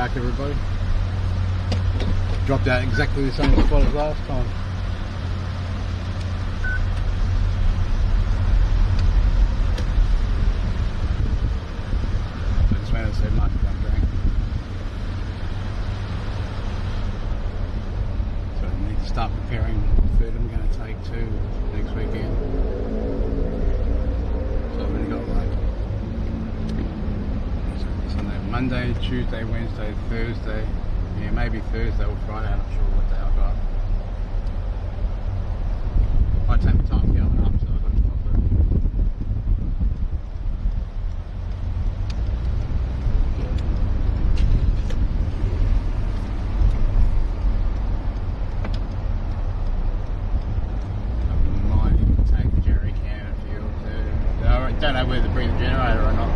back, everybody. Dropped out exactly the same spot as last time. I just went and said much one drink. So I need to start preparing the food I'm going to take to next weekend. So I've only got like Sunday, Monday, Tuesday, Wednesday, Thursday. Yeah, maybe Thursday or Friday, I'm not sure what the hell I got. I take the time going up, so I've got to offer. I might even take the jerry can of fuel too. I don't know whether to bring the generator or not.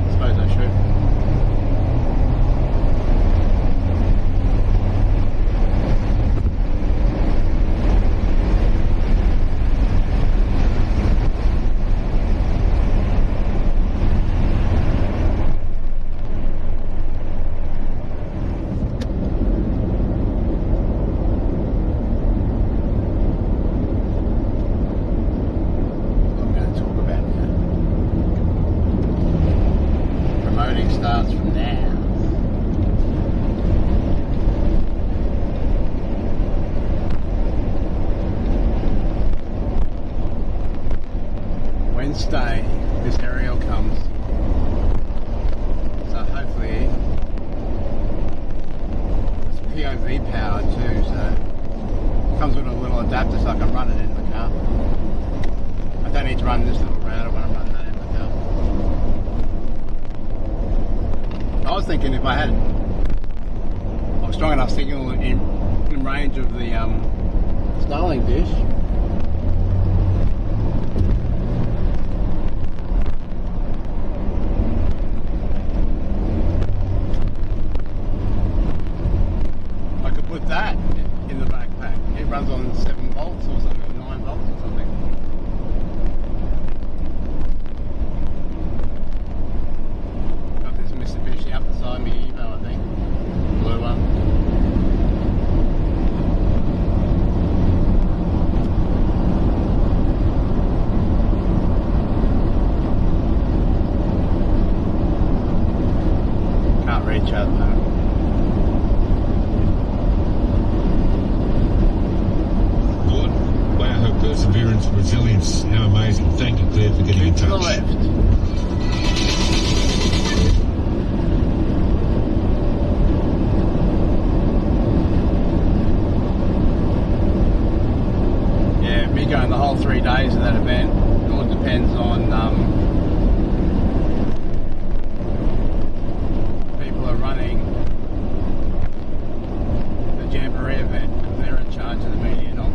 I suppose I should. Starts from now. Wednesday, this aerial comes. So hopefully it's POV powered too, so it comes with a little adapter so I can run it in the car. I don't need to run this little router when I'm running that in the car. I was thinking if I had a strong enough signal in range of the Starlink dish, I could put that in the backpack. It runs on 7 volts or something, 9 volts or something. Mitsubishi up beside me, Evo, I think. Blue one. Can't reach out though. Good. Wow, her perseverance and resilience. How amazing. Thank you, Claire, for getting in touch. To the left. Going the whole 3 days of that event. It all depends on people are running the Jamboree event because they're in charge of the media, not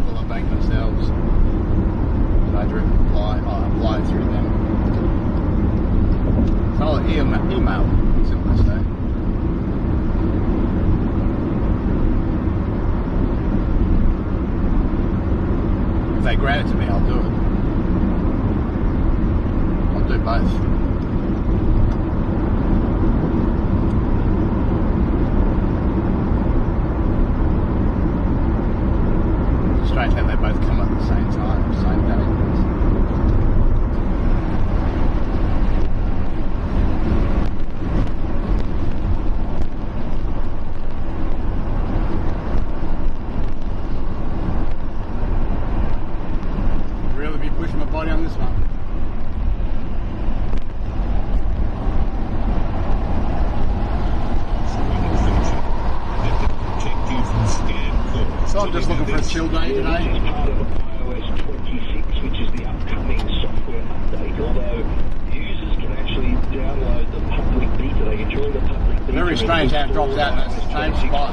Willowbank themselves. So I direct apply through them. So I'll email, simple as that. If they grant it to me, I'll do it. I'll do both. It's strange how they both come at the same time, same day. Pushing my body on this one. So I'm just looking for a chill day today. This is part of iOS 26, which is the upcoming software update. Although users can actually download the public beta, they can join the public beta. Very strange how it drops out in that same spot.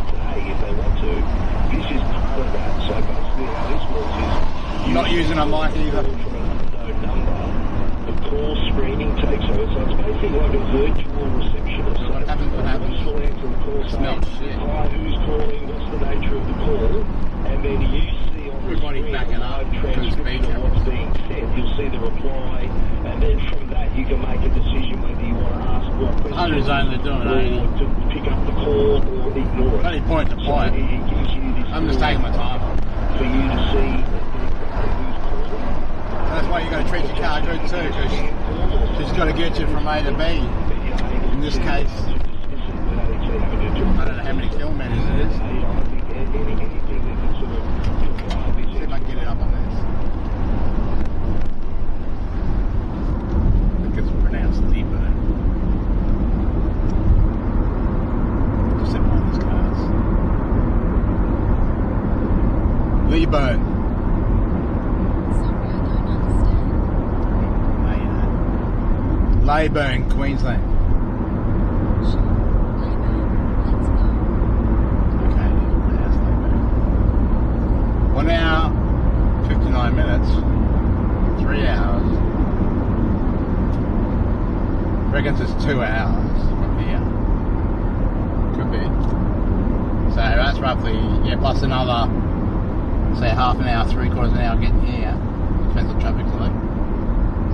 Today, if they want to, this is part of that. So basically, how this works is. Not using a mic either. The call screening takes over, so it's basically like a virtual receptionist. So what happens? What happens? Will answer the call, Smells shit. Hi, who's calling? What's the nature of the call? And then you see on the Everybody screen backing up live transcription of what's being said. You'll see the reply, and then from that you can make a decision whether you want to ask what question. Under his own, they're doing it. or to pick up the call or ignore it. Only point to point. So it gives you this I'm just taking my time. for you to see who's calling. That's why you got to treat your car good too, because she's got to get you from A to B. In this case, I don't know how many kilometres it is. See if I can get it up on this. I think it's pronounced deep, but just set one of these cars. Leeburn. Sorry, I don't understand. Leyburn, Queensland. Sure, let's go. Okay, pronounced Leyburn. 1 hour, 59 minutes, 3 hours. Reckons it's 2 hours from here. Could be. So that's roughly, yeah, plus another, say half an hour, 3/4 of an hour getting here. Depends what traffic's like.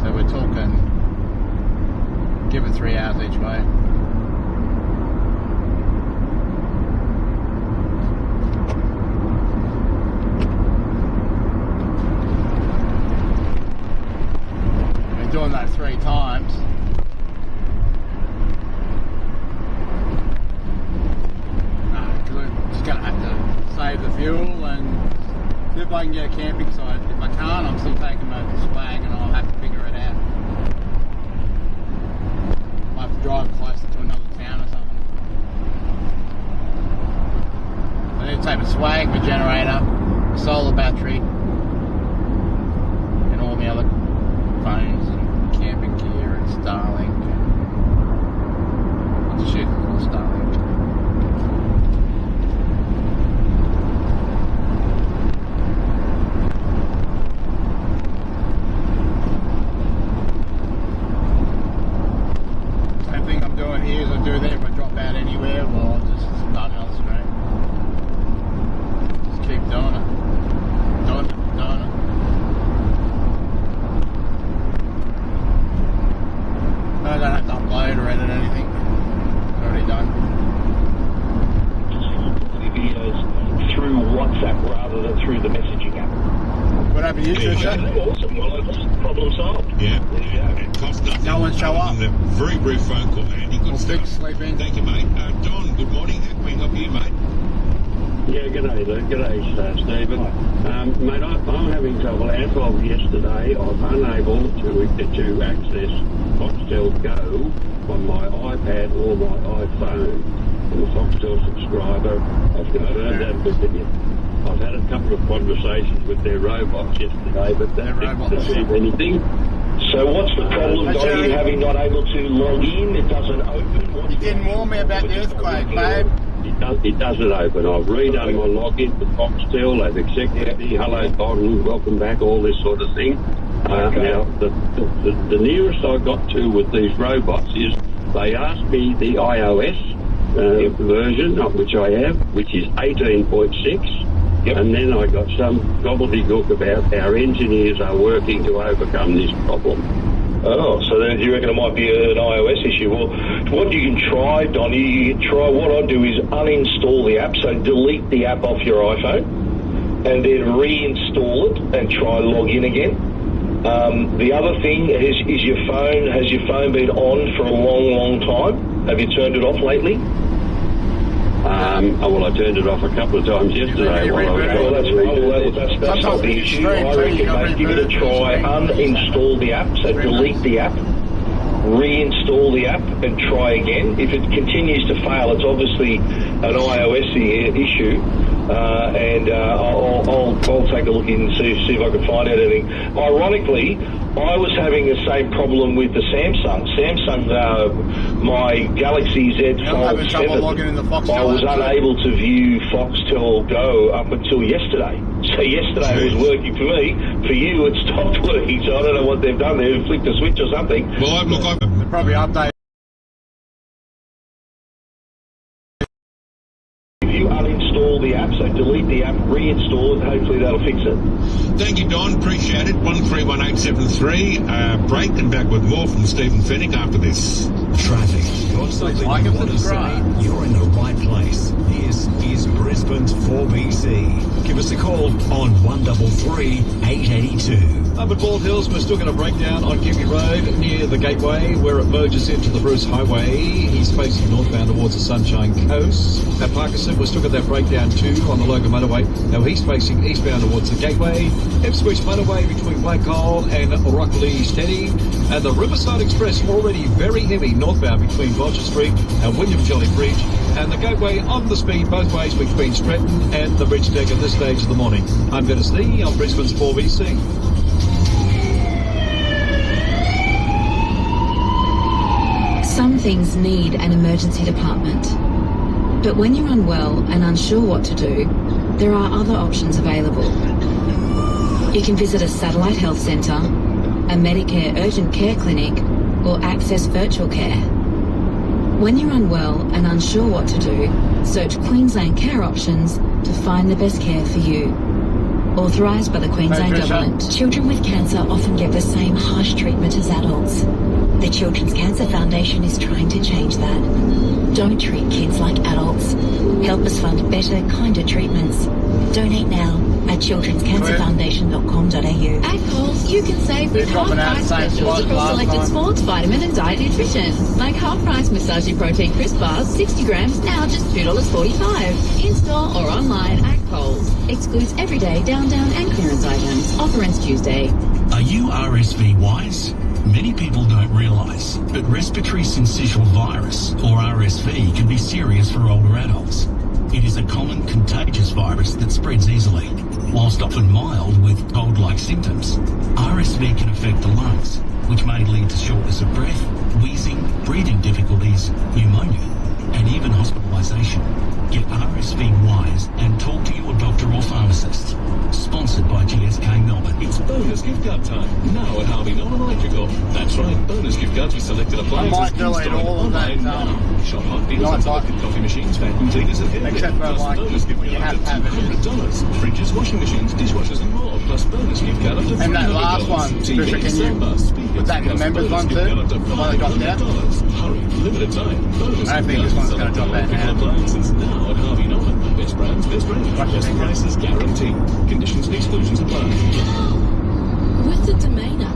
So we're talking, give it 3 hours each way. Been doing that 3 times. Because we're just gonna have to save the fuel and see if I can get a camping site. If I can't, I'm still taking my swag and I'll have to figure it out. I have to drive closer to another town or something. I need to take my swag, my generator, my solar battery, and all my other phones and camping gear and Starlink. And shit, all Starlink. Same thing I'm doing here as I do there. If I drop out anywhere, well, I'll just start another straight. Just keep doing it. Doing it. I don't have to upload or edit anything. Already done. Videos through WhatsApp rather than through the messaging app. What happened to you, There you Trisha? go. Awesome. Well, problem solved. Yeah. There you go. It cost nothing. No one show up. And a very brief phone call, Andy. Good We'll stuff. fix, sleep in. Thank you, mate. Don, good morning. How can we help you, mate? Yeah, g'day, Luke. G'day, Stephen. Mate, I'm having trouble. As of yesterday, I'm unable to access Foxtel Go on my iPad or my iPhone. I'm a Foxtel subscriber. I've confirmed that with them. I've had a couple of conversations with their robots yesterday, but they didn't achieve anything. So what's the problem, Hey, Donnie, Jerry. having not able to log in? It doesn't open. What You didn't warn me about the earthquake, babe. It doesn't open. I've redone my login for Foxtel. They've accepted me. Hello, Don. Welcome back. All this sort of thing. Okay. Now, the nearest I got to with these robots is they asked me the iOS version, of which I have, which is 18.6. Yep. And then I got some gobbledygook about our engineers are working to overcome this problem. Oh, so then you reckon it might be an iOS issue? Well, what you can try, Donnie, you can try, what I do is uninstall the app, so delete the app off your iPhone, and then reinstall it and try log in again. The other thing is has your phone been on for a long time? Have you turned it off lately? Well, I turned it off a couple of times yesterday while I was Well, trying to redo this. that's not the issue. I reckon, mate, give it a try. Uninstall the app, so delete the app, reinstall the app, and try again. If it continues to fail, it's obviously an iOS issue. I'll take a look in and see if I can find out anything. Ironically, I was having the same problem with the Samsung. My Galaxy Z I'm having Fold trouble 7. logging in the Foxtel I was app, too. unable to view Foxtel Go up until yesterday. So yesterday it was working for me. For you, it stopped working. So I don't know what they've done. They've flicked a switch or something. Well, I'm Probably update. If you uninstall the app, so delete the app, reinstall it, hopefully that'll fix it. Thank you, Don. Appreciate it. 131873. Break and back with more from Stephen Fennick after this. Traffic. Got something Like you and want to say? subscribe. You're in the right place. This is Brisbane's 4BC. Give us a call on 133 882. Up at Bald Hills, we're still going to break down on Kiwi Road near the gateway where it merges into the Bruce Highway. He's facing northbound towards the Sunshine Coast. At Parkinson, we're still got that breakdown too on the Logan Motorway. Now he's facing eastbound towards the gateway. Ipswich Motorway between Whitecall and Rockley Steady. And the Riverside Express already very heavy northbound between Bodger Street and William Jolly Bridge. And the gateway on the speed both ways between Stretton and the bridge deck at this stage of the morning. I'm Dennis Lee on Brisbane's 4BC. Some things need an emergency department. But when you're unwell and unsure what to do, there are other options available. You can visit a satellite health centre, a Medicare urgent care clinic, or access virtual care. When you're unwell and unsure what to do, search Queensland Care Options to find the best care for you. Authorised by the Queensland Government. Children with cancer often get the same harsh treatment as adults. The Children's Cancer Foundation is trying to change that. Don't treat kids like adults. Help us fund better, kinder treatments. Donate now at childrenscancerfoundation.com.au. At Coles, you can save with half-price specials across selected sports, vitamin and diet nutrition. Like half-price Massaging Protein Crisp Bars, 60 grams, now just $2.45. In-store or online at Coles. Excludes everyday, down, and clearance items. Offer ends Tuesday. Are you RSV wise? Many people don't realise, but respiratory syncytial virus, or RSV, can be serious for older adults. It is a common contagious virus that spreads easily, whilst often mild with cold-like symptoms. RSV can affect the lungs, which may lead to shortness of breath, wheezing, breathing difficulties, pneumonia, and even hospitalisation. Get RSV wise and talk to your doctor or pharmacist. Sponsored by GSK Melbourne. It's bonus gift card time. Now at Harvey Norman Electrical. That's right, bonus gift cards with selected appliances delete all of that. Shop hot deals on selected coffee machines, vacuum cleaners, and except for like bonus gift when you have card up to $200. Fridges, washing machines, dishwashers, and more. Plus bonus gift card up to $300. And that last one, Trisha, can you put that in the members one too? The one that dropped out? Hurry, limited time. Bonus I don't think this one's going to drop out now. Appliances now at Harvey Norman. Best brands, best range, best prices guaranteed. Conditions and exclusions apply. With the Domainer,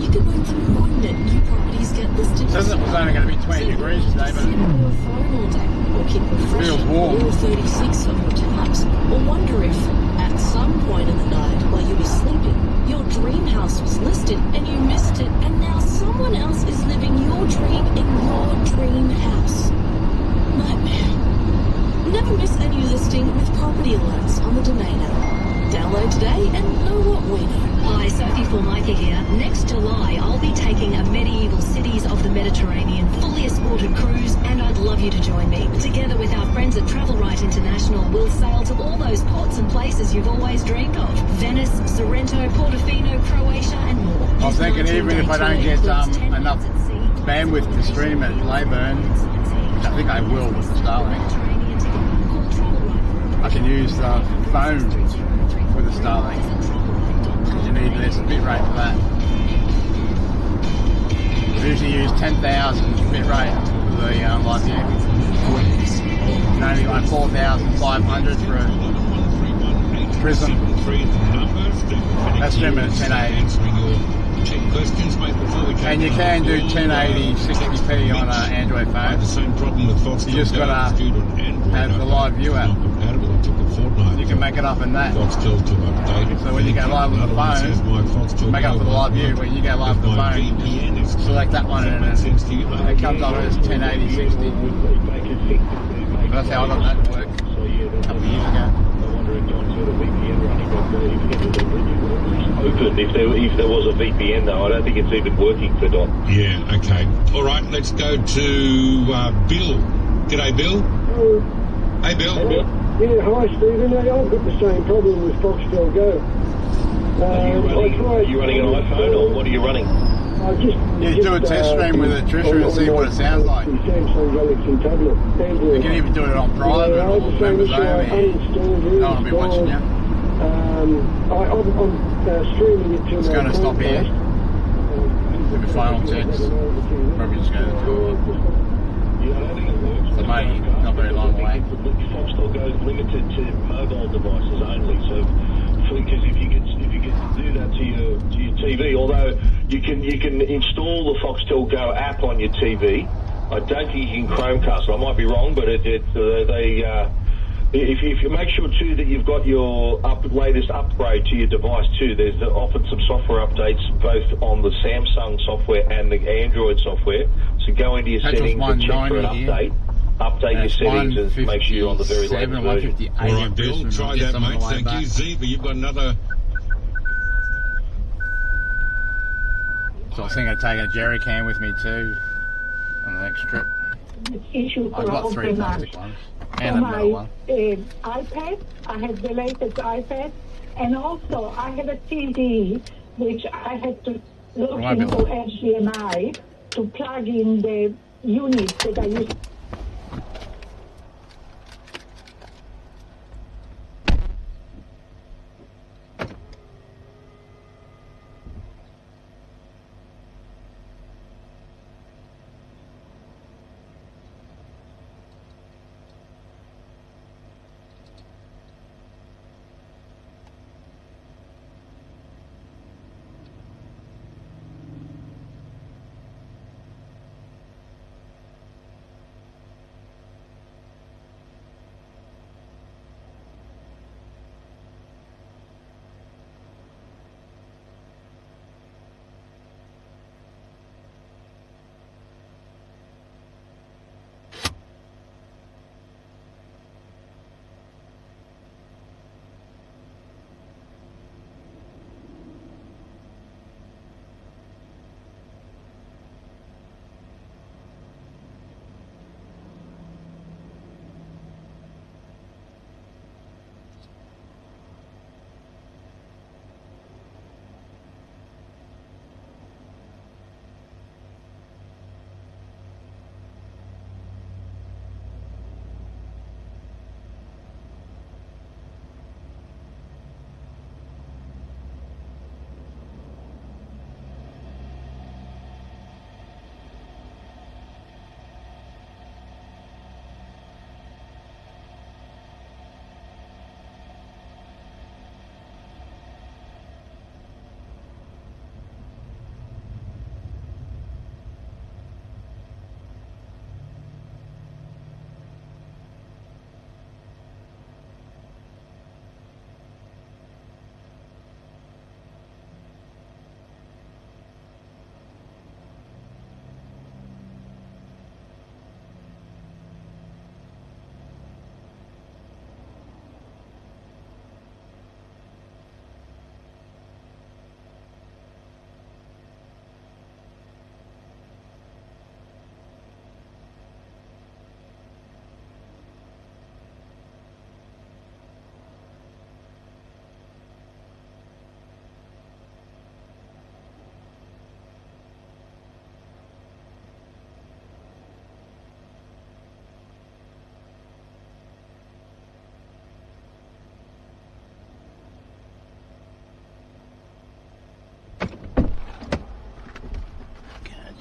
you can work the moment new properties get listed. Says it was only going to be 20 degrees today, but sit on your phone all day, or keep refreshing feels warm. all 36 of your tabs, or wonder if, at some point in the night while you were sleeping, your dream house was listed and you missed it, and now someone else is living your dream in your dream house. Nightmare. Never miss any listing with property alerts on the Domainer. Download today and know what we know. Hi, Sophie Formica here. Next July, I'll be taking a medieval cities of the Mediterranean fully escorted cruise, and I'd love you to join me. Together with our friends at Travel Right International, we'll sail to all those ports and places you've always dreamed of. Venice, Sorrento, Portofino, Croatia, and more. I was thinking even if I don't get enough bandwidth to stream at Leyburn, which I think I will with the Starlink, I can use the phone with the Starlink. You need less bit rate for that. I usually use 10,000 bit rate for the live view. And only like 4,500 for a Prism. That's streaming at 1080. And you can do 1080 60p on an Android phone. You just gotta have the live view app. You can make it up in that. So when you go live on the phone, make it up for the live view. When you go live on the phone, select that one and it comes up as 1080 60. That's how I got that to work a couple of years ago. Open if there was a VPN though. I don't think it's even working for Don. Yeah, okay. All right, let's go to Bill. G'day, Bill. Hello. Hey, Bill. Yeah, hi, Stephen. Hey, I've got the same problem with Foxtel Go. Are you running an iPhone or what are you running? Yeah, do a test stream with it, Trisha, and see what it sounds like. Samsung Galaxy tablet. You can even do it on private or members only. No one will be watching you. I'm streaming it to It's going to stop here. Maybe final text. Probably just go to the tour. So maybe not very long away. Foxtel goes limited to mobile devices only. So, because if you get to do that to your TV, although you can install the Foxtel Go app on your TV. I don't think you can Chromecast. I might be wrong, but if you make sure too that you've got your latest upgrade to your device too, there's often some software updates both on the Samsung software and the Android software. So go into your settings and check for an update. Update your settings and make sure you're on the very latest version. All right, Bill, try that, mate. Thank you. Ziva, you've got another. So I was thinking of taking a jerry can with me too on the next trip. I've got 3 plastic ones and another one. iPad, I have the latest iPad, and also I have a CD which I had to look into HDMI to plug in the units that I use.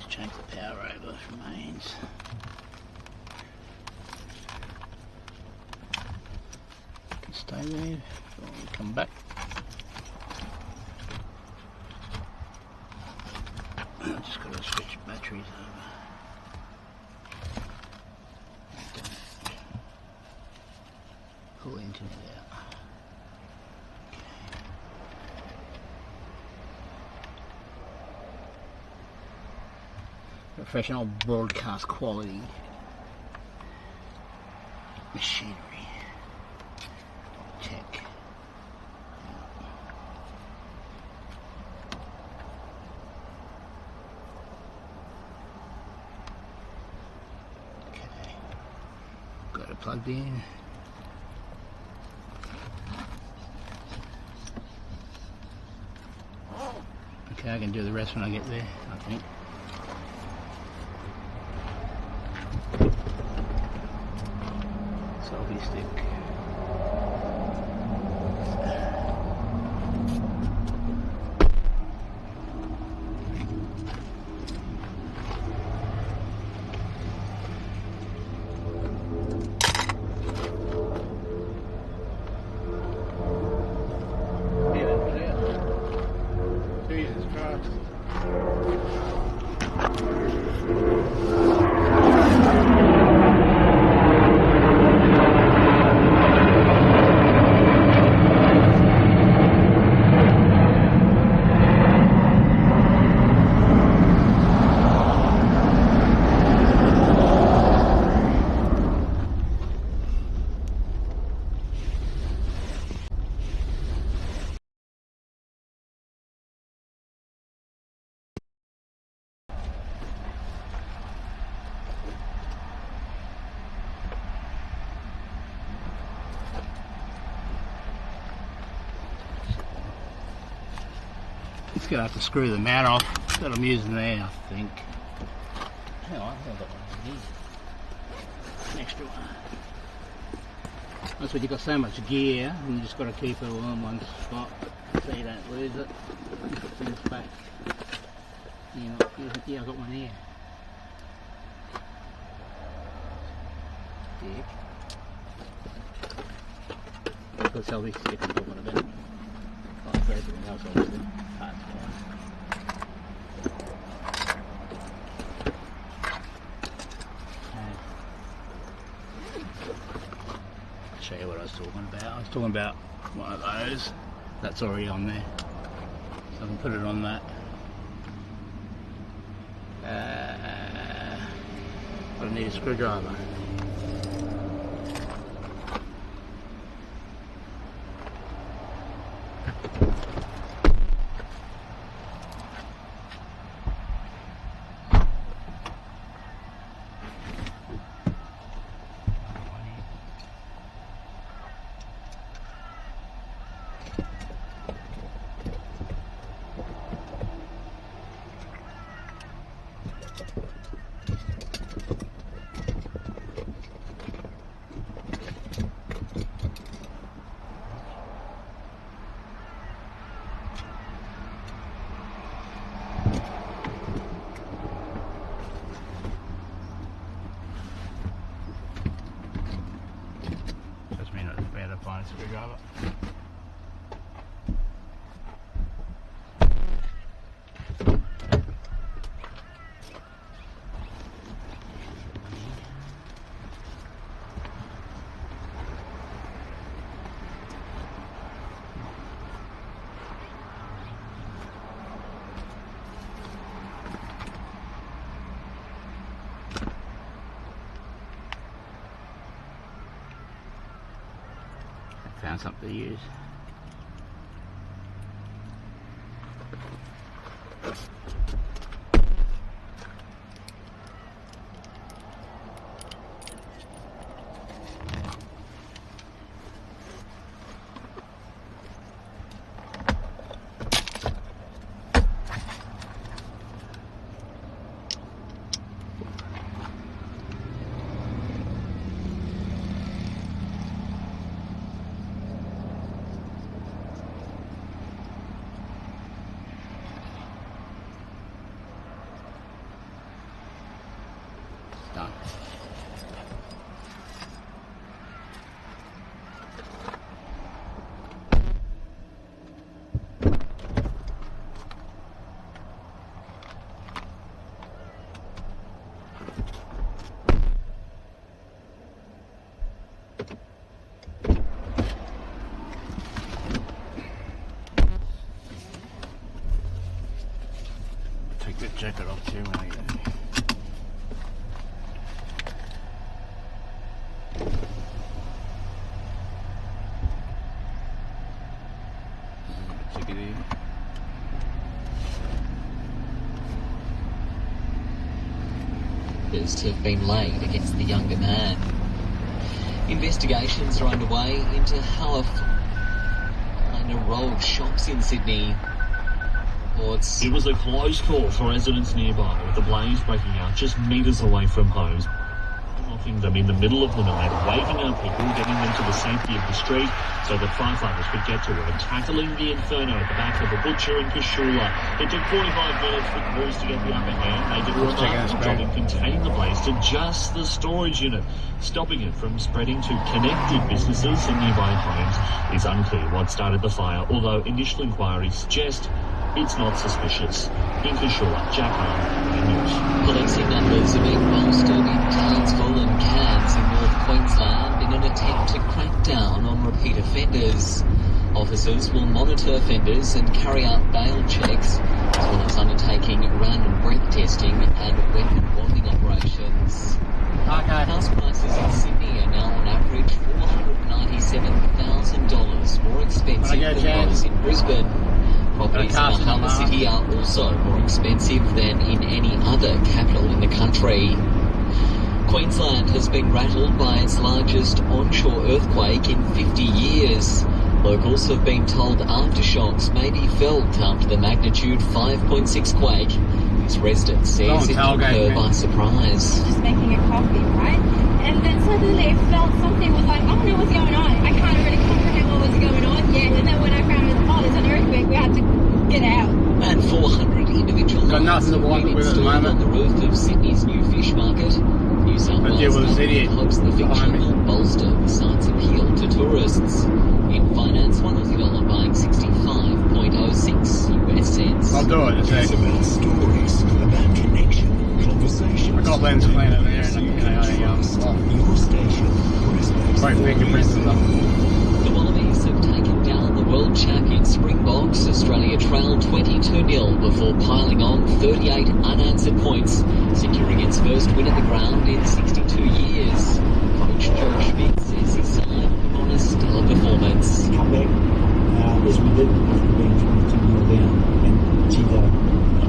Change the power over from mains. Can stay there before we come back. I've just got to switch batteries over. Pull into it out. Professional broadcast quality machinery tech. Okay, got it plugged in. Okay, Okay, I can do the rest when I get there, I think. Selfie stick. Jesus Christ. Just gonna have to screw the mat off that I'm using there, I think. Hang on, I think I've got one here. An extra one. That's when you've got so much gear and you just got to keep it all in one spot so you don't lose it. Just put things back. Yeah, I've got one here. Dick. Put a selfie stick on top of it. Oh, for everything else, obviously. Parts down. Show you what I was talking about. I was talking about one of those that's already on there, so I can put it on that. But I need a screwdriver. Screwdriver. Found something to use. Done. Take the jacket off too when I get in. Have been laid against the younger man. Investigations are underway into how a row of shops in Sydney reports. It was a close call for residents nearby, with the blaze breaking out just metres away from homes. Knocking them in the middle of the night, waving at people, getting them to the safety of the street so that firefighters could get to work, tackling the inferno at the back of a butcher in Kashula. It took 45 minutes for crews to get the upper hand. They did a remarkable job in containing the blaze to just the storage unit, stopping it from spreading to connected businesses and nearby homes. It's unclear what started the fire, although initial inquiries suggest it's not suspicious. In Kashula, Jack Hahn, News. Policing numbers have been bolstered in Townsville and Cairns in North Queensland in an attempt to crack down on repeat offenders. Officers will monitor offenders and carry out bail checks, as well as undertaking random breath testing and weapon bonding operations. House prices in Sydney are now on average $497,000 more expensive than those in Brisbane. Properties in the Harbour City are also more expensive than in any other capital in the country. Queensland has been rattled by its largest onshore earthquake in 50 years. Locals have been told aftershocks may be felt after the magnitude 5.6 quake. These residents says it took her by surprise. Just making a coffee, right? And then suddenly I felt something was like, I don't know what's going on. I can't really comprehend what was going on yet. And then when I found it, oh, there's an earthquake, we had to get out. And 400 individual lights have been installed on the roof of Sydney's new fish market. New South Wales government hopes the fixture will bolster the site's appeal to tourists. In finance, $1 buying 65.06 US cents. I'll do it. It's about stories, about connection, conversation. I got lens cleaner there, and your station, great fingerprints and stuff. The Wallabies have taken down the world champion Springboks. Australia trailed 22-0 before piling on 38 unanswered points, securing its first win at the ground in 62 years. Coach George Schmidt says his side put on a stellar performance. Come back as we did after being 22-0 down, and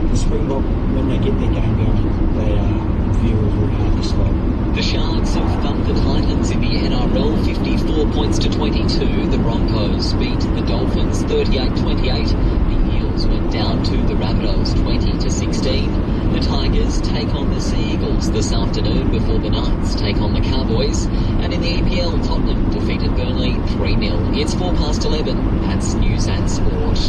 the Springbok, when they get their game going, they are very, very hard to stop. The Sharks have thumped the Titans in the NRL 54 points to 22. The Broncos beat the Dolphins 38-28. The Eels went down to the Rabbitohs 20-16. The Tigers take on the Sea Eagles this afternoon before the Knights take on the Cowboys. And in the EPL, Tottenham defeated Burnley 3-0. It's 11:04. That's News and Sport.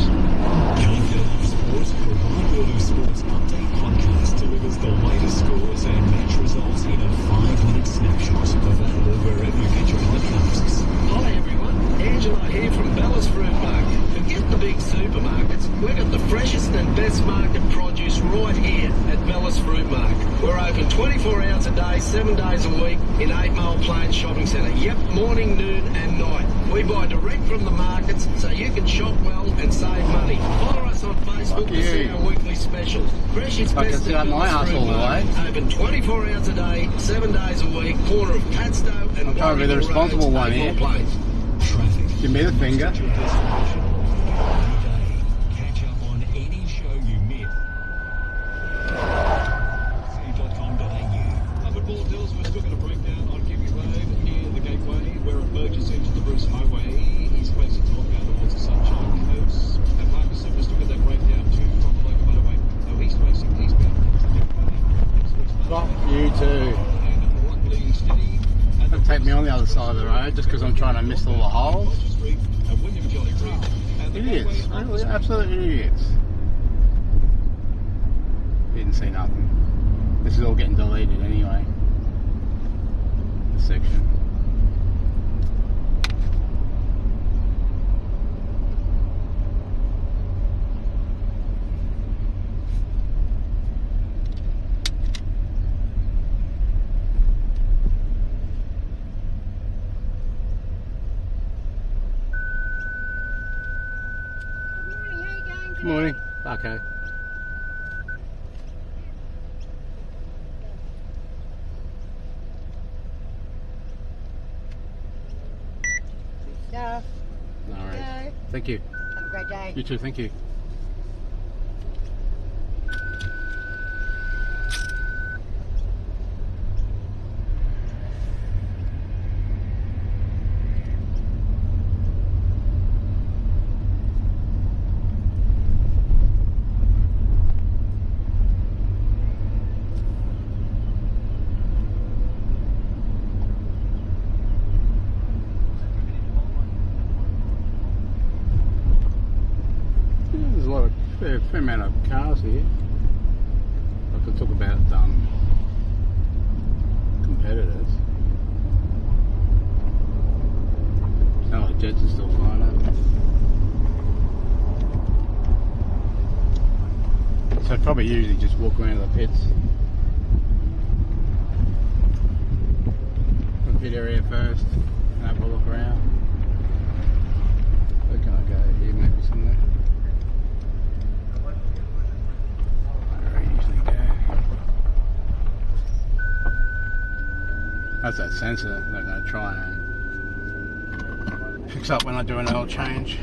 Sports Update Podcast delivers the latest scores and match results in a 5-minute snapshot. Available wherever you get your podcasts. Hi everyone, Angelo here from Bellis Fruit Market. Forget the big supermarkets. We've got the freshest and best market produce right here at Bellis Fruit Market. We're open 24 hours a day, 7 days a week in 8 Mile Plains Shopping Centre. Yep, morning, noon and night. We buy direct from the markets so you can shop well and save money. Follow us on Facebook to see our weekly specials. Fresh is best at Bellis Fruit Market. Open 24 hours a day, 7 days a week. Corner of Padstow and I'm trying to be the responsible one here. Give me the finger. Catch up on any show you miss. Up at Bald Hills, we're still going to break down on Kiwi Road near the gateway where it merges into the Bruce Highway. He's facing northbound towards the Sunshine Coast. At Parkinson, we're still got that breakdown too from the local motorway. So he's facing eastbound. Stop you too. Don't take me on the other side of the road just because I'm trying to miss all the holes. Idiots, really, absolute idiots. Didn't see nothing. This is all getting deleted anyway. This section. Good morning. Okay. Stuff. All right. Thank you. Have a great day. You too. Thank you. a fair amount of cars here. I could talk about competitors. Sound like jets are still flying over. So I'd probably usually just walk around the pits. The pit area first, and have a look around. Where can I go? Here, maybe somewhere. Where I usually go. That's that sensor that I'm going to try and fix up when I do an oil change.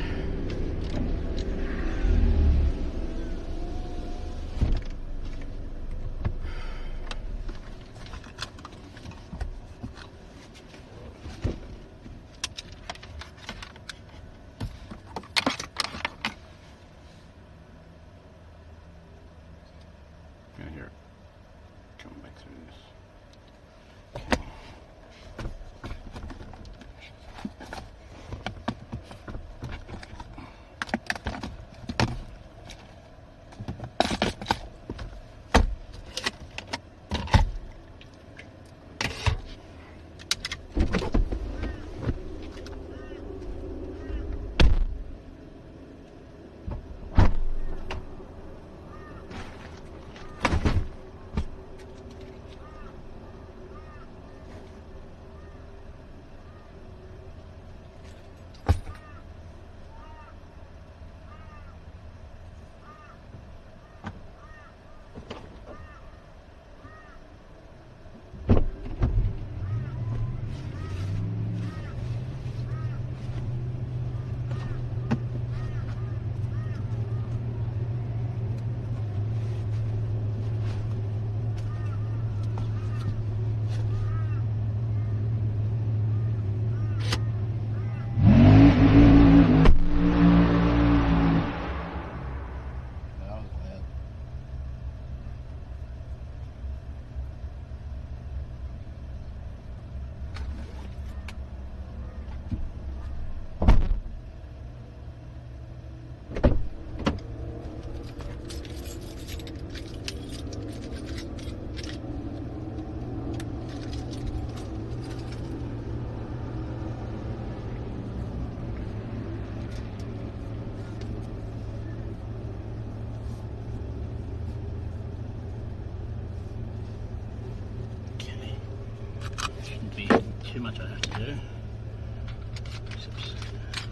Too much I have to do.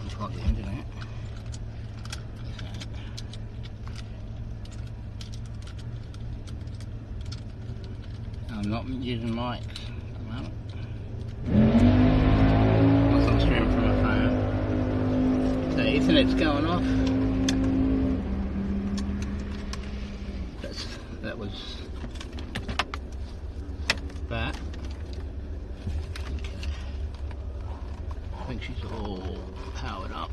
Unplug the engine out. I'm not using mics at the moment. Unless I'm streaming from my phone. The Ethernet's going off. That was that. I think she's all powered up.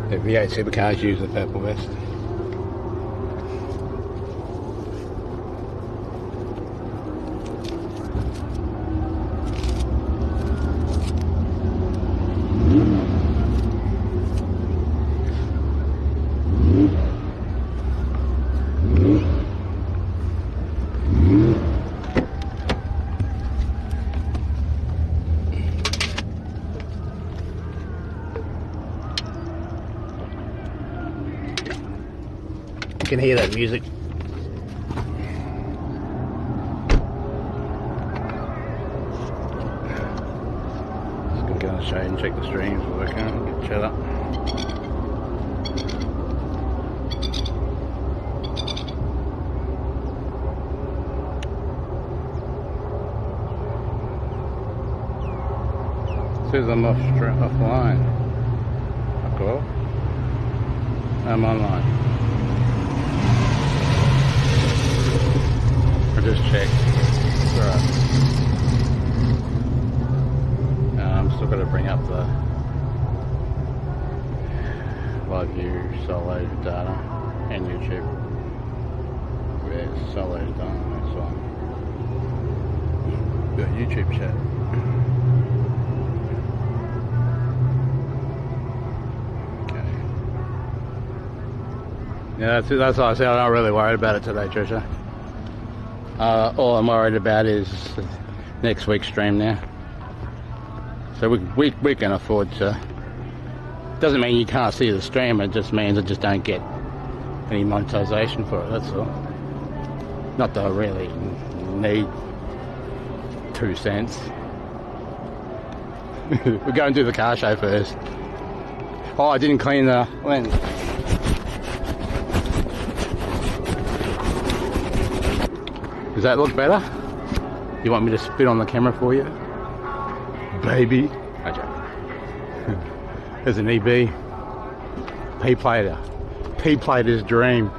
The V8 supercars use the purple vest. can hear that music. Just gonna go on the show and check the streams if I can get chat up. Says I'm offline. Fuck off. I'm online. I just checked. Alright. I'm still got to bring up the live view solo data and YouTube. Yeah, solo done. That's on. Got YouTube chat. Yeah, that's what I said. I'm not really worried about it today, Trisha. All I'm worried about is next week's stream now. So we can afford to. Doesn't mean you can't see the stream. It just means I just don't get any monetization for it. That's all. Not that I really need 2 cents. We're going to do the car show first. Oh, I didn't clean the lens. Does that look better? You want me to spit on the camera for you? Baby. Okay. There's an EB. P-plater. P-plater's dream.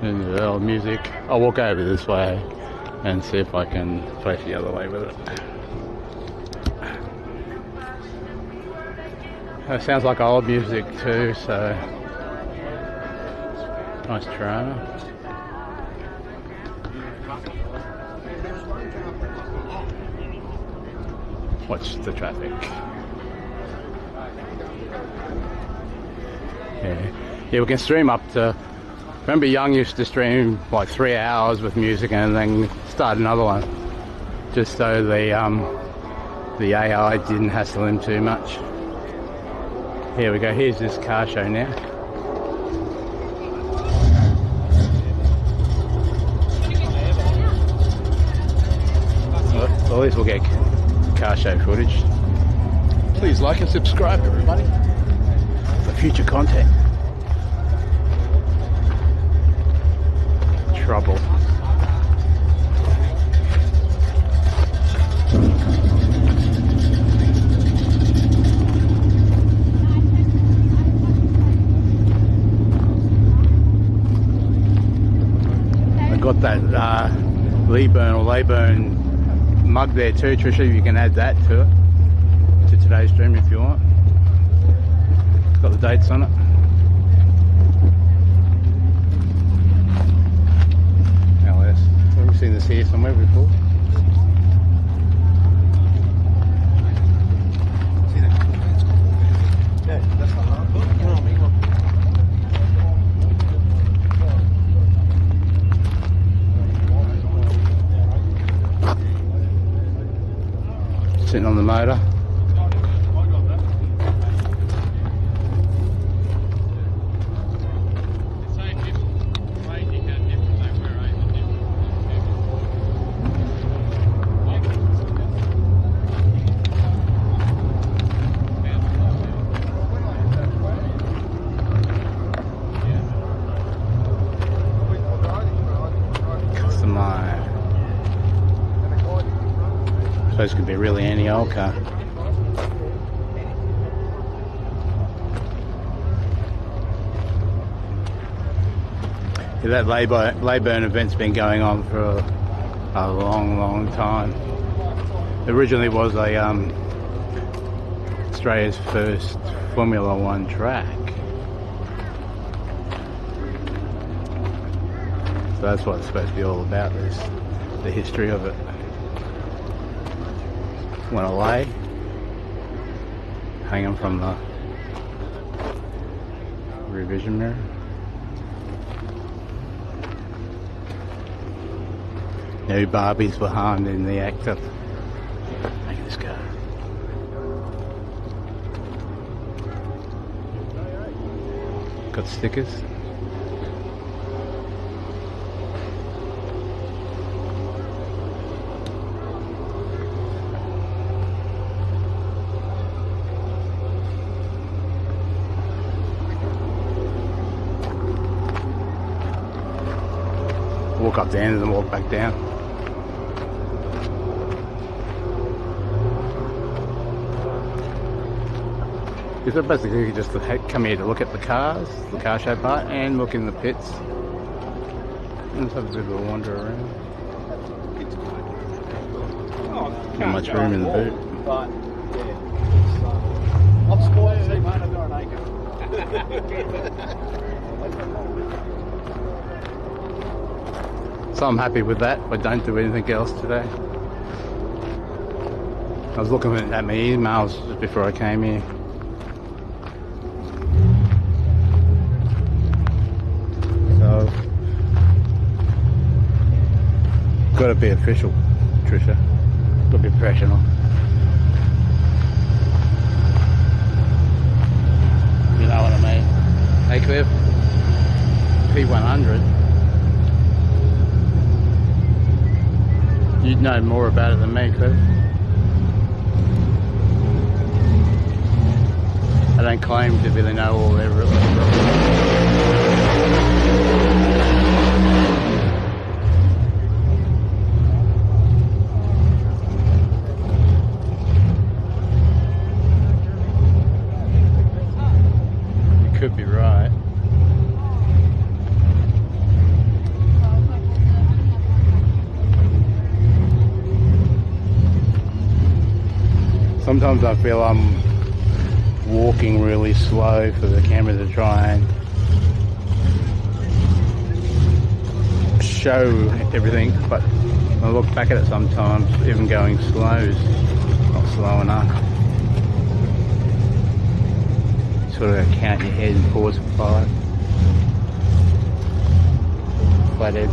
And the old music. I'll walk over this way and see if I can face the other way with it. It sounds like old music too, so nice Toronto. Watch the traffic. Yeah, we can stream up to. Remember, Young used to stream like 3 hours with music and then start another one, just so the AI didn't hassle him too much. Here we go. Here's this car show now. At least we'll get car show footage. Please like and subscribe, everybody, for future content. Trouble. I got that Leyburn mug there too, Trisha. You can add that to it, to today's stream if you want. It's got the dates on it. LS. We've seen this here somewhere before. See that? Yeah, that's the hard book. You know what I mean? Sitting on the motor. This could be really any old car. Yeah, that Leyburn event's been going on for a long time. It originally was a Australia's first Formula One track. So that's what it's supposed to be all about, is the history of it. Went away, hanging from the rear vision mirror. No Barbies behind in the act of making this go. got stickers. Walk up the end and then walk back down. So basically you just come here to look at the cars, the car show part, and look in the pits. And just have a bit of a wander around. Not much room in the boot. But yeah, I'm spoiled. See, mate, I've got an acre. So I'm happy with that. I don't do anything else today. I was looking at my emails just before I came here. So, got to be official, Trisha. Got to be professional. You know what I mean? Hey Cliff, P100. You'd know more about it than me, Cliff. I don't claim to really know all their rules. You could be right. Sometimes I feel I'm walking really slow for the camera to try and show everything, but when I look back at it sometimes, even going slow is not slow enough. You sort of count your head and pause for 5. Flathead.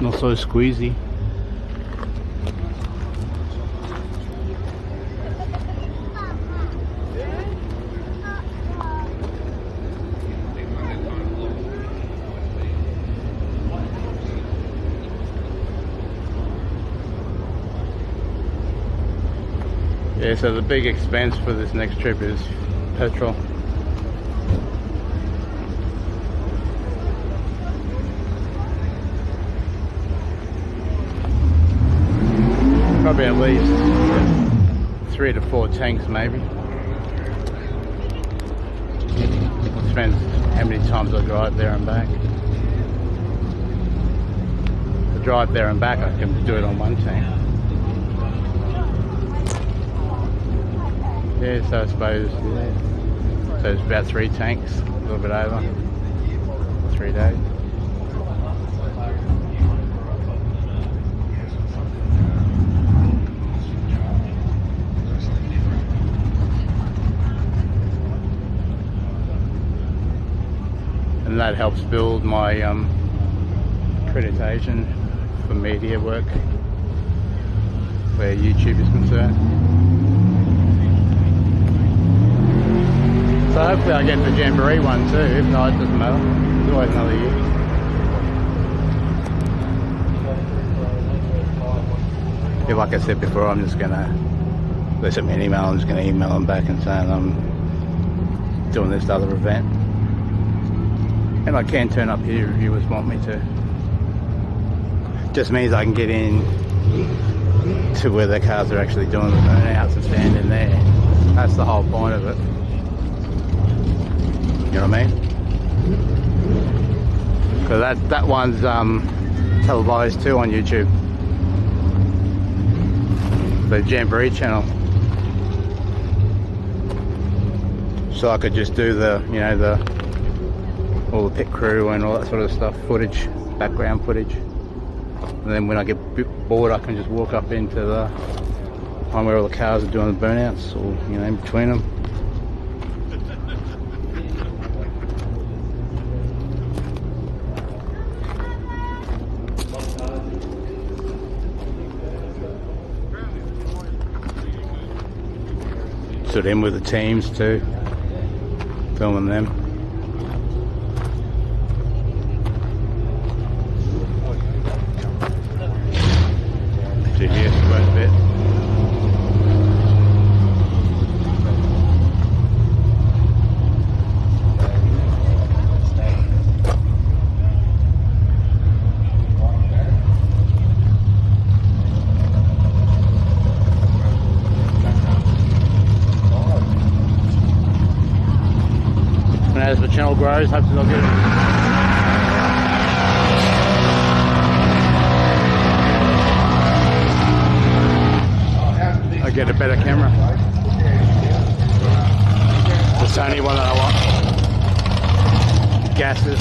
Not so squeezy. Yeah, so the big expense for this next trip is petrol. Probably at least 3 to 4 tanks maybe. Depends how many times I drive there and back. If I drive there and back, I can do it on 1 tank. Yeah, so I suppose, yeah. So it's about 3 tanks, a little bit over, 3 days. And that helps build my accreditation for media work where YouTube is concerned. So hopefully I get the Jamboree one too. If not, it doesn't matter. It's always another year. Yeah, like I said before, I'm just gonna, they sent me an email, I'm just gonna email them back and saying I'm doing this other event. And I can turn up here if viewers want me to. Just means I can get in to where the cars are actually doing the burnouts and stand in there. That's the whole point of it. You know what I mean? Because that one's televised too on YouTube. The Jamboree channel. So I could just do the, you know, all the pit crew and all that sort of stuff, footage, background footage. And then when I get bored, I can just walk up into the one where all the cars are doing the burnouts, or, you know, in between them. Stood in with the teams too, filming them. GPS quite a bit. And as the channel grows, hopefully I'll get it. I get a better camera. The Sony one that I want. Gases.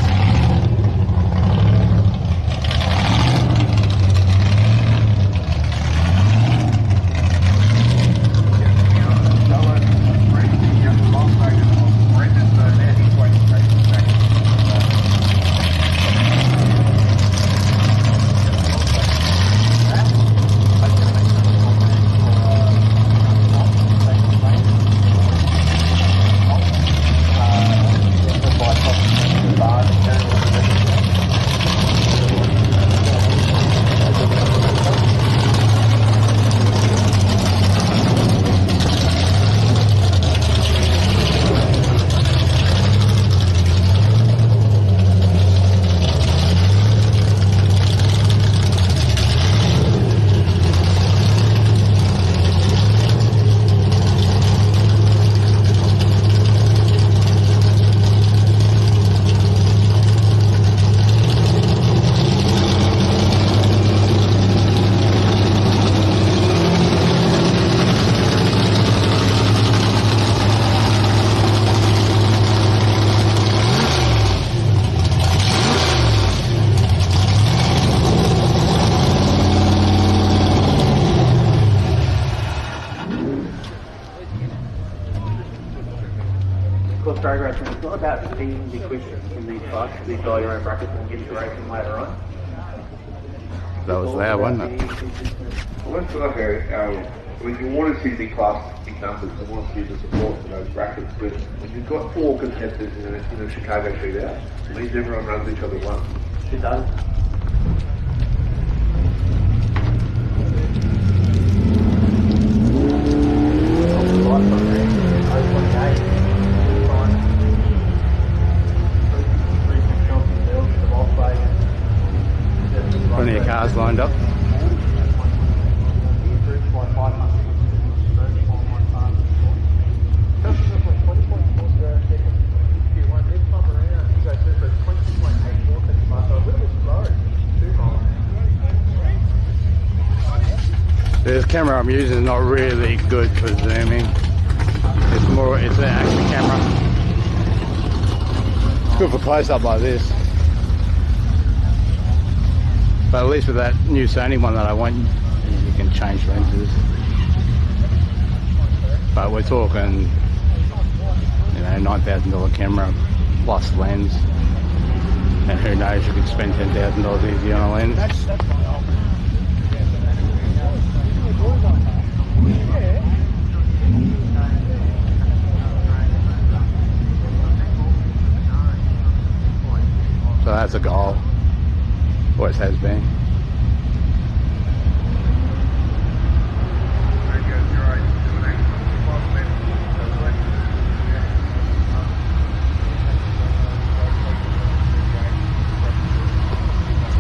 Drag racing, it's not about feeding the equipment in these bikes, these buy your own brackets and get your racing later on. That was loud, wasn't it? Well, that's what I heard. I mean, you want to see the class big numbers, you want to see the support for those brackets, but when you've got 4 contestants in a Chicago shootout, it means everyone runs each other once. It does. Plenty of cars lined up. This camera I'm using is not really good for zooming. It's an action camera. It's good for close up like this. But at least with that new Sony one that I want, you can change lenses. But we're talking, you know, $9,000 camera plus lens. And who knows, you could spend $10,000 easy on a lens. So that's a goal. Always has been.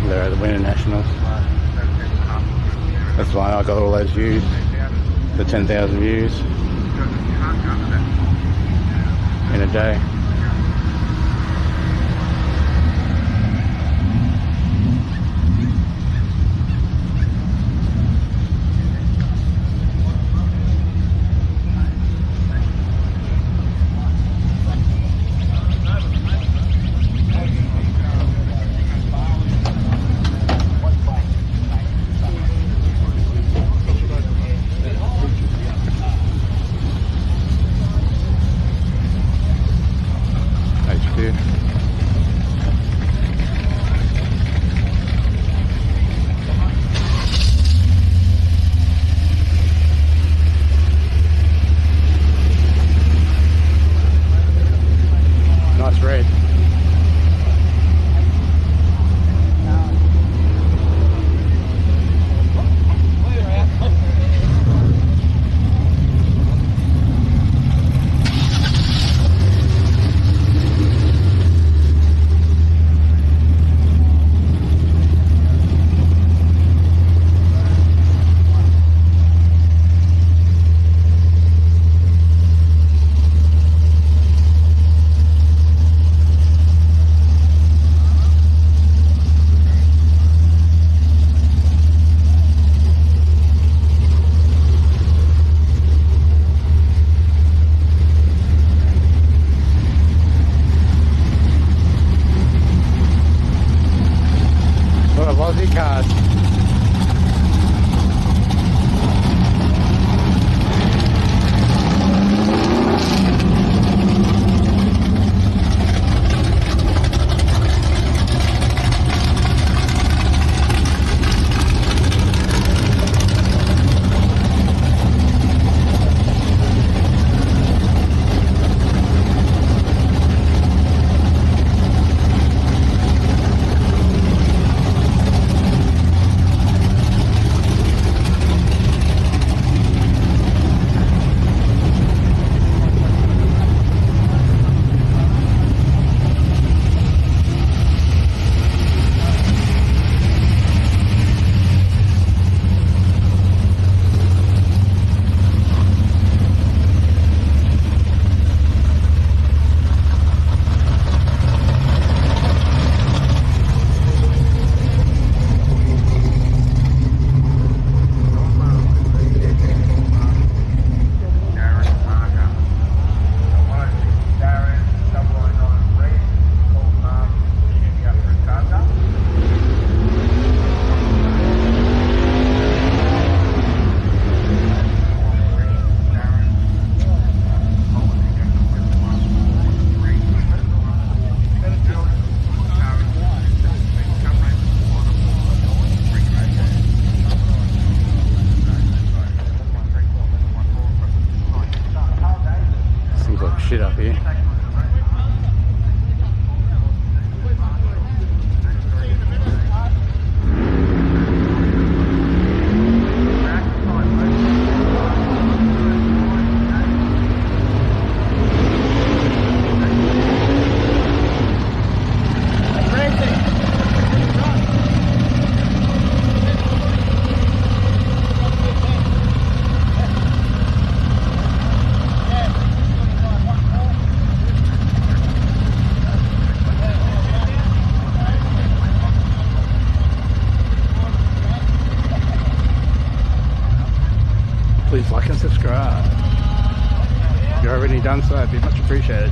They're at the Winter Nationals. That's why I got all those views, the 10,000 views in a day. Nice red. Aussie cars. Shit up here. Please like and subscribe. If you've already done so, it'd be much appreciated.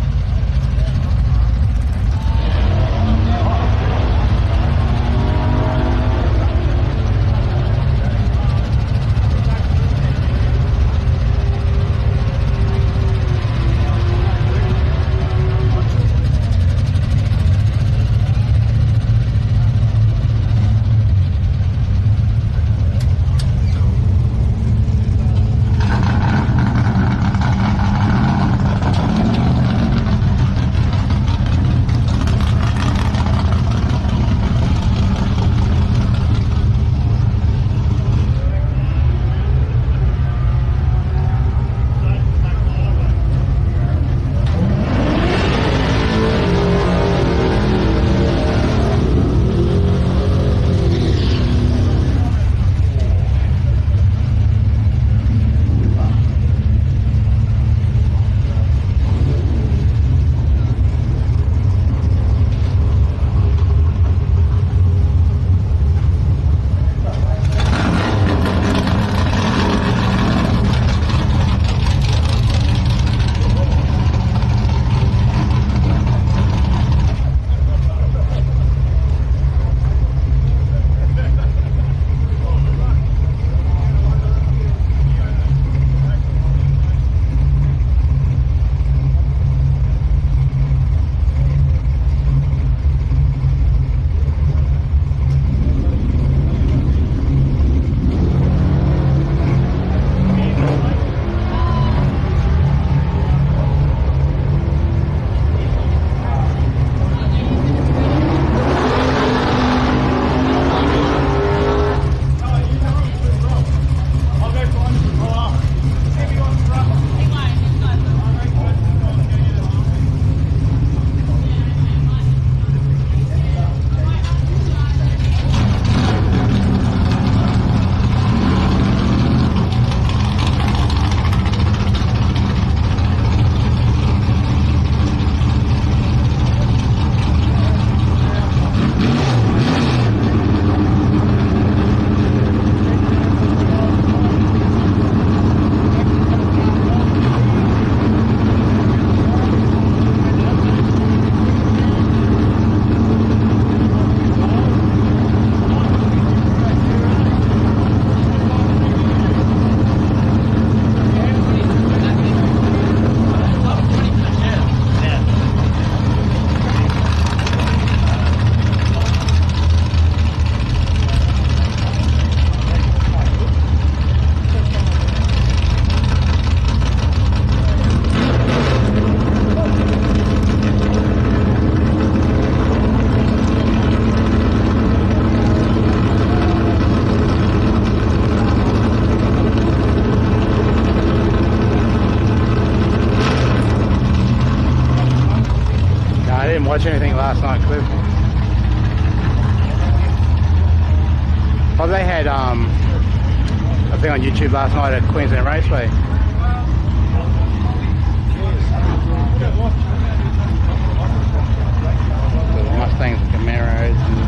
Sunshine Cliff. Oh, they had a thing on YouTube last night at Queensland Raceway. The Mustangs and Camaros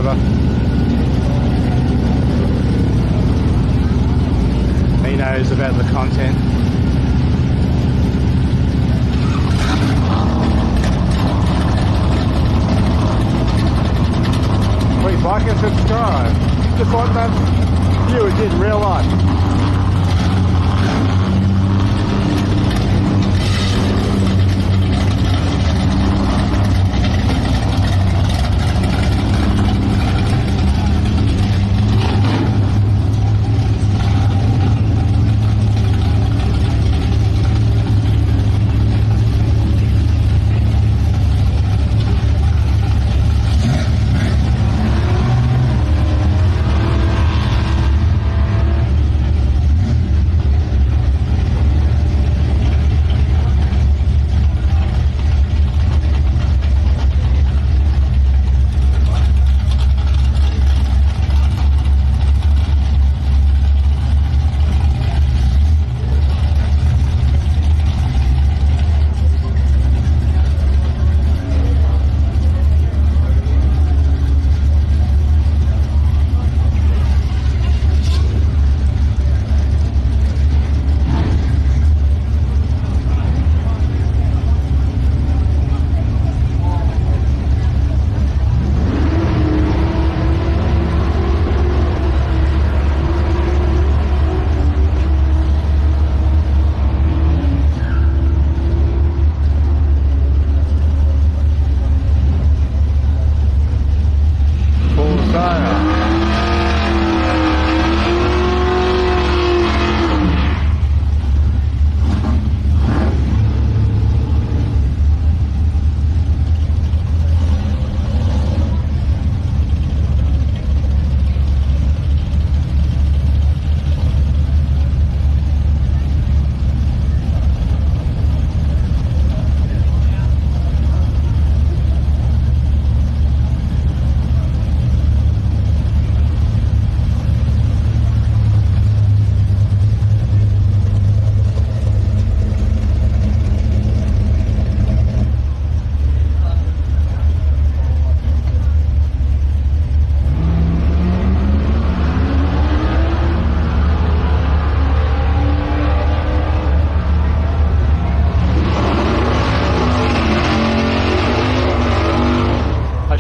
and he knows about the content. Please like and subscribe, just like that viewer did in real life.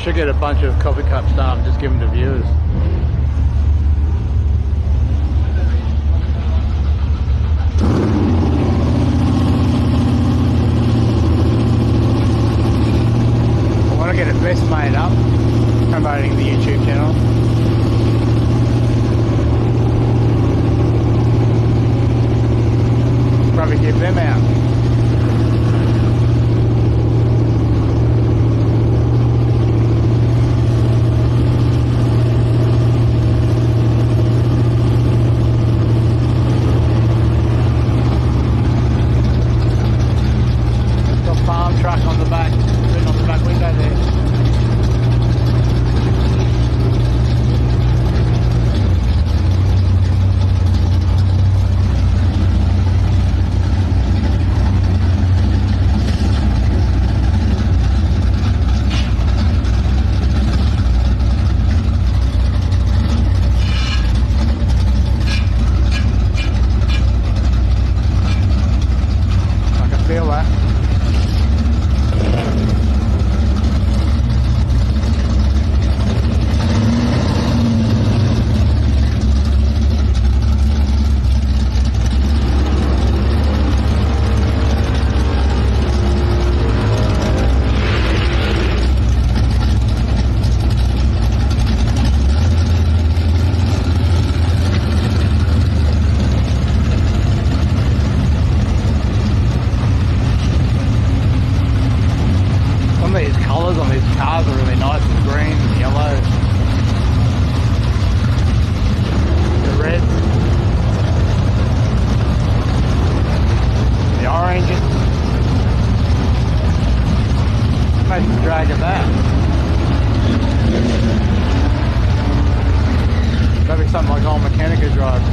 should get a bunch of coffee cups done, just give them to viewers. I want to get it best made up, promoting the YouTube channel. Probably give them out. Something like old Mechanica drive.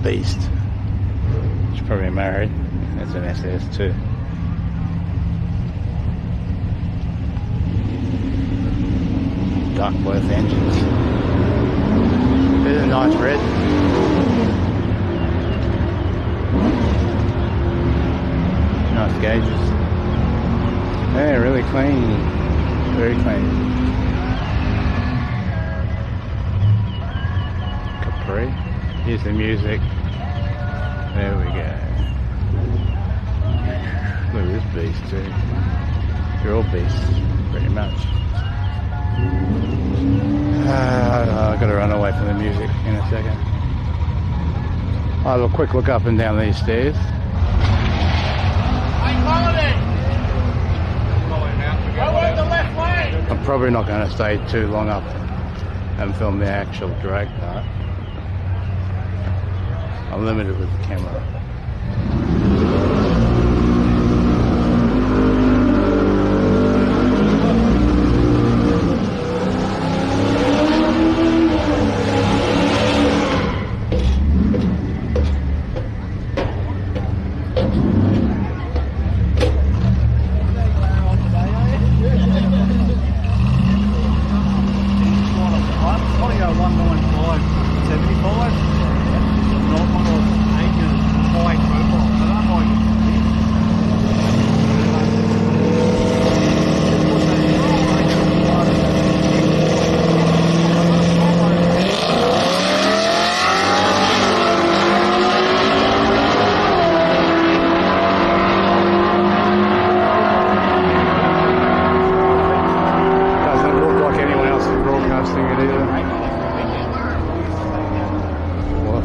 Beast. She's probably married. That's an SS too. Dark both engines. There's a nice red. Nice gauges. Yeah, really clean. Very clean. Capri. Here's the music. There we go. Look at this beast too. They're all beasts, pretty much. I've got to run away from the music in a second. I'll have a quick look up and down these stairs. I'm probably not going to stay too long up and film the actual drag part. I'm limited with the camera.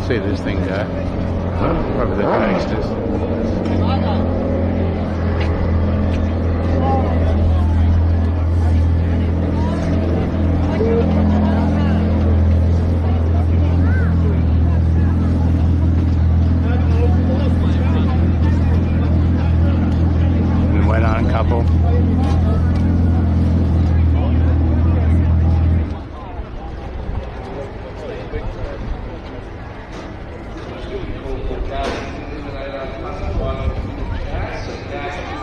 See this thing go. Probably the gangsters. And went on couple.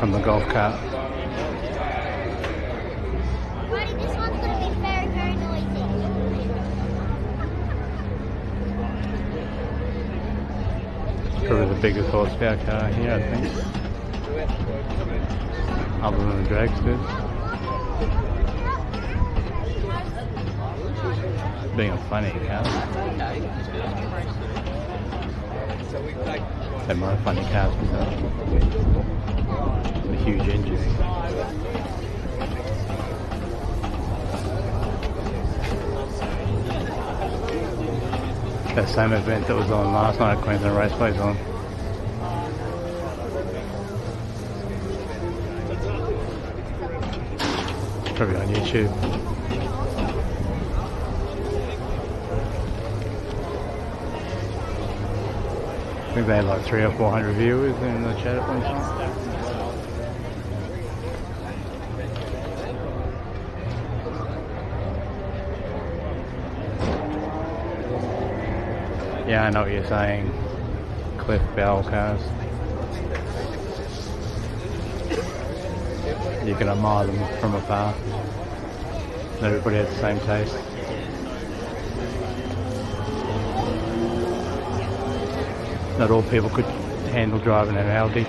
From the golf cart. Buddy, this one's going to be very, very noisy. Probably the biggest horsepower car here, I think. Other than the dragsters. Being a funny car. They might have funny cars themselves. The huge engine. That same event that was on last night at Queensland Raceway's on. Probably on YouTube. I think they had like 300 or 400 viewers in the chat at one time. Yeah, I know what you're saying. Cliff Bell cars. You can admire them from afar. Not everybody has the same taste. Not all people could handle driving an Audi.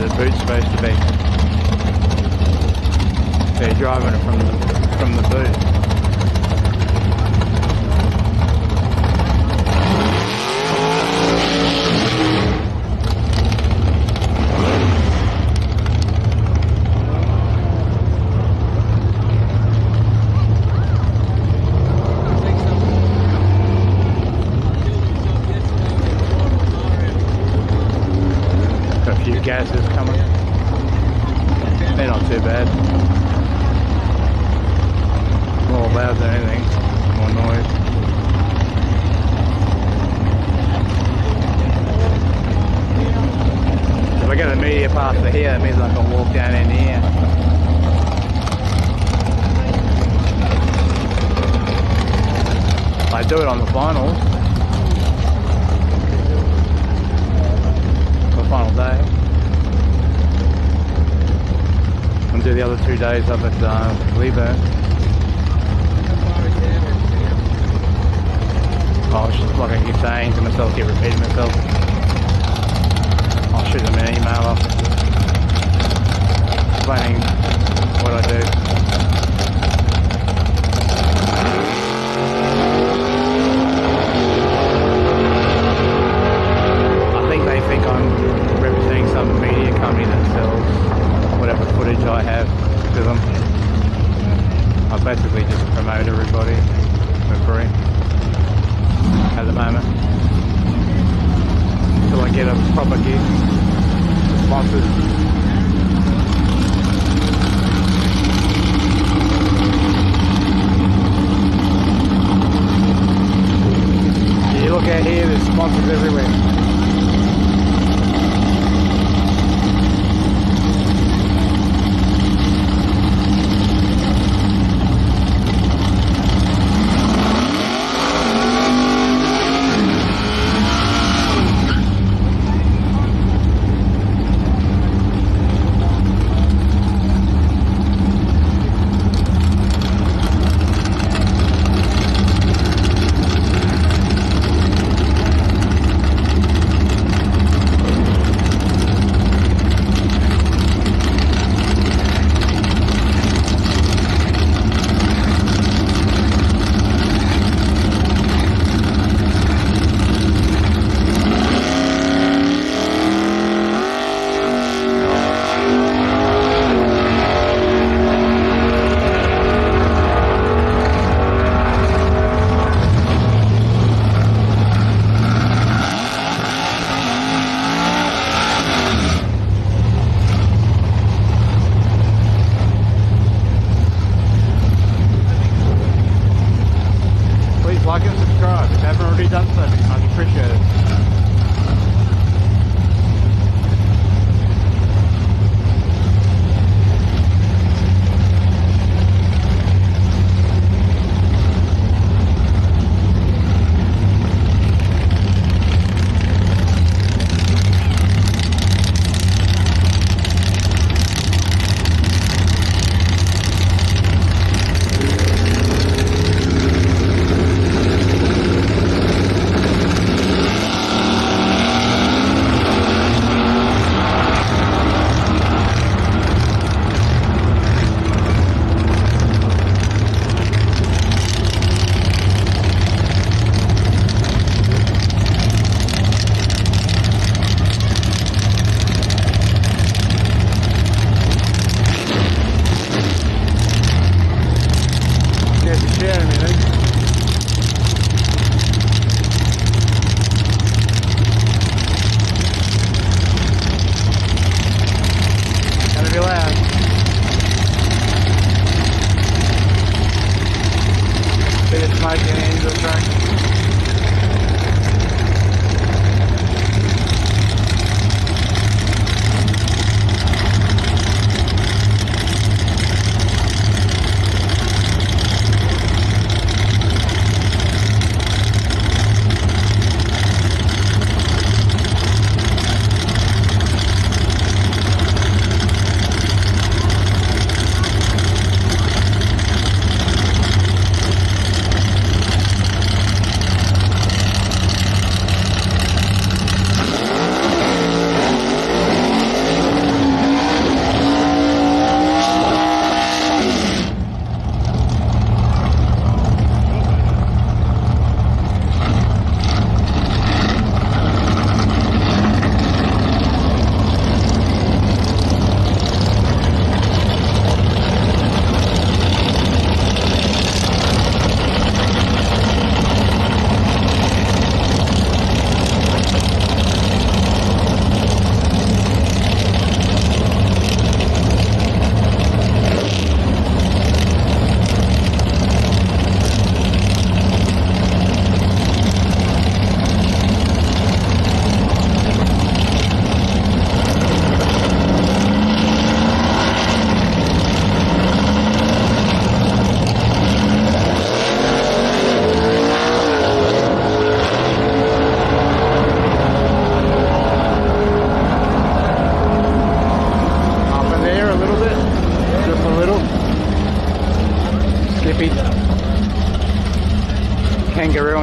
the boot's supposed to be. So you're driving it from the boot. Gases coming. They're not too bad. More loud than anything. More noise. If I get a media past the here, that means I can walk down in here. I do it on the finals. The final day. And do the other 2 days up at Willowbank. Oh, like I keep saying to myself, keep repeating myself. I'll shoot them an email off explaining what I do. I think they think I'm representing some media company that sells whatever footage I have to them. I basically just promote everybody for free at the moment until I get a proper gig, sponsors. You look out here, there's sponsors everywhere. Like and subscribe if you haven't already done so. I'd appreciate it.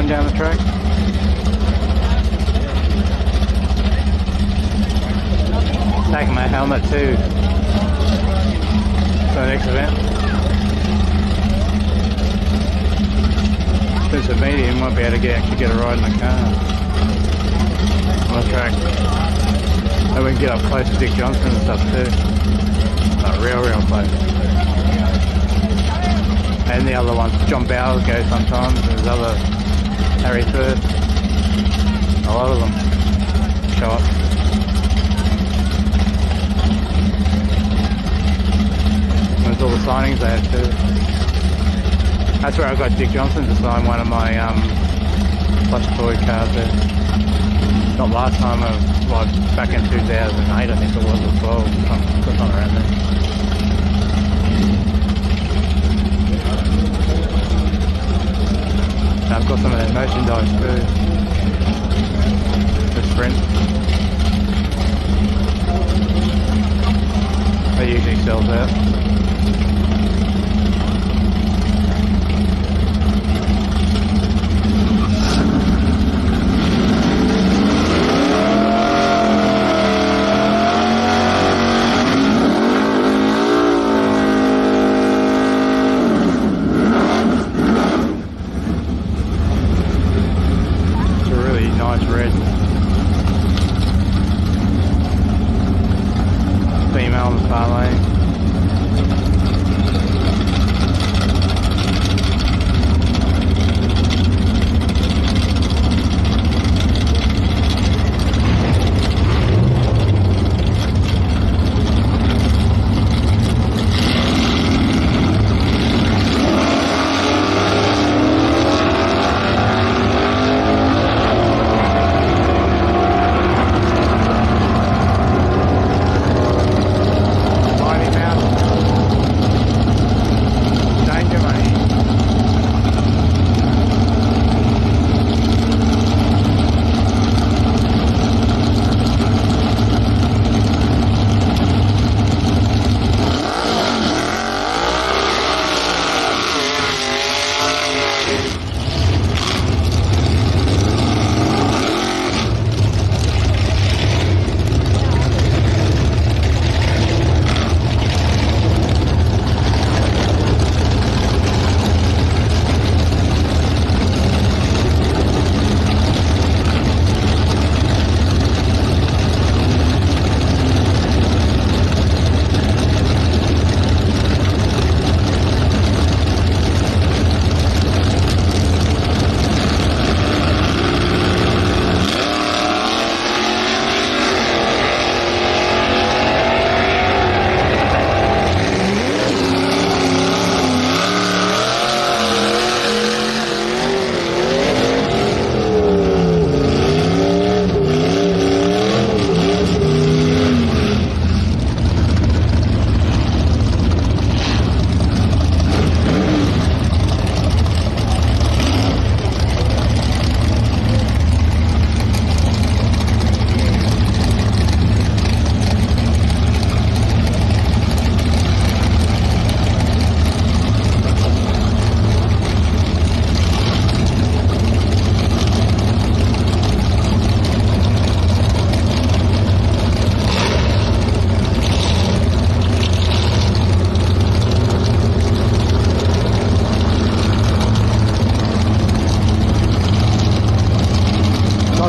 going down the track. Taking my helmet too for the next event. Since it's a medium, might be able to actually get a ride in the car on the track. And we can get up close to Dick Johnson and stuff too. Like real close. And the other ones, John Bowers goes sometimes, there's other Harry Firth. A lot of them show up. There's all the signings they have too. That's where I got Dick Johnson to sign one of my plush toy cars there. Not last time, like back in 2008 I think it was, as well, sometime around there. And I've got some of that merchandise too. The Sprint. That usually sells out. Red female on the far lane.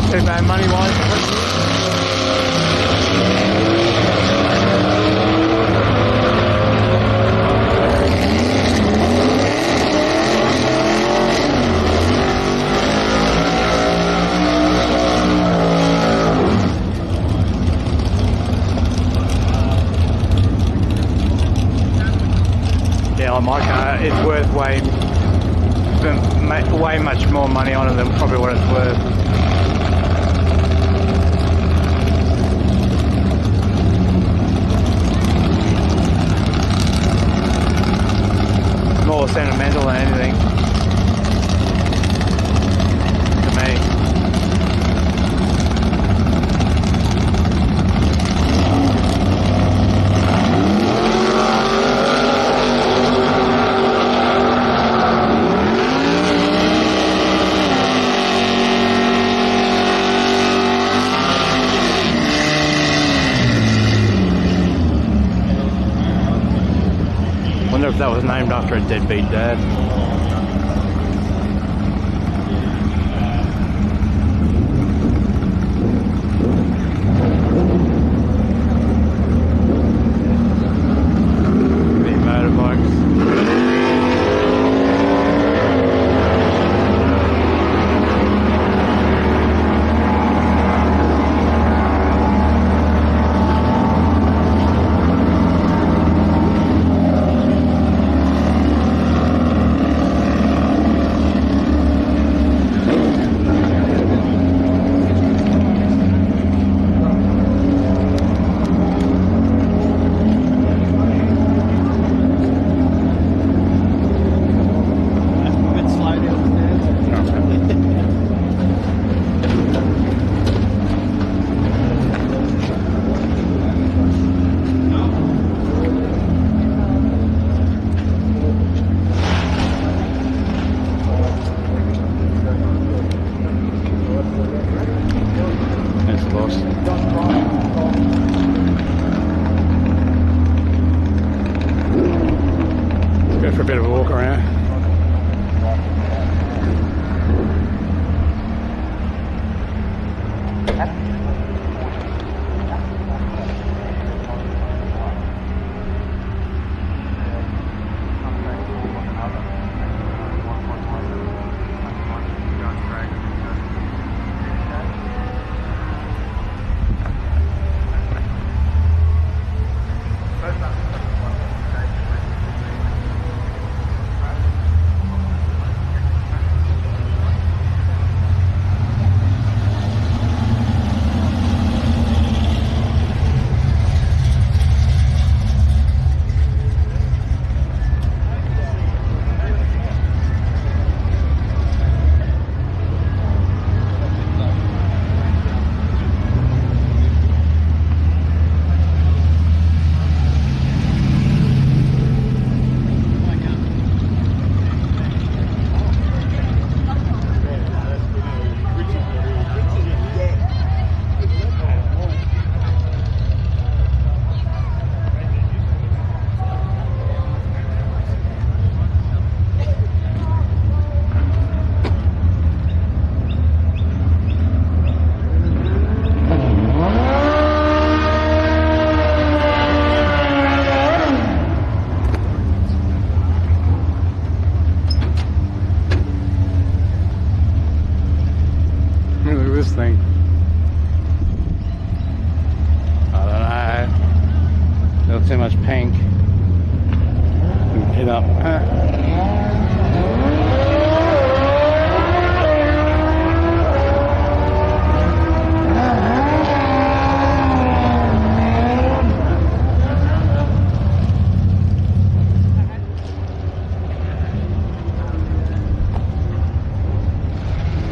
Too bad money wise. Yeah, on my car, it's worth way much more money on it than probably what it's worth. More sentimental than anything to me. wonder if that was named after a deadbeat dad. For a bit of a walk around. Too much pink. Hit up.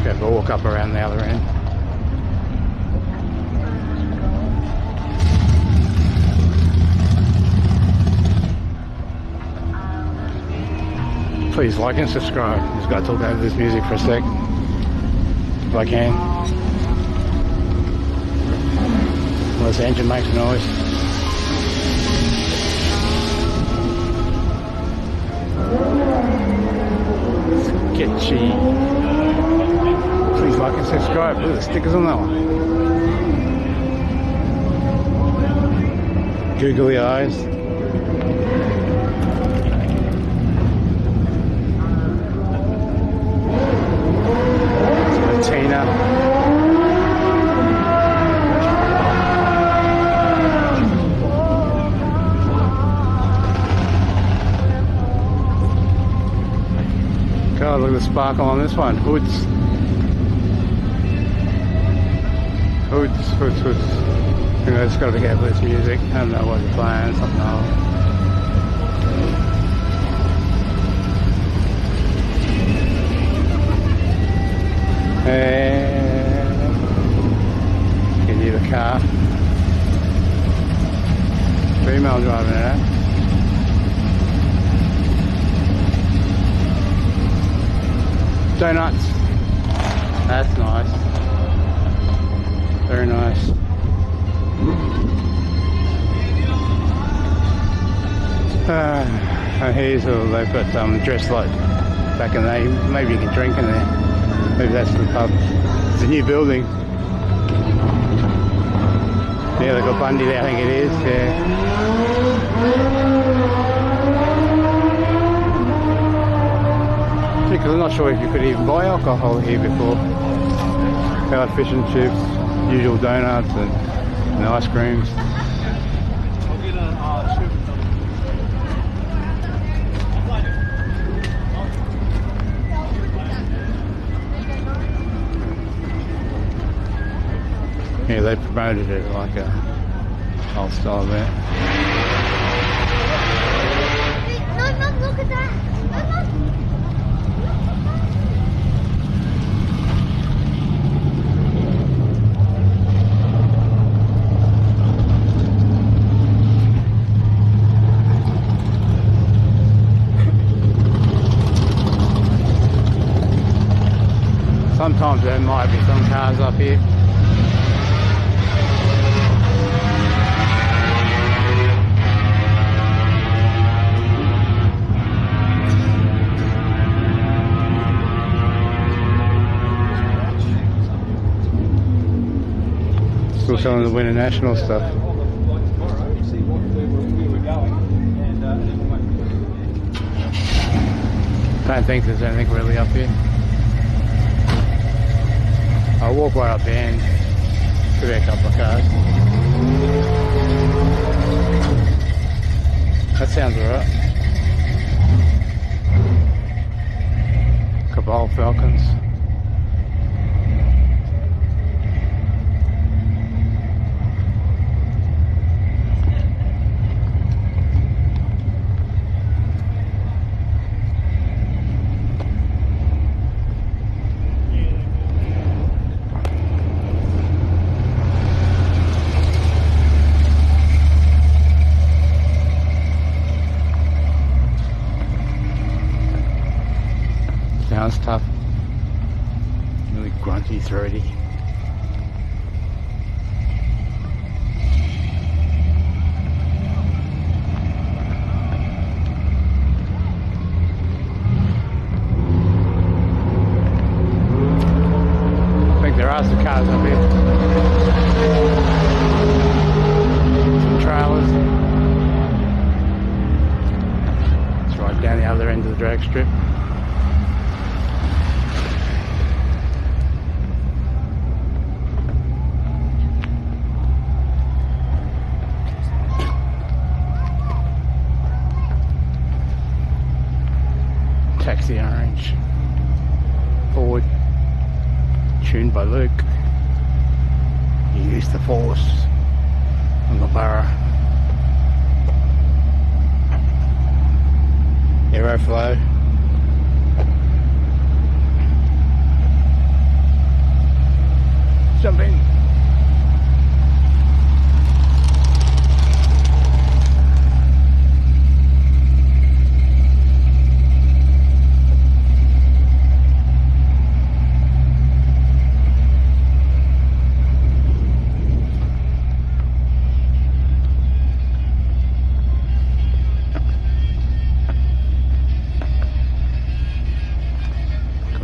Okay, we'll walk up around the other end. Please like and subscribe. Just got to talk over this music for a sec, if I can. Unless the engine makes noise. Sketchy. Please like and subscribe. Look at the stickers on that one. Googly eyes. God, look at the sparkle on this one. Hoods. You know, it's got to be careful with this music. I don't know what you're playing, something else. Can you hear the car? Female driving it out. Donuts. That's nice. Very nice. And here's they've got dress like back in the day. Maybe you can drink in there. Maybe that's the pub. It's a new building. Yeah, they've got Bundy there, I think it is, yeah. Because I'm not sure if you could even buy alcohol here before. They had fish and chips, usual donuts and ice creams. Yeah, they promoted it like a whole style event. No, Mum, look at that. No, Mum. Sometimes there might be some cars up here. Still selling the Winter National stuff. Don't think there's anything really up here. I'll walk right up there and could be a couple of cars. That sounds alright. Couple of old Falcons. Sounds tough. Really grunty, throaty. I think there are some cars up here. Some trailers. It's right down the other end of the drag strip. Taxi Orange, Ford, tuned by Luke. You use the force on the borough. Aeroflow. Jump in.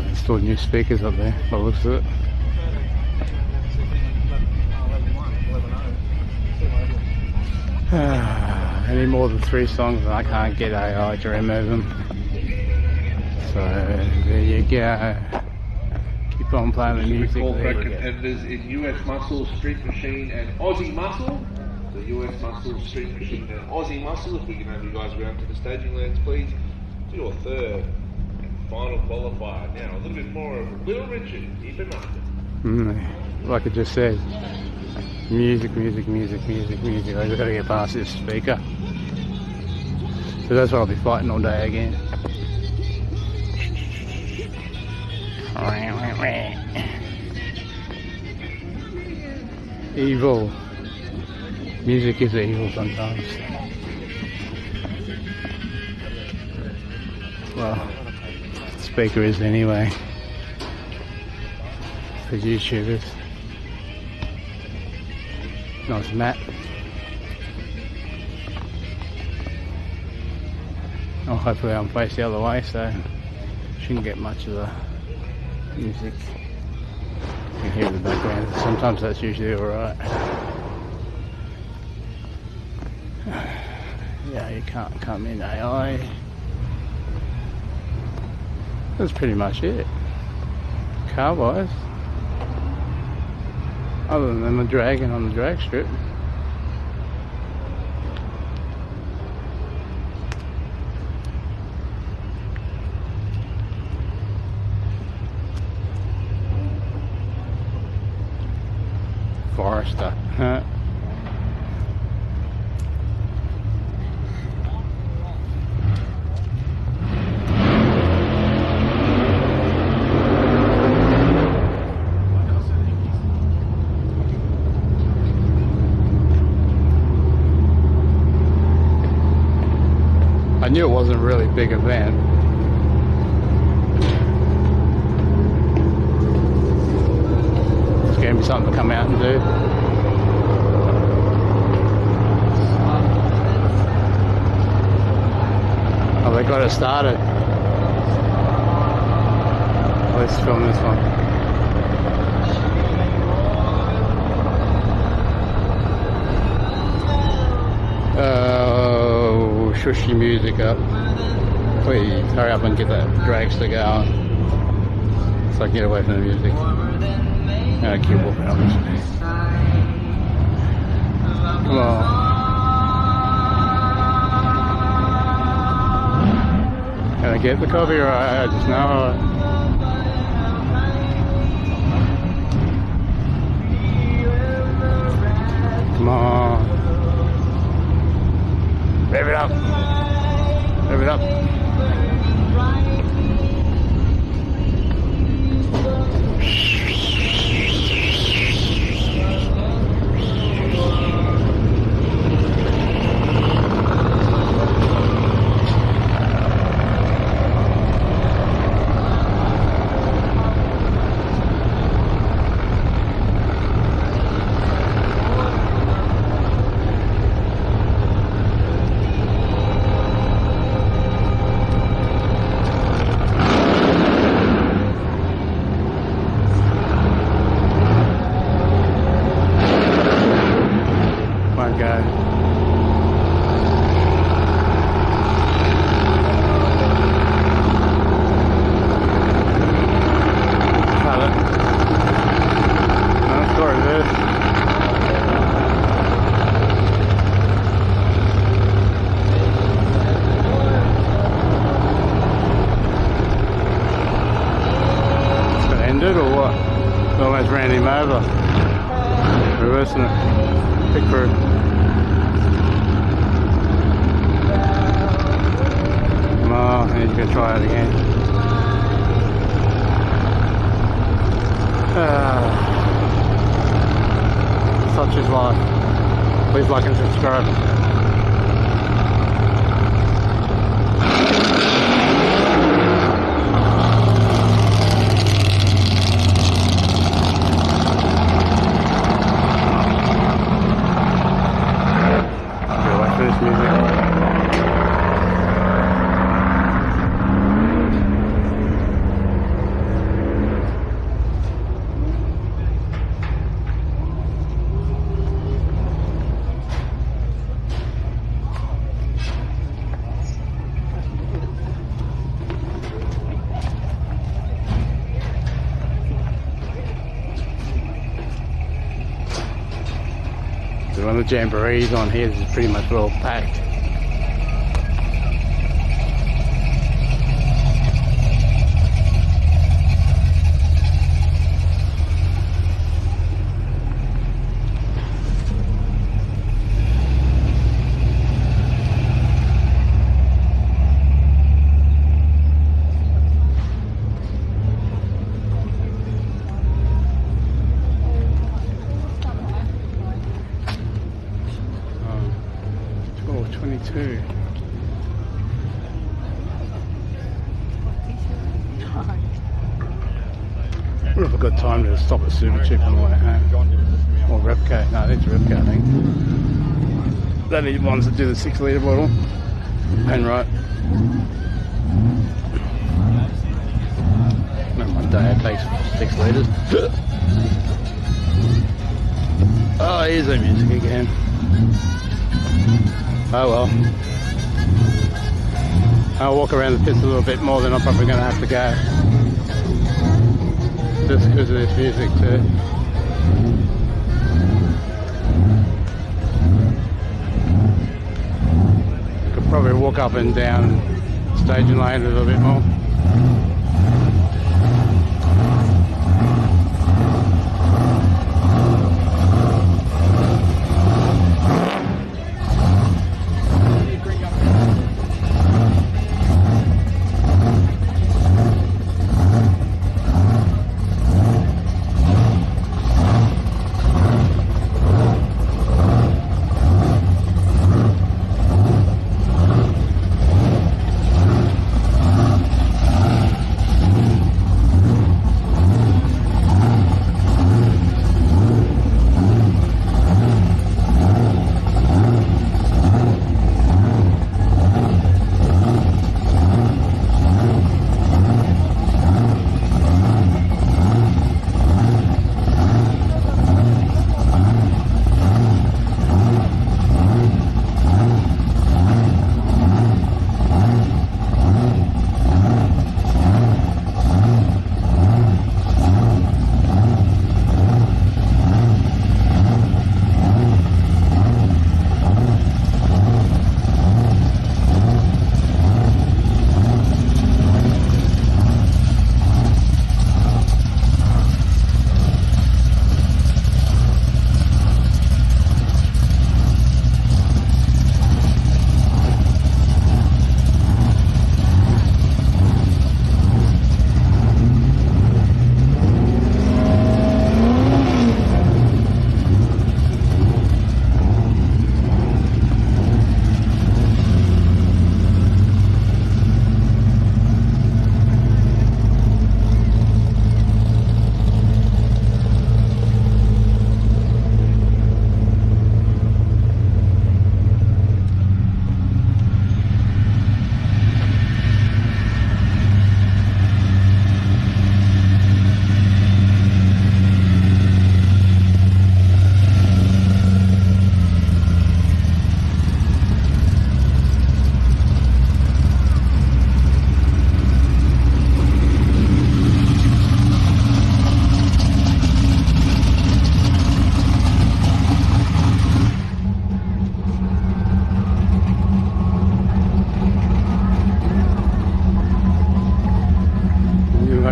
Installed new speakers up there, by the looks of it. Any more than 3 songs and I can't get AI to remove them. So there you go. Keep on playing the music. Corporate competitors in US Muscle, Street Machine and Aussie Muscle. The US Muscle, Street Machine and Aussie Muscle. If we can have you guys around to the staging lands, please. To your third final qualifier. Now, a little bit more of Little Richard, even market. Like I just said, music. I just gotta get past this speaker. So that's what I'll be fighting all day again. Evil. Music is evil sometimes. Well, speaker is anyway for YouTubers. Nice map. Oh, hopefully I'm faced the other way, so shouldn't get much of the music. You can hear in the background. Sometimes that's usually alright. Yeah, you can't come in AI. That's pretty much it. Car wise. Other than the dragon on the drag strip. Forester. I knew it wasn't a really big event. It's going to be something to come out and do. Oh, they got it started. Let's film this one. Shush your music up. Please hurry up and get that dragster going so I can get away from the music. I keep walking up this way. Come on. Can I get the copyright? I just know it. Come on. Rev it up. Rev it up. Reversing it. Pick through. Come on, and he's going to try it again. Such is life. Please like and subscribe. One of the jamborees on here is pretty much well packed. I wonder if I've got time to stop at Super Chip on the way home. Or Repco. No, it's Repco, I think. They're the ones that do the 6 litre bottle. And right. One day it takes 6 litres. Oh, here's the music again. Oh well. I'll walk around the pits a little bit more than I'm probably going to have to go. Just because of this music too. Could probably walk up and down staging lane a little bit more.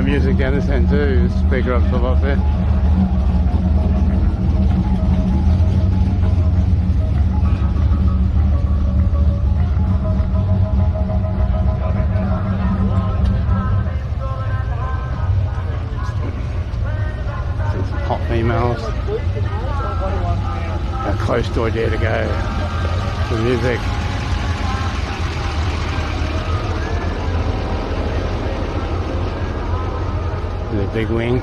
Music down this end too, speaker up stuff up there. See some hot females. How close do I dare to go to the music? The big wing.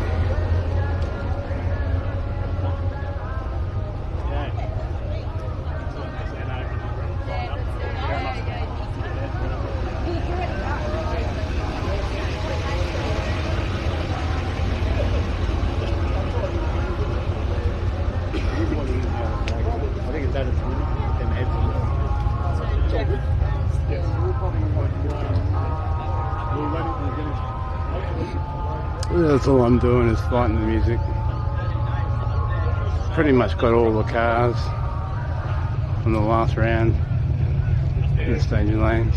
That's all I'm doing is fighting the music. Pretty much got all the cars from the last round in the staging lanes.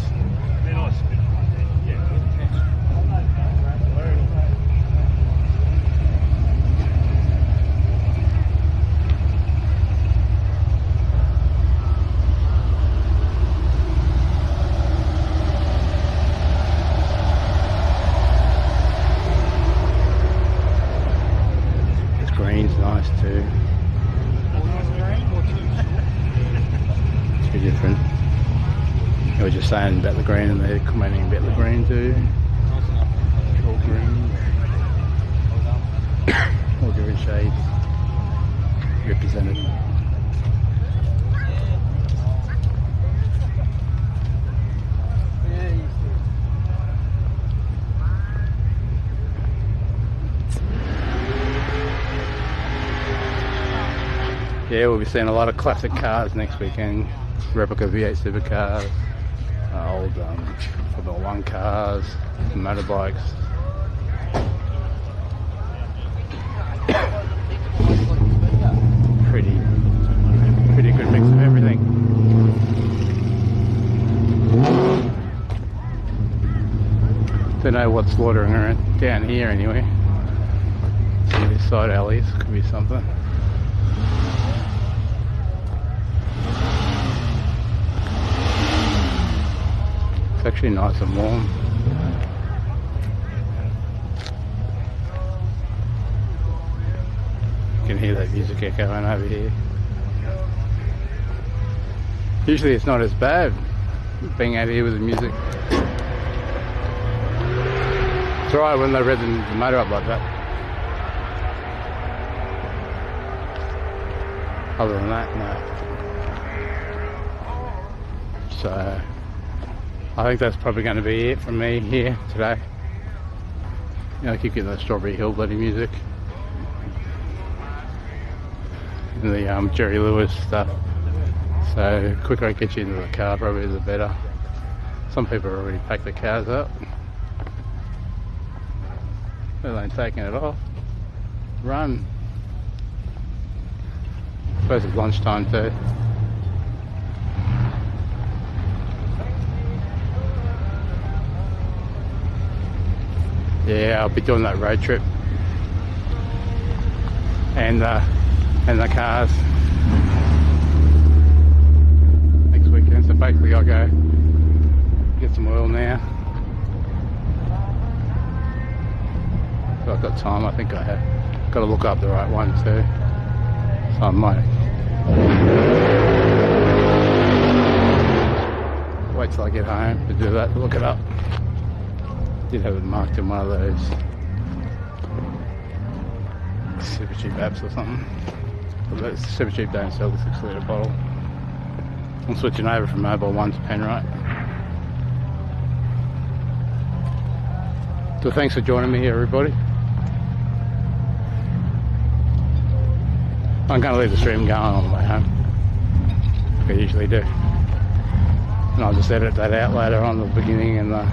Green's nice too. Two different. I was just saying about the green and they're commenting about the green too. All green. All different shades represented. Yeah, we'll be seeing a lot of classic cars next weekend. Replica V8 supercars, old Formula 1 cars, motorbikes. Pretty good mix of everything. Don't know what's slaughtering around down here anyway. Some of these side alleys could be something. It's actually nice and warm. You can hear that music echoing over here. Usually it's not as bad being out here with the music. It's alright when they rev the motor up like that. Other than that, no. So I think that's probably going to be it from me here today. You know, I keep getting the Strawberry Hill bloody music and the Jerry Lewis stuff. So the quicker I get you into the car, probably the better. Some people already packed their cars up. They're only taking it off. Run. I suppose it's lunchtime too. Yeah, I'll be doing that road trip and the cars next weekend. So basically, I'll go get some oil now. So I've got time. I think I have got to look up the right one too. So I might wait till I get home to do that. Look it up. Did have it marked in one of those super cheap apps or something. But super cheap don't sell the 6 litre bottle. I'm switching over from Mobile 1 to Penrite. So thanks for joining me here, everybody. I'm going to leave the stream going on the way home, like I usually do. And I'll just edit that out later on, the beginning and the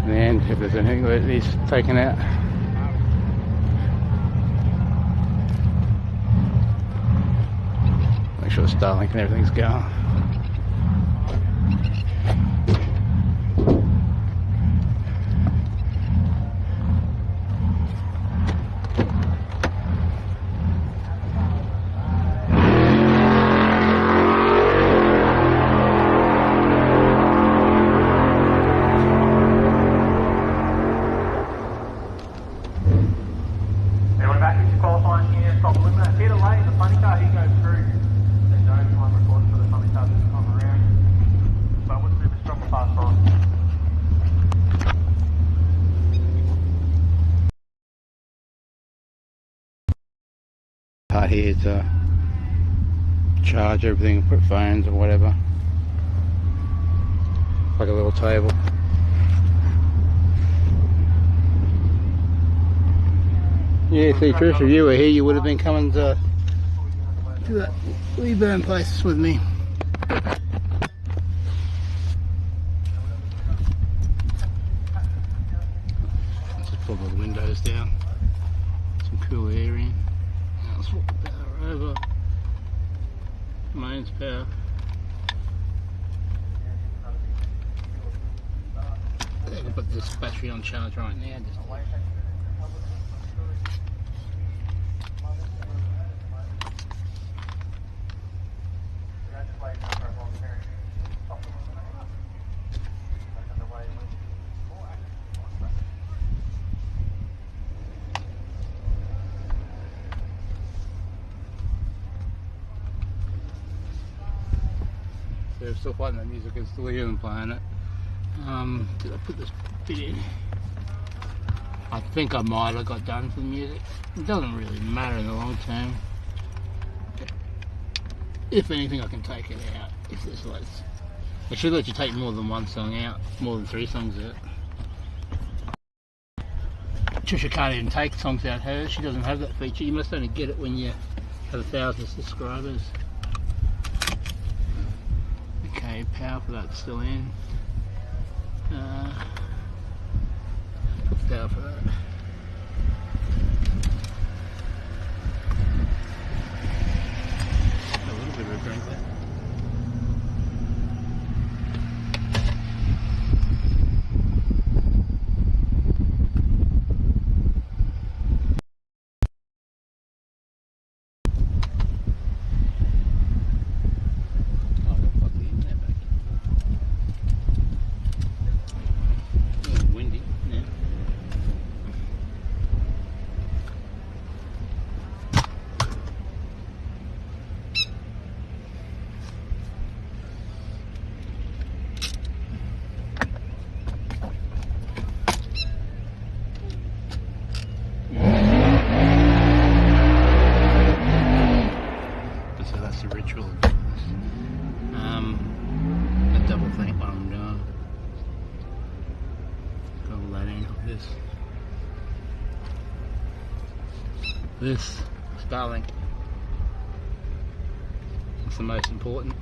end, if there's anything that needs taken out. Make sure the Starlink and everything's going. Here to charge everything, put phones or whatever. Like a little table. Yeah, see Trish, if you were here you would have been coming to that Willowbank place with me. Let's just pull the windows down. Some cool air in. Let's swap the power over. Mains power. I can put this battery on charge right now. I'm still playing that music, it's still here and playing it. Did I put this bit in? I think I might have got done for the music. It doesn't really matter in the long term. If anything, I can take it out. If there's like, I should let you take more than one song out, more than 3 songs out. Trisha can't even take songs out hers. She doesn't have that feature. You must only get it when you Has 1,000 subscribers. Okay, power for that's still in. Power for that. A little bit of a drink there. This Starlink. It's the most important.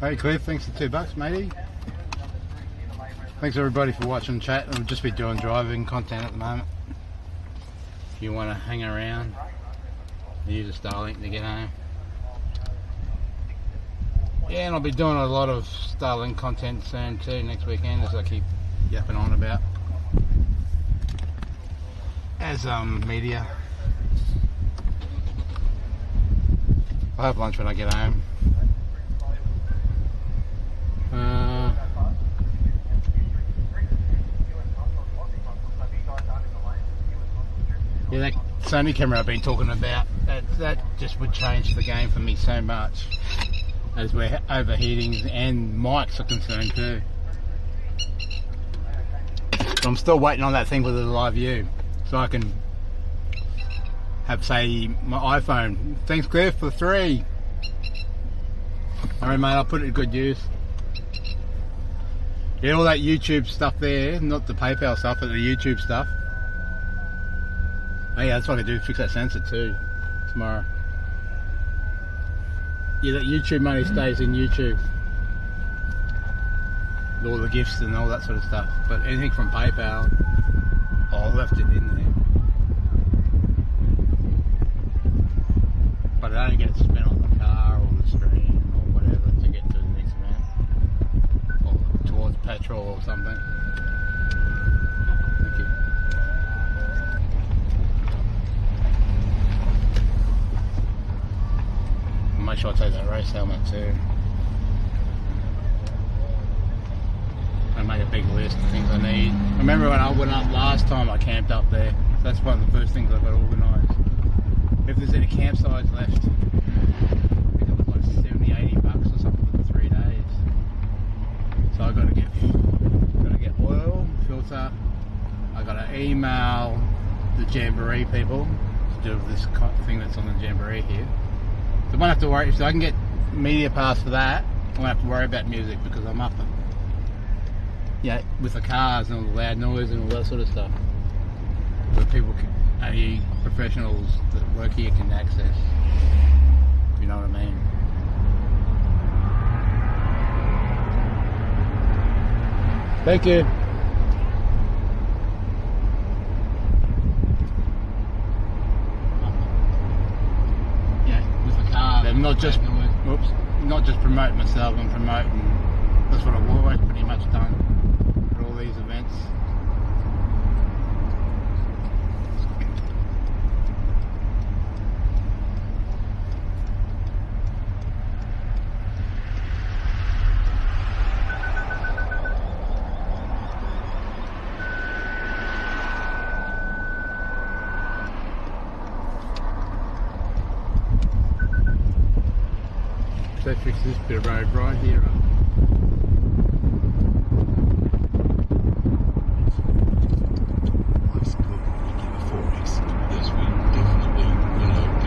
Hey Cliff, thanks for $2, matey. Thanks everybody for watching chat. I'll just be doing driving content at the moment. If you want to hang around, use a Starlink to get home. Yeah, and I'll be doing a lot of Starlink content soon too, next weekend, as I keep yapping on about. As media. I'll have lunch when I get home. Yeah, that Sony camera I've been talking about, that just would change the game for me so much, as where overheatings and mics are concerned too. But I'm still waiting on that thing with the live view, so I can have, say, my iPhone. Thanks Cliff for 3. Alright mate, I'll put it to good use. Yeah, all that YouTube stuff there, not the PayPal stuff, but the YouTube stuff. Oh yeah, that's what I do, fix that sensor too, tomorrow. Yeah, that YouTube money stays in YouTube. All the gifts and all that sort of stuff. But anything from PayPal, I left it in there. But it only gets spent on the car or the screen or whatever to get to the next amount. Or towards petrol or something. Thank you. Make sure I take that race helmet too. I made a big list of things I need. I remember when I went up last time, I camped up there. So that's one of the first things I got organised. If there's any campsites left, I think it was like $70-80 or something for 3 days. So I got to get oil, filter. I got to email the Jamboree people to do this thing that's on the Jamboree here. So I won't have to worry. If I can get media pass for that, I won't have to worry about music because I'm up, with the cars and all the loud noise and all that sort of stuff. Where people can, only professionals that work here can access. If you know what I mean. Thank you. not just promoting myself and promoting. That's what I've always pretty much done at all these events. They fix this bit of road right here.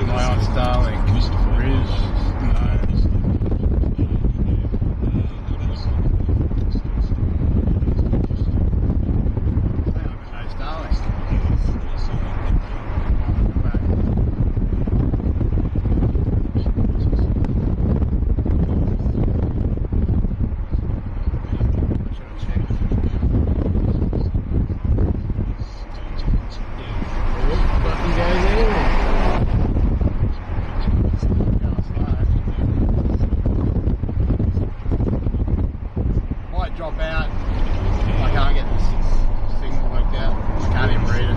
My own Starlink. Riz. Drop out. I can't get this signal worked out. I can't even read it.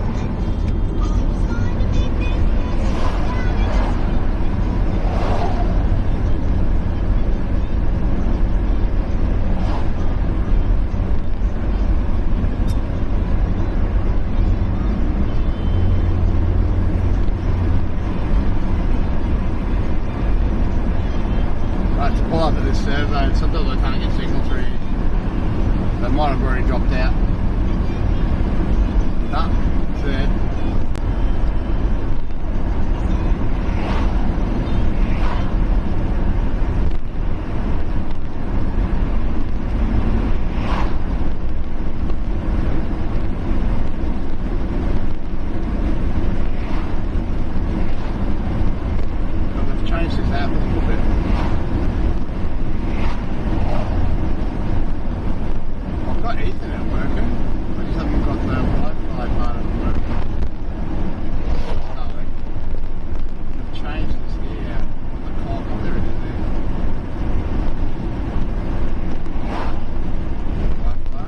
Right, to pull up at this servo, sometimes I can't get signal through here. They might have already dropped out. No, it's there. I've changed this app a little bit. Got Ethernet working, I just haven't got the Wi-Fi part of it working. I've changed this here, the cog, there it is there. Wi-Fi.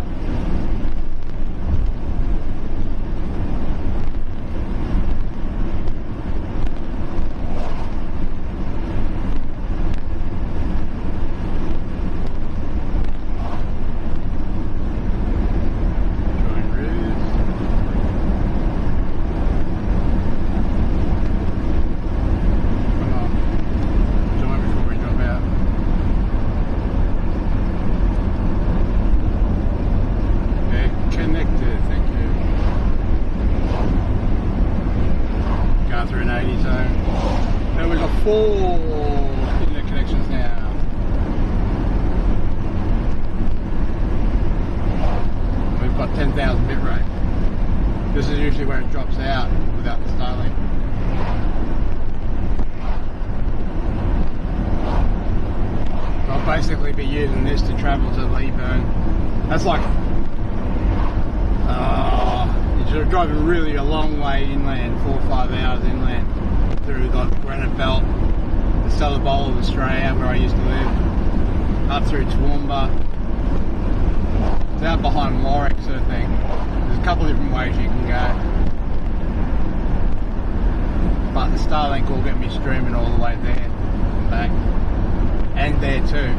Through an 80 zone. And we've got 4 internet connections now. We've got 10,000 bit rate. This is usually where it drops out without the Starlink. I'll basically be using this to travel to Leeburn. That's like you're driving really a long way inland, 4 or 5 hours inland through the Granite Belt, the southern bowl of Australia where I used to live, up through Toowoomba. It's out behind Warwick sort of thing. There's a couple of different ways you can go. But the Starlink will get me streaming all the way there and back. And there too.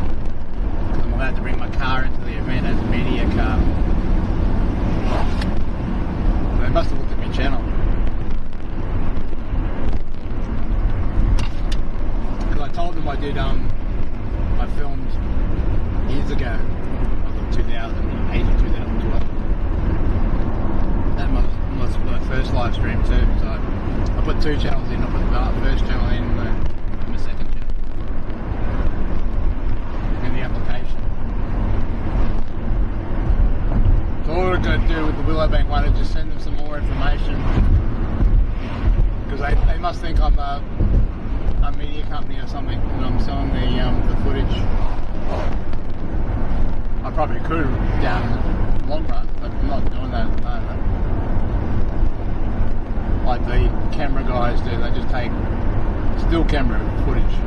Because I'm allowed to bring my car into the event as a media car. They must have looked at my channel. Because I told them I did, I filmed years ago, 2008 or 2012. That was my first live stream too, so I put 2 channels in. I put the first channel in and the second channel. In the application. So all we're going to do with the Willowbank one is just send them some more information, because they must think I'm a media company or something and I'm selling the footage. I probably could down the long run, but I'm not doing that at the moment. Like the camera guys do, they just take still camera footage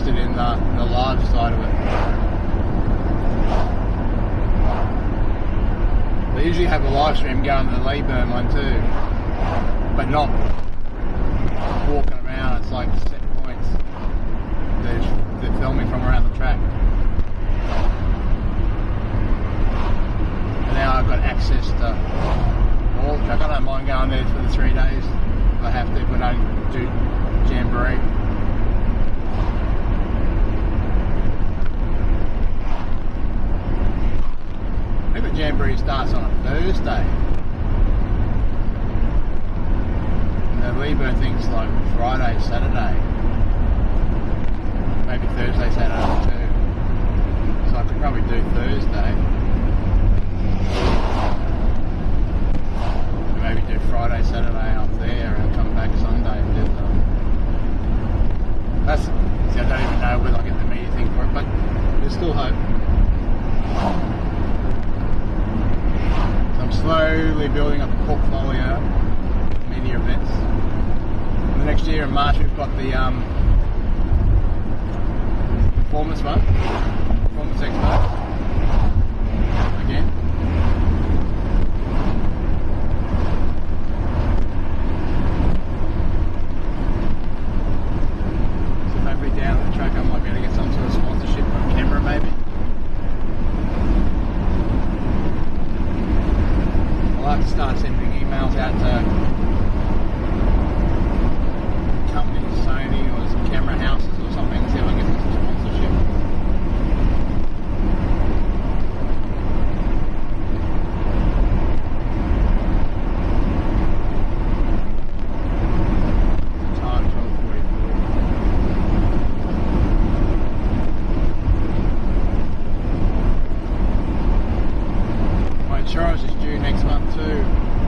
interested in the live side of it. They usually have a live stream going to the Willowbank one too, but not walking around. It's like set points. They're filming from around the track. And now I've got access to all the track. I don't mind going there for the 3 days if I have to, but I don't do Jamboree. I think the Jamboree starts on a Thursday. And the Willowbank thing's like Friday, Saturday. Maybe Thursday, Saturday too. So I could probably do Thursday. Maybe do Friday, Saturday up there and come back Sunday and do that. That's, see, I don't even know whether I get the media thing for it, but there's still hope. So I'm slowly building up a portfolio of media events. And the next year in March we've got the Performance one, Performance Expo again. So hopefully down the track I might be able to get some sort of sponsorship from camera maybe. I'll have to start sending emails out to companies, Sony or some camera houses or something, see if I can get some sponsorship. Time 12:44. My insurance is due next month too.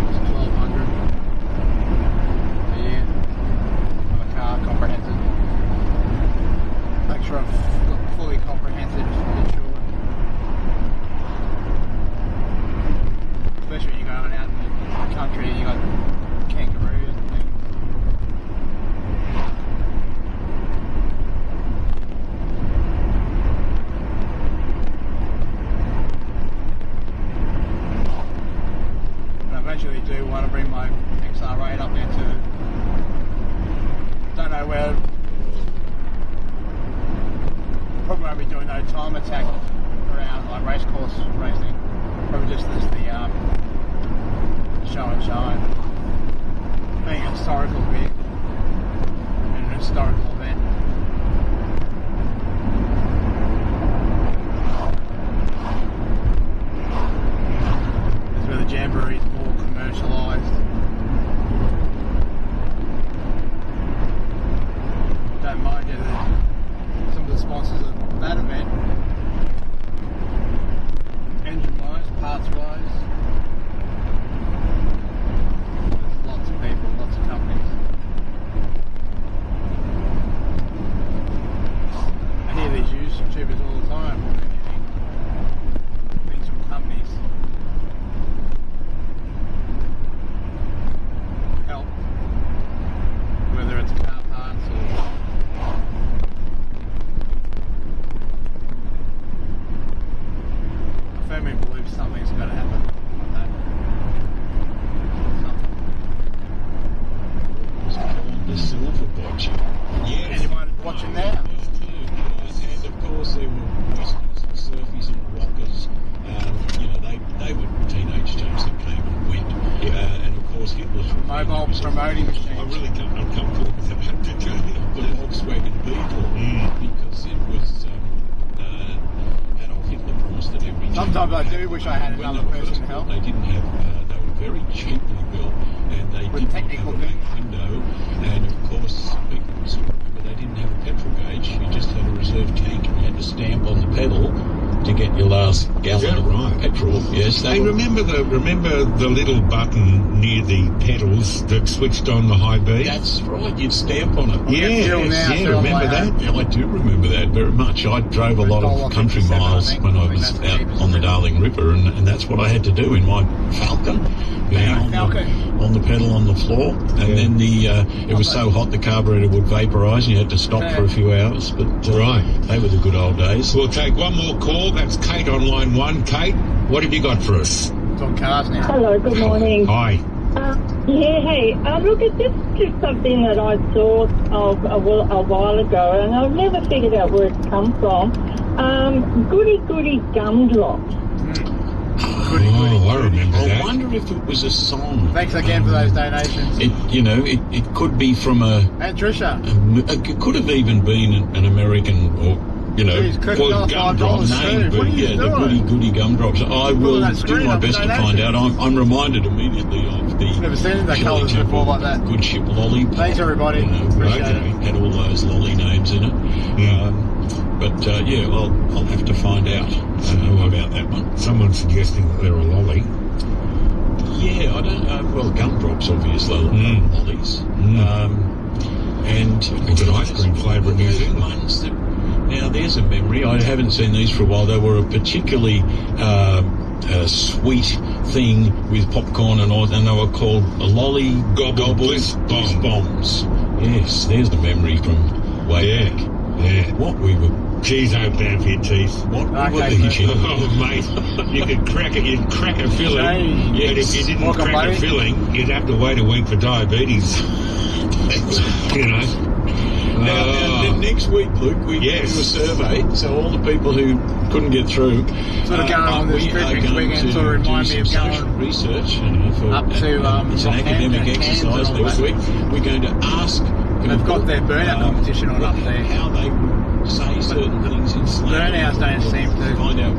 It's $1,200 a year on a car, comprehensive. Make sure I've got fully comprehensive insured. Especially when you're going out in the country and you got kangaroos and things. And I eventually do want to bring my XR8 up there too. Don't know where. Probably won't be doing no time attack around like race course racing. Probably just as the show and shine. Being a historical bit and an historical event. That's where the Jamboree is more commercialised. Don't mind you that some of the sponsors of that event, engine wise, parts wise, there's lots of people, lots of companies. I hear these YouTubers all the time things from companies help, whether it's car parts or I firmly believe something's got to happen like that. It's called the Silver Botcher. Yes. Anyone watching now? And of course there were whiskers and surfies and rockers. They were teenage teams that came and went. And of course Hitler's mobile promoting machines. I really can't uncomfortable with that journey of the Volkswagen Beetle because it was Adolf Hitler promised that every sometimes I do wish I had another person to help. They didn't have they were very cheaply built and they didn't have a back window and of course people remember they didn't have a petrol gauge, you just had a reserve tank and you had to stamp on the pedal to get your last gallon of petrol. Yes, they remember the little button near the pedals that switched on the high beam? That's right, you'd stamp on it. Remember that? Yeah, I do remember that very much. I drove a lot of country miles when I was out on the Darling River and that's what I had to do in my Falcon. on the pedal on the floor, and then it was so hot the carburetor would vaporise and you had to stop for a few hours. But they were the good old days. We'll take one more call. That's Kate on line 1. Kate, what have you got for us? It's on cars now. Hello, good morning. Hi. Hey. Look, it's just something that I thought of a while ago, and I've never figured out where it's come from. Goody gumdrops. I remember that. I wonder if it was a song. Thanks again for those donations. It could be from Hey, Trisha. It could have even been an American or gumdrop name, but the goody gumdrops. I will do my best to find out. I'm reminded immediately of the never seen the colours before like that. Good Ship Lollipop. Thanks everybody. Appreciate it. Had all those lolly names in it. I'll have to find out about that one. Someone suggesting that they're a lolly. Yeah, I don't know. Well, gumdrops obviously lollies. And it's an ice cream flavour in New Zealand. Ones that, now, there's a memory. I haven't seen these for a while. They were a particularly sweet thing with popcorn and they were called lolly gobbles bombs. Yes, there's the memory from way back. Yeah. What we were... Cheese hope down for your teeth. What were the issues? Oh, mate, you could crack it. You'd crack a filling, but if you didn't crack a filling, you'd have to wait a week for diabetes. You know. Now, next week, Luke, we do a survey, so all the people who couldn't get through sort of going on this trip next weekend sort of remind me of going research up to it's an academic exercise next week. We're going to ask they've got their burnout competition on up there. How they say certain things in slang. Burnouts don't seem to find out,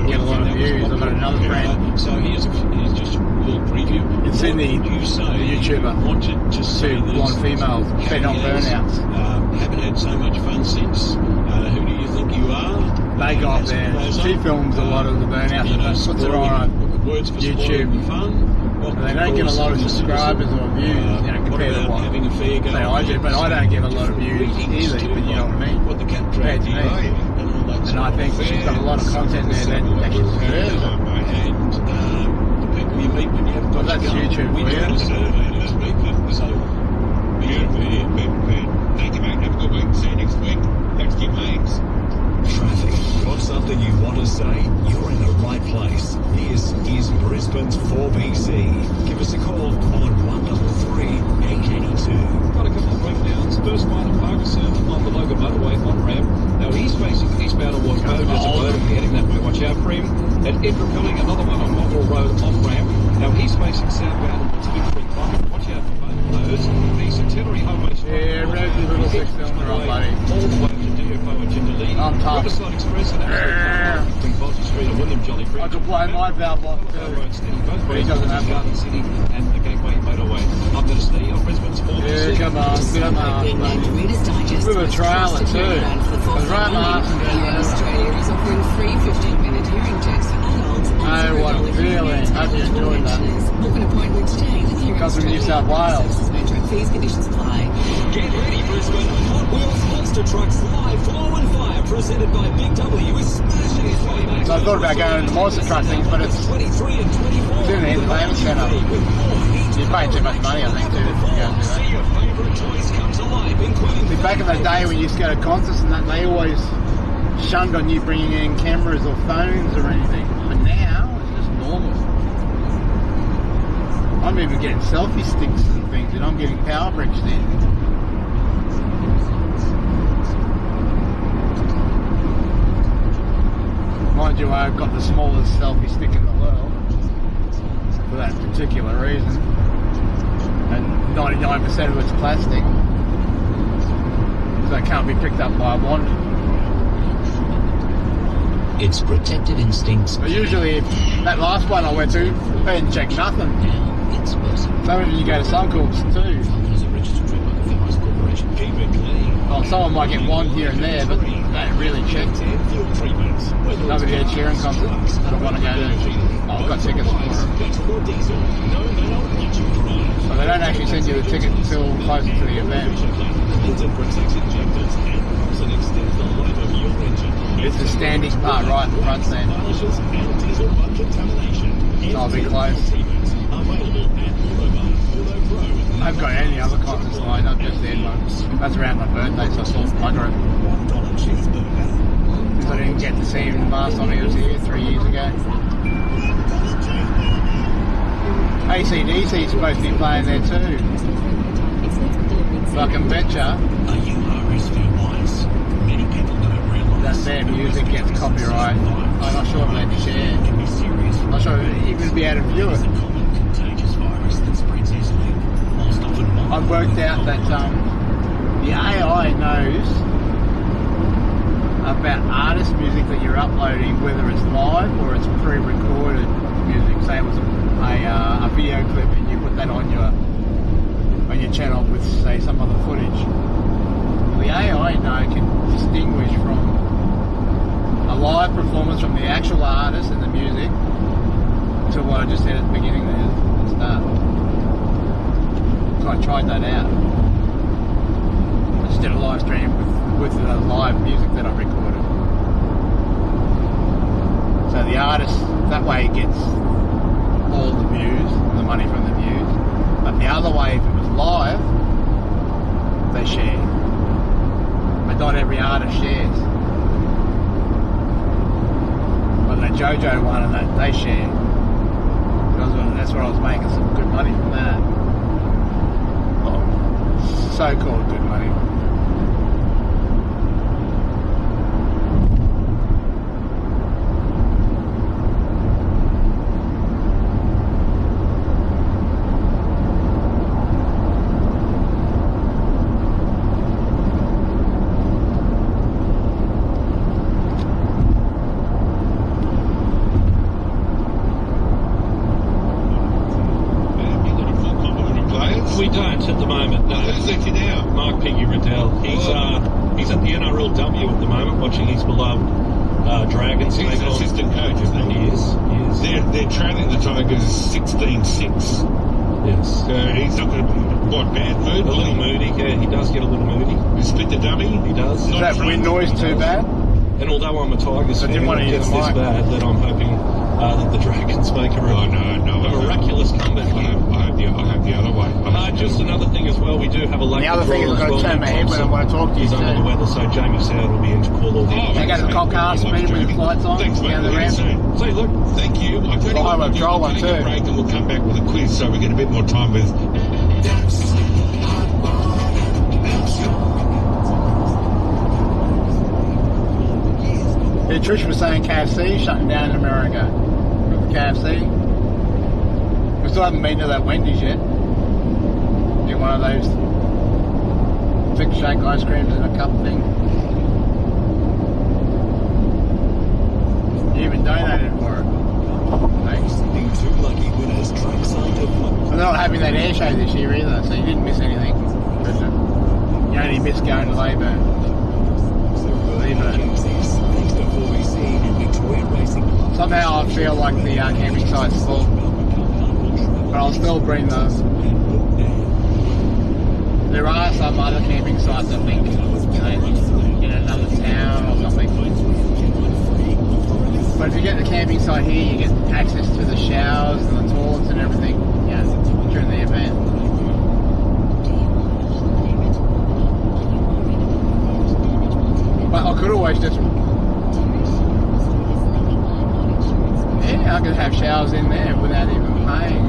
get a lot of views. I've got another friend. So here's just a little preview. It's in the YouTuber. Wanted to see two blonde females betting on burnouts. Haven't had so much fun since. Who do you think you are? They go up there. She films a lot of the burnouts and puts it on YouTube. They don't get a lot of subscribers or views, compared to what say I do, but I don't get a lot of views either, but you know what I mean? Compared to me. And I think she's got a lot of content there that actually deserves it. Well, that's YouTube for you. Thank you, mate. Have a good week. See you next week. Thanks to your mates. Traffic. Got something you want to say? You're in the right place. This is Brisbane's 4BC. Give us a call on 133 882. Got a couple of breakdowns. First one at Parkinson on the Logan motorway on ramp. Now he's facing eastbound towards Bode. There's a motor heading that way. Watch out for him. At Inverpilling, another one on Mongrel Road off ramp. Now he's facing southbound towards Victory Park. Watch out for both of those. The Centenary Highway. Yeah, Rosie little 6-cylinder on, buddy. All the way to DFO and Jindalee. I'm tough. Riverside Express and Between Bolton Street and William Jolly Bridge. I could play my valve off too. But he doesn't have Garden City and the Gateway Motorway. I'm going to stay on Brisbane's 4BC. Yeah, come on. Get up my arse, mate. With a trailer too. Because right my arse and Australia is offering free 15-minute hearing checks for adults. Oh, what a feeling. Hope you enjoyed that. Book an appointment today with Hearing Comes from New South Wales. Fees, conditions apply. Get ready, Brisbane. Hot Wheels Monster Trucks live Flow and Fire, presented by Big W, is smashing its way back. So I thought about going to the monster truck things, but it's in the entertainment centre. You pay too much money, I think, to go and do that. See, back in the day when you used to go to concerts and that, they always shunned on you bringing in cameras or phones or anything. But now, it's just normal. I'm even getting selfie sticks and things, and I'm getting power bricks in. Mind you, I've got the smallest selfie stick in the world for that particular reason, and 99% of it's plastic, so it can't be picked up by a wand. Its protective instincts. But usually, that last one I went to, they didn't check nothing. So when you go to Suncorps too. Oh, someone might get one here and there, but they don't really check. Nobody had Sheeran concert. I don't want to go to. Oh, I've got tickets for it. So they don't actually send you the ticket until closer to the event. It's the standing part right in front stand. So I'll be close. I've got any other concerts lined up, just then ones. That's around my birthday, so I thought bugger it. Because I didn't get to see him last time he was here 3 years ago. AC/DC is supposed to be playing there too. So I can betcha that their music gets copyright. I'm not sure if they'd share. I'm not sure if you'd be able to view it. I've worked out that the AI knows about artist music that you're uploading, whether it's live or it's pre-recorded music. Say it was a video clip and you put that on your channel with, say, some other footage. The AI can distinguish from a live performance from the actual artist and the music to what I just said at the beginning there, at the start. So I tried that out. I just did a live stream with the live music that I recorded. So the artist, that way gets all the views, the money from the views. But the other way, if it was live, they share. But not every artist shares. But the JoJo one and that, they share. That's where I was making some good money from that. Oh, so-called good money. We don't at the moment. No. Who's let you down? Mark Piggy Riddell. He's at the NRLW at the moment, watching his beloved Dragons. He's an assistant coach, isn't he? He is. They're trailing the Tigers 16-6. Yes. So he's not going to be, bad mood? A little moody. Yeah, he does get a little moody. You split the dummy? He does. Is that wind noise too bad? And although I'm a Tigers fan, it gets this bad that I'm hoping that the Dragons make a miraculous comeback here. I hope the other way. Just another thing as well, we do have a late the other thing is I've got to turn my head when I want to talk to you. He's under the weather, so Jamie Soward will be in to call all the... They go to the Cockcast meeting with the flights on. Thanks, mate. Down the ramp. So, look, thank you. I tell you what, we'll take a break and we'll come back with a quiz so we get a bit more time with... Yeah, Trish was saying KFC shutting down in America. With KFC. We still haven't been to that Wendy's yet. Get one of those thick shake ice creams in a cup thing. You even donated for it. Thanks. I'm not having that air show this year either, so you didn't miss anything. You only missed going to Labour. Somehow I feel like the camping site's full. But I'll still bring those. There are some other camping sites, I think, in another town or something. But if you get the camping site here, you get access to the showers and the toilets and everything, during the event. But I could always just... I could have showers in there without even paying.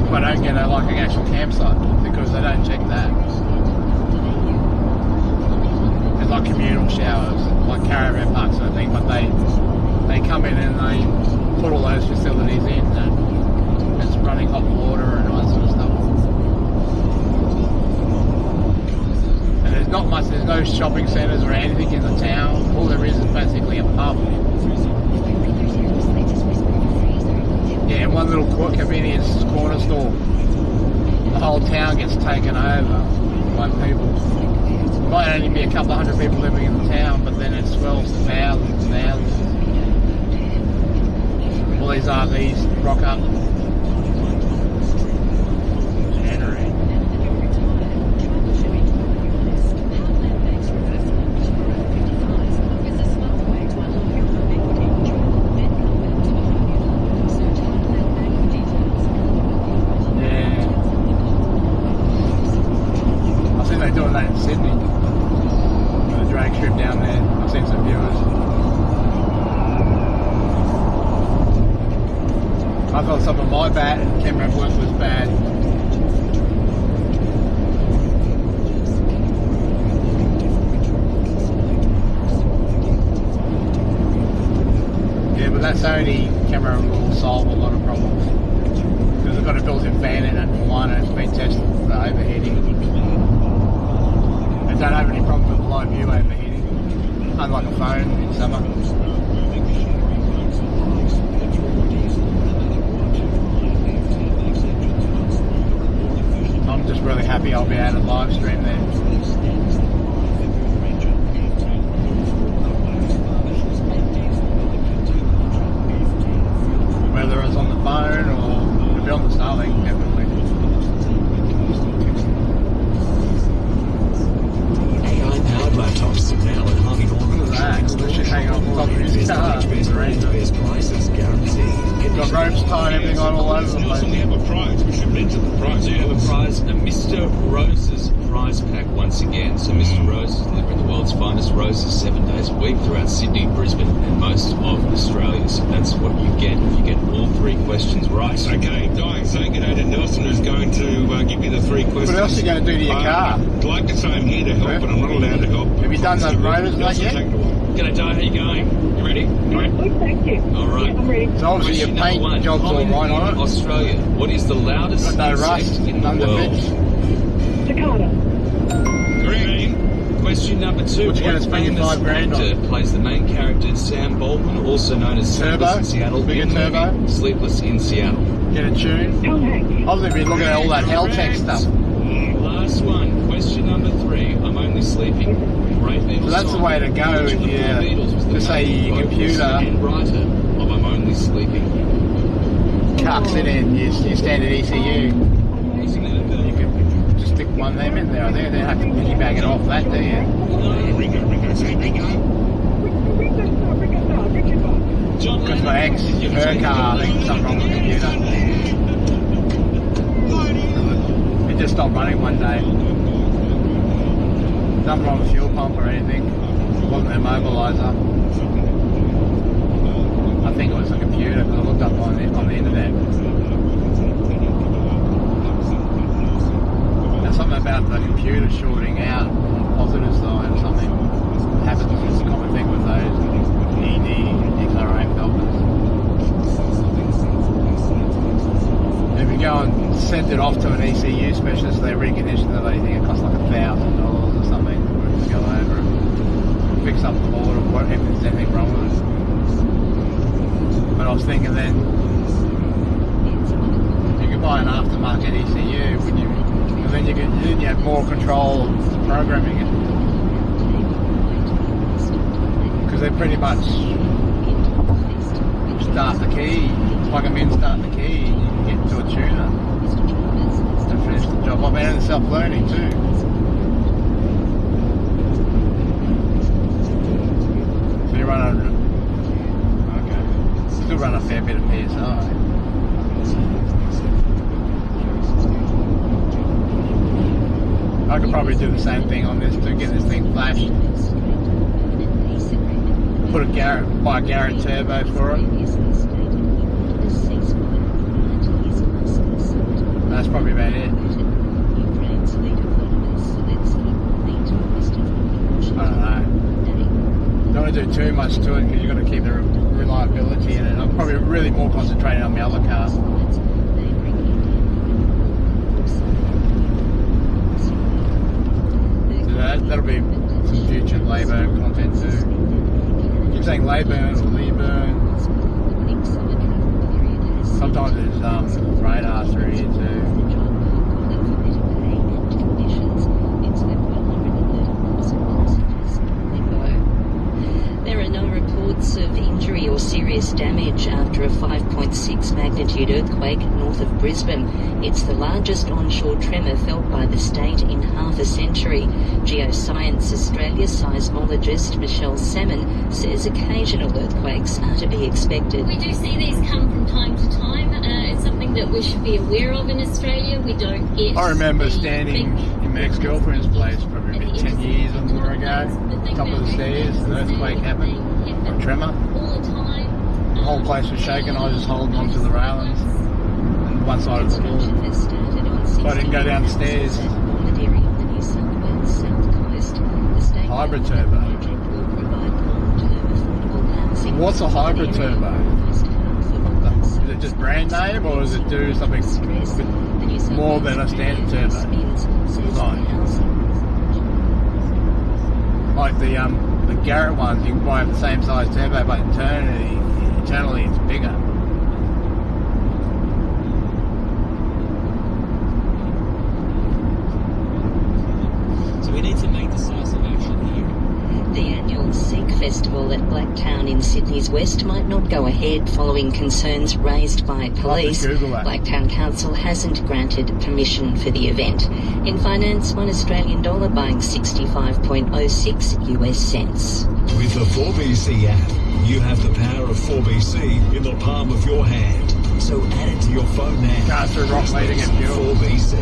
If I don't get an actual campsite, because they don't check that. It's like communal showers, like caravan parks sort of thing, but they come in and they put all those facilities in and it's running hot water and all that sort of stuff. And there's not much, there's no shopping centres or anything in the town. All there is basically a pub. Yeah, one little convenience corner store. The whole town gets taken over by people. It might only be a couple of hundred people living in the town, but then it swells to thousands and thousands. All these RVs rock up. doing that in Sydney. The drag strip down there. I've seen some viewers. I thought some of my camera work was bad. Yeah, but that Sony camera will solve a lot of problems. Because it's got a built-in fan in it, for one, and it's been tested for overheating. They don't have any problems with live view overheating, unlike a phone in summer. I'm just really happy I'll be able to live stream there. Whether it's on the phone or it'll be on the Starlink, definitely. AI-powered laptops now at Harvey Norman. Look at that. This should hang on top of his car. Best prices guaranteed. Got ropes tied, everything on all over the place. We have a prize. We should mention the prize. We do have a prize, a Mr. Rose's prize pack once again. So Mr. Rose is delivering the world's finest roses 7 days a week throughout Sydney, Brisbane and most of Australia. So that's what you get if you get all 3 questions right. Okay, Di, say good day to Nelson, who's going to give you the 3 questions. What else are you going to do to your car? I'd like to say I'm here to help, but I'm not allowed to help. Have you done the rotors like yet? G'day, Di, how you going? You ready? All right. Good, thank you. All right. Yeah, I'm ready. So obviously your paint job's all right on it. Australia. What is the loudest Got no rust insect in the world? Cicada. Green. Question number 2. What you going to spend your $5,000 actor plays the main character Sam Baldwin, also known as Turbo? Sleepless in Seattle? Bigger Turbo? Sleepless in Seattle. Get a tune? Tom Hanks. Obviously been looking at all that hell tech stuff. Last one. Question number 3. I'm only sleeping. Great Beatles So that's the song. way to go Which if of the you, 4 Beatles was the just say main your vocalist computer and writer of I'm Only Sleeping. cuts it in, your standard ECU. You could just stick one of them in there. I think they don't have to piggyback it off that, do you? Because my ex, her car, I think something wrong with the computer. It just stopped running one day. Nothing wrong with the fuel pump or anything. It wasn't the immobiliser. I think it was the computer because I looked up on the internet. There's something about the computer shorting out on the positive side or something. It happens, it's a common thing with those ED XRA filters. If you go and send it off to an ECU specialist, they recondition it, they think it costs like $1,000 or something to go over and fix up the board or what, if there's anything wrong with it. But I was thinking then, you could buy an aftermarket ECU, wouldn't you? And then you have more control of programming it. Because they pretty much start the key, plug them in, start the key, and you can get into a tuner to finish the job. I mean, and self-learning too. So you run still run a fair bit of PSI. I could probably do the same thing on this to get this thing flashed. Buy a Garrett turbo for it. That's probably about it. I don't know. Don't want to do too much to it because you've got to keep the reliability in it. I'm probably really more concentrated on my other car. So that'll be some future labour content too. I keep saying Layburn or Leeburn. Sometimes there's radar through here too. There are no reports of injury or serious damage after a 5.6 magnitude earthquake north of Brisbane. It's the largest onshore tremor felt by the state in half a century. Geoscience Australia seismologist Michelle Salmon says occasional earthquakes are to be expected. We do see these come from time to time. It's something that we should be aware of in Australia. We don't get... I remember standing in my ex-girlfriend's place probably about 10 years or more ago, top of the stairs, an earthquake happened, or a tremor. All the time. The whole place was shaking. I was just holding onto the railings on one side of the door. So I didn't go down the stairs. Hybrid turbo. What's a hybrid turbo? Is it just brand name, or does it do something more than a standard turbo? Like the Garrett ones, you can buy the same size turbo, but internally it's bigger. So we need to make decisive action here. The annual Sikh Festival at Blacktown in Sydney's West might not go ahead following concerns raised by police. Blacktown Council hasn't granted permission for the event. In finance, $1 Australian buying 65.06 US cents. With the 4BC app, you have the power of 4BC in the palm of your hand. So add it to your phone now. 4BC.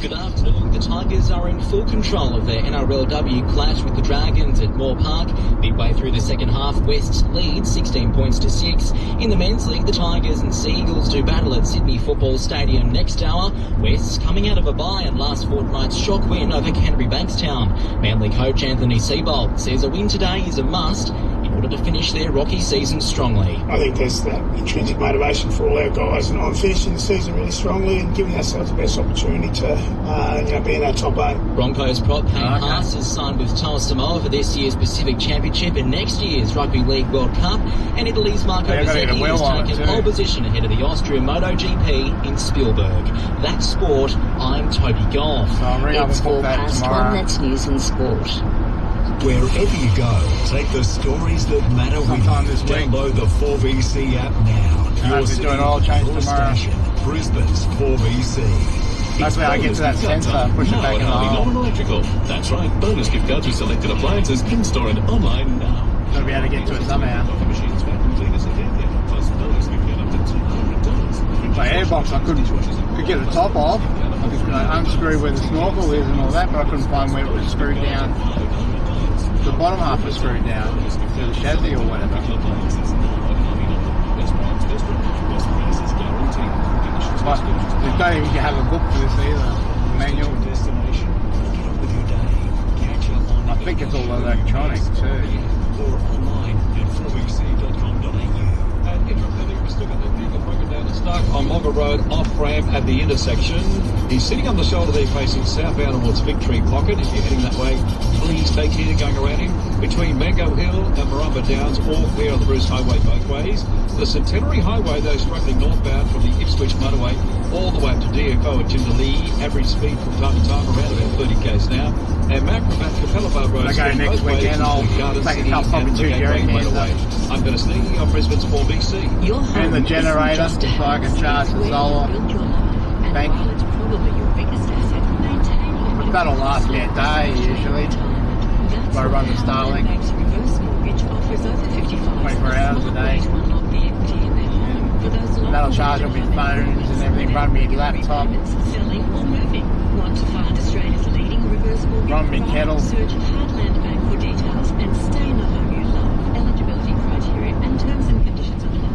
Good afternoon. The Tigers are in full control of their NRLW clash with the Dragons at Moore Park. Midway through the second half, West's lead 16 points to 6. In the men's league, the Tigers and Seagulls do battle at Sydney Football Stadium next hour. West's coming out of a bye and last fortnight's shock win over Canterbury Bankstown. Manly coach Anthony Seibold says a win today is a must in order to finish their rocky season strongly. I think there's that intrinsic motivation for all our guys, and I'm finishing the season really strongly and giving ourselves the best opportunity to be in that top 8. Broncos prop Payne Haas has signed with Toa Samoa for this year's Pacific Championship and next year's Rugby League World Cup, and Italy's Marco Bizzetti has taken pole position ahead of the Austrian MotoGP in Spielberg. That's sport. I'm Toby Golf. It's 1:04. That's news and sport. Wherever you go, take the stories that matter with you. Download the 4BC app now. Your city, your station, Brisbane's 4BC. Hopefully I get to that sensor, push it back in the hole. Electrical. That's right. Bonus gift cards with selected appliances in-store and online now. Gotta be able to get to it somehow. My airbox, I could get the top off. I could unscrew where the snorkel is and all that, but I couldn't find where it was screwed down. The bottom half was screwed down to the chassis or whatever. But you don't even have a book for this either, manual. I think it's all electronic too. Or online at 4bc.com.au. And intrepidity was still got the vehicle broken down and stuck on Longer Road off-ramp at the intersection. He's sitting on the shoulder there facing southbound towards Victory Pocket. If you're heading that way, please take care going around him. Between Mango Hill and Marumba Downs, all clear on the Bruce Highway both ways. The Centenary Highway, though, struggling northbound from the Ipswich motorway all the way up to DFO at Jindalee. Average speed from time to time around about 30 k's now. And Macrobat Capella Bar Road. I go next weekend, I'll take a couple of two jerry cans. I'm going to sneak on Brisbane's 4BC. And the generator, so I can charge the solar bank. That'll last me a day usually. If I run the Starlink 24 hours a day. And that'll charge up my phones and everything, run me laptop, run me kettle. Search Heartland Bank for details and stay in the home you love. Eligibility criteria and terms and conditions apply.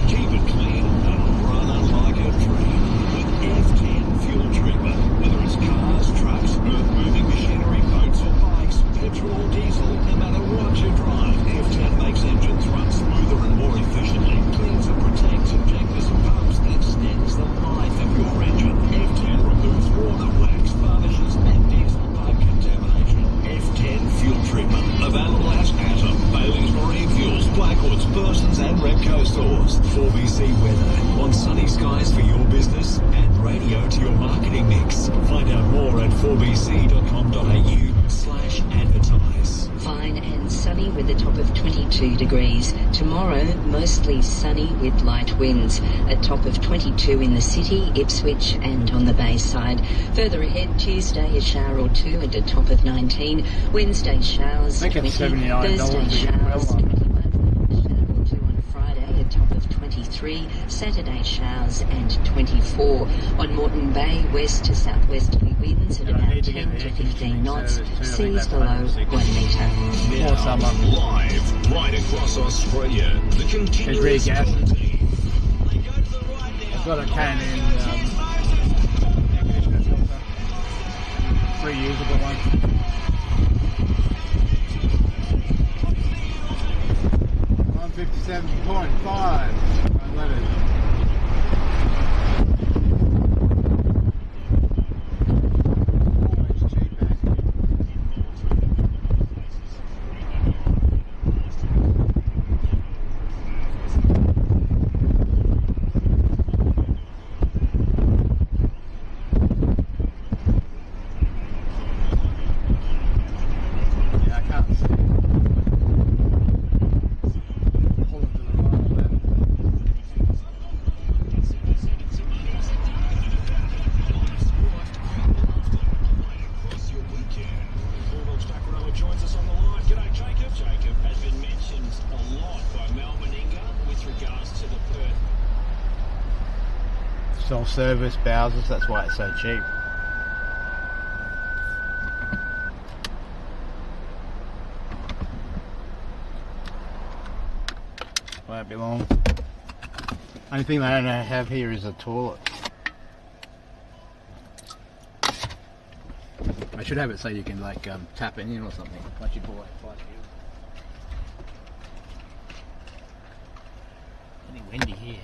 Keep it clean and run like a dream with F10 fuel treatment. Whether it's cars, trucks, earth-moving machinery, boats or bikes, petrol or diesel, no matter what you drive, F10 makes engines run smoother and more efficiently, cleans and protects injectors and pumps, and extends the life of your engine. F10 removes water, wax, varnishes and diesel pipe contamination. F10 fuel treatment, available as 4bbc.com.au/advertise. Fine and sunny with a top of 22 degrees. Tomorrow, mostly sunny with light winds. A top of 22 in the city, Ipswich and on the Bayside. Further ahead, Tuesday a shower or two and a top of 19. Wednesday showers, 20. Thursday showers, 21. A shower or two on Friday, a top of 23. Saturday showers and 24. On Moreton Bay, west to southwesterly winds at about 10 to 15 knots. Seas below 1 metre. Now, live right across Australia, the continuous quality. I've got a K&N reusable one. 157.5 unleaded. Self-service Bowsers, that's why it's so cheap. Won't be long. Only thing they don't have here is a toilet. I should have it so you can like tap it in or something, like you buy. Getting windy here.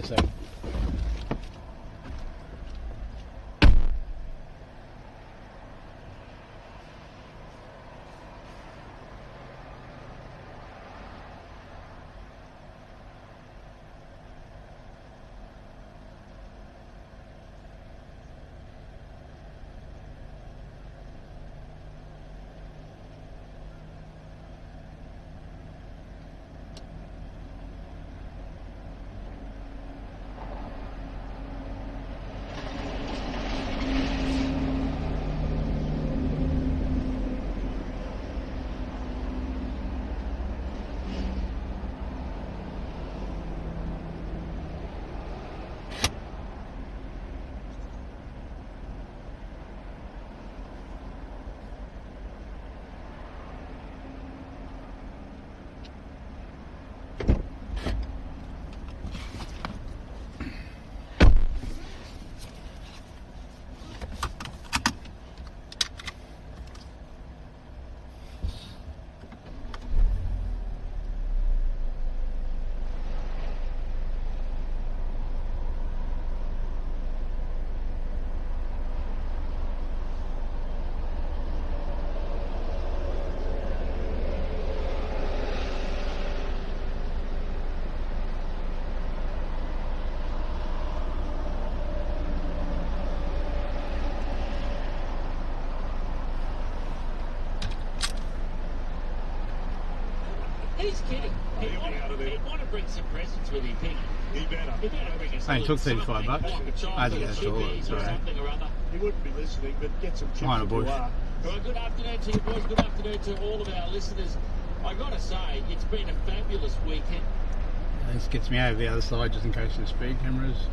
so. He's kidding. He'd want to bring some presents with him, Piggy. He better. He better bring us I took $35. I had to go to the toilet, so. He wouldn't be listening, but get some chips if you are. Well, good afternoon to you boys. Good afternoon to all of our listeners. I got to say, it's been a fabulous weekend. This gets me over the other side just in case there's speed cameras.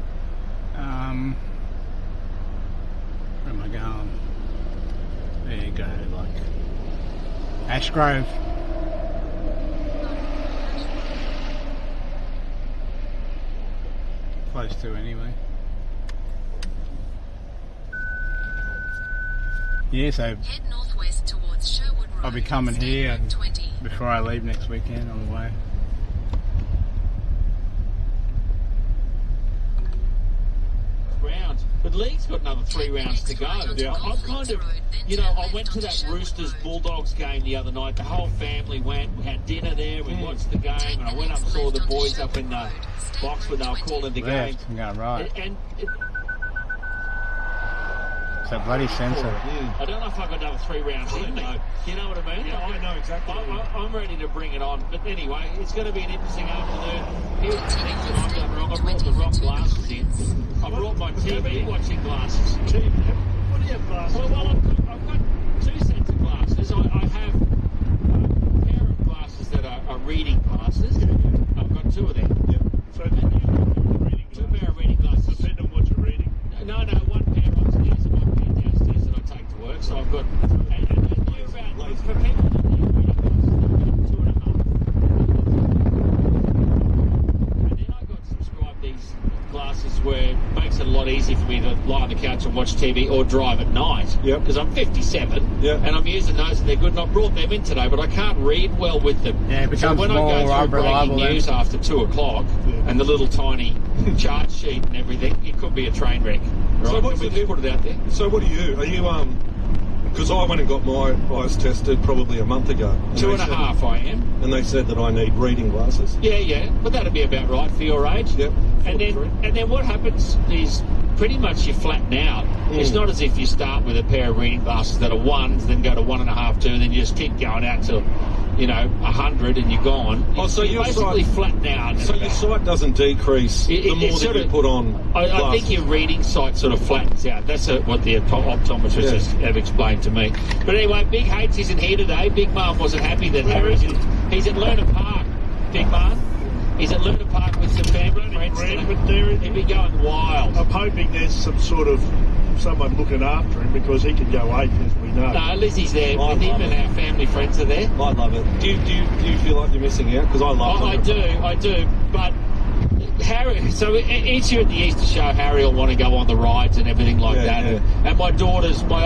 Where am I going? There you go, like Ashgrove. Close to anyway. Yeah, so Head northwest towards Sherwood Road. I'll be coming here and before I leave next weekend on the way. Rounds, but League's got another 3 rounds to go. Yeah. I'm kind of, you know, I went to that Roosters Bulldogs game the other night. The whole family went. We had dinner there. We watched the game, and I went up and saw the boys up in the box when they were calling the game. I'm going right. And it's a bloody sensor. I don't know if I've got another 3 rounds in me. You know what I mean? Yeah, I know exactly. I'm ready to bring it on. But anyway, it's going to be an interesting afternoon. Here's the things that I've done wrong. I brought the wrong glasses in. I brought my TV watching glasses. What do you have glasses? Well, I've got 2 sets of glasses. I have a pair of glasses that are reading glasses. I've got 2 of them. Yep. So then you've got reading glasses. 2 pair of reading glasses. Depending on what you're reading. No, 1 pair upstairs and 1 pair downstairs that I take to work. So I've got... And for people that need reading glasses, I've got 2.5. And then I got subscribed these glasses where it makes it a lot easier for me to lie on the couch and watch TV or drive at night. Yep. Because I'm 57 and I'm using those and they're good. And I brought them in today, but I can't read well with them. Yeah, it becomes so when more I go through breaking news after 2 o'clock and the little tiny chart sheet and everything, it could be a train wreck. Right? So what's we just put it out there. So what are you? Because I went and got my eyes tested probably a month ago. 2.5 I am. And they said that I need reading glasses. Yeah, but that'd be about right for your age. Yep. And then what happens is pretty much you flatten out. It's not as if you start with a pair of reading glasses that are 1s, then go to 1.5, 2, and then you just keep going out till 100 and you're gone. So you basically flatten out. So your sight doesn't decrease the more that you put on glasses. I think your reading sight sort of flattens out. That's what the optometrists have explained to me. But anyway, Big Hates isn't here today. Big Mum wasn't happy that Harry's he's at Luna Park. Big Mum. He's at Luna Park with some family friends today. He'd be going wild. I'm hoping there's some sort of someone looking after him because he could go ape, as we know. No, Lizzie's there with him and our family friends are there. I love it. Do you feel like you're missing out? Because I love it. I do. But Harry, so each year at the Easter show, Harry will want to go on the rides and everything like that. Yeah. And my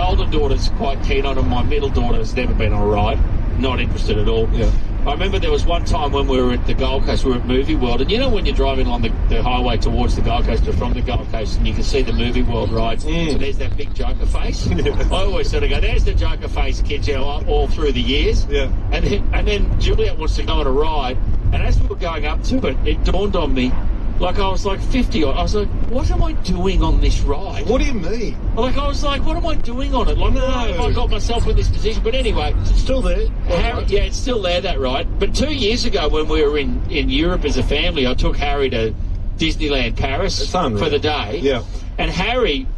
older daughter's quite keen on it. My middle daughter's never been on a ride. Not interested at all. Yeah. I remember there was one time when we were at the Gold Coast, we were at Movie World, and you know when you're driving along the highway towards the Gold Coast or from the Gold Coast and you can see the Movie World rides, so there's that big Joker face. I always sort of go, there's the Joker face, kids, you know, all through the years. Yeah. And then Juliet wants to go on a ride, and as we were going up to it, it dawned on me, like I was like 50, I was like, what am I doing on this ride? What do you mean? Like I was like, what am I doing on it? Like, why have I got myself in this position? But anyway, it's still there. Harry, yeah, it's still there, that ride. But 2 years ago, when we were in Europe as a family, I took Harry to Disneyland Paris for the day. Yeah. And Harry,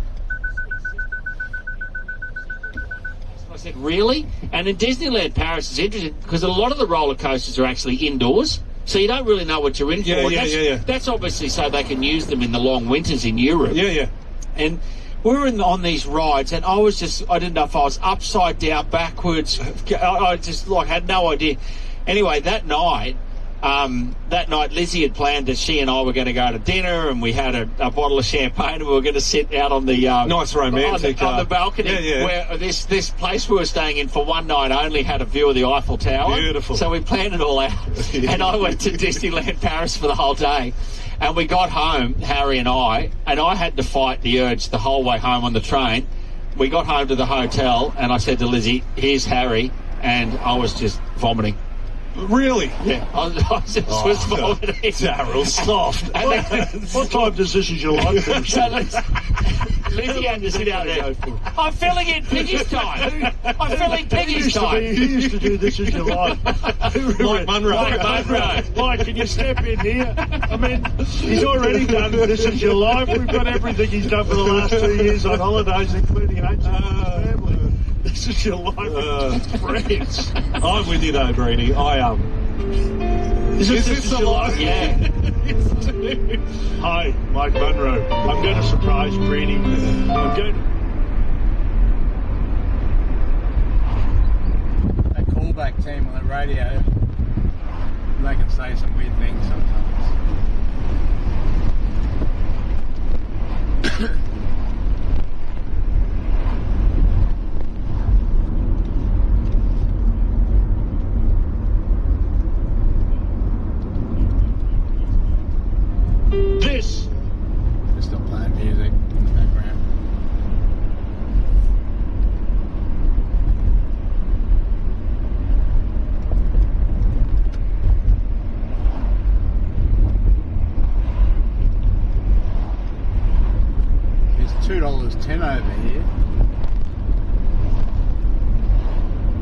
I said, really? And in Disneyland Paris, it's interesting because a lot of the roller coasters are actually indoors. So you don't really know what you're in for. Yeah. That's obviously so they can use them in the long winters in Europe. Yeah. And we were on these rides, and I didn't know if I was upside down, backwards. I just had no idea. Anyway, that night, Lizzie had planned that she and I were going to go to dinner, and we had a bottle of champagne, and we were going to sit out on the nice romantic on the balcony where this place we were staying in for one night only had a view of the Eiffel Tower. Beautiful. So we planned it all out, and I went to Disneyland Paris for the whole day. And we got home, Harry and I had to fight the urge the whole way home on the train. We got home to the hotel, and I said to Lizzie, "Here's Harry," and I was just vomiting. Really? Yeah, I was vomiting. Daryl, soft. What time does This Is Your Life finish? So Lizzie had to sit out there. I'm filling in Piggy's time. I'm filling Piggy's time. He used to do This Is Your Life. Mike Munro. Mike, can you step in here? I mean, he's already done This Is Your Life. We've got everything he's done for the last 2 years on holidays, including H&M family. This Is Your Life. Friends. I'm with you though, Greenie. Is this the life? Yeah. Hi, Mike Munro. I'm going to surprise Greenie. That callback team on the radio, they can say some weird things sometimes. This. They're still playing music in the background. It's $2.10 over here.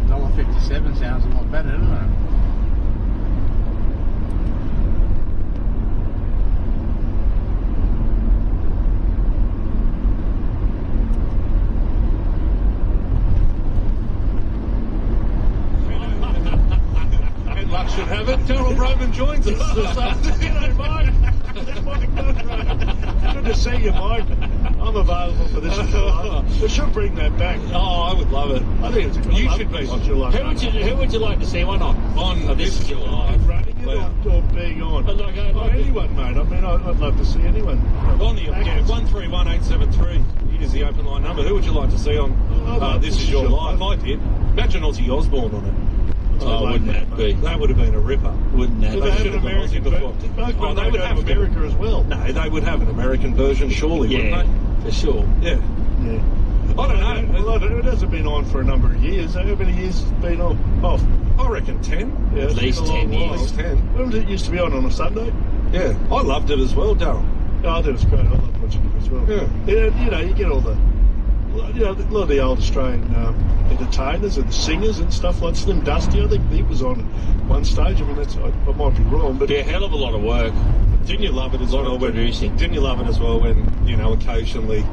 $1.57 sounds a lot better, doesn't it? Should have it. Daryl Brogan joins us this afternoon, Mike. Good to see you, Mike. I'm available for this. We should bring that back. Oh, I would love it. I think it's good. You should be. Who would you like to see one on? On This Is Your Life. Running it or being on? Anyone, mate. I mean, I'd love to see anyone. On the 131873 is the open line number. Who would you like to see on This Is Your Life? I did. Imagine Ozzy Osbourne on it. Oh, wouldn't that be? That would have been a ripper. Wouldn't that be? They have an American version. They would have America as well. No, they would have an American version, surely, wouldn't they? For sure. Yeah. I don't know. Well, it hasn't been on for a number of years. How many years has it been off? I reckon 10. Yeah, at least 10 years. At least 10. When was it used to be on a Sunday? Yeah. I loved it as well, Daryl. Oh, I thought it was great. I loved watching it as well. Yeah. You know, you get all the... You know, a lot of the old Australian entertainers and singers and stuff like Slim Dusty. I think he was on one stage. I mean, I might be wrong, but a hell of a lot of work. Didn't you love it as well? Producing. Didn't you love it as well when occasionally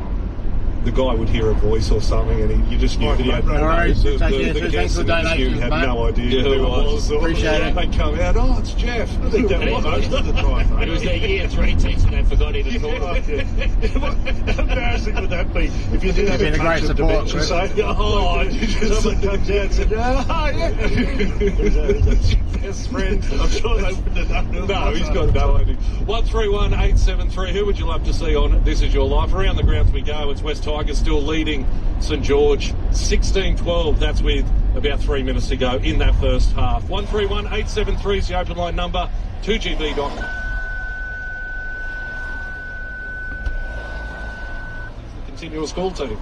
the guy would hear a voice or something, and you just knew that he had no worries. the Thanks for the donations, had mate. no idea who it was. Appreciate it. They'd come out, oh, it's Jeff. I think that was most of the time. It was their year 3 teacher they forgot he was How embarrassing would that be if you did have a great support? Say, someone comes out and said, oh, yeah. That's your best friend. I'm sure they wouldn't have done it. No, he's got no idea. 131873. Who would you love to see on This Is Your Life? Around the grounds we go. It's West Tigers still leading St George 16-12. That's with about 3 minutes to go in that first half. 131873 is the open line number, 2GB.com. Continual school team.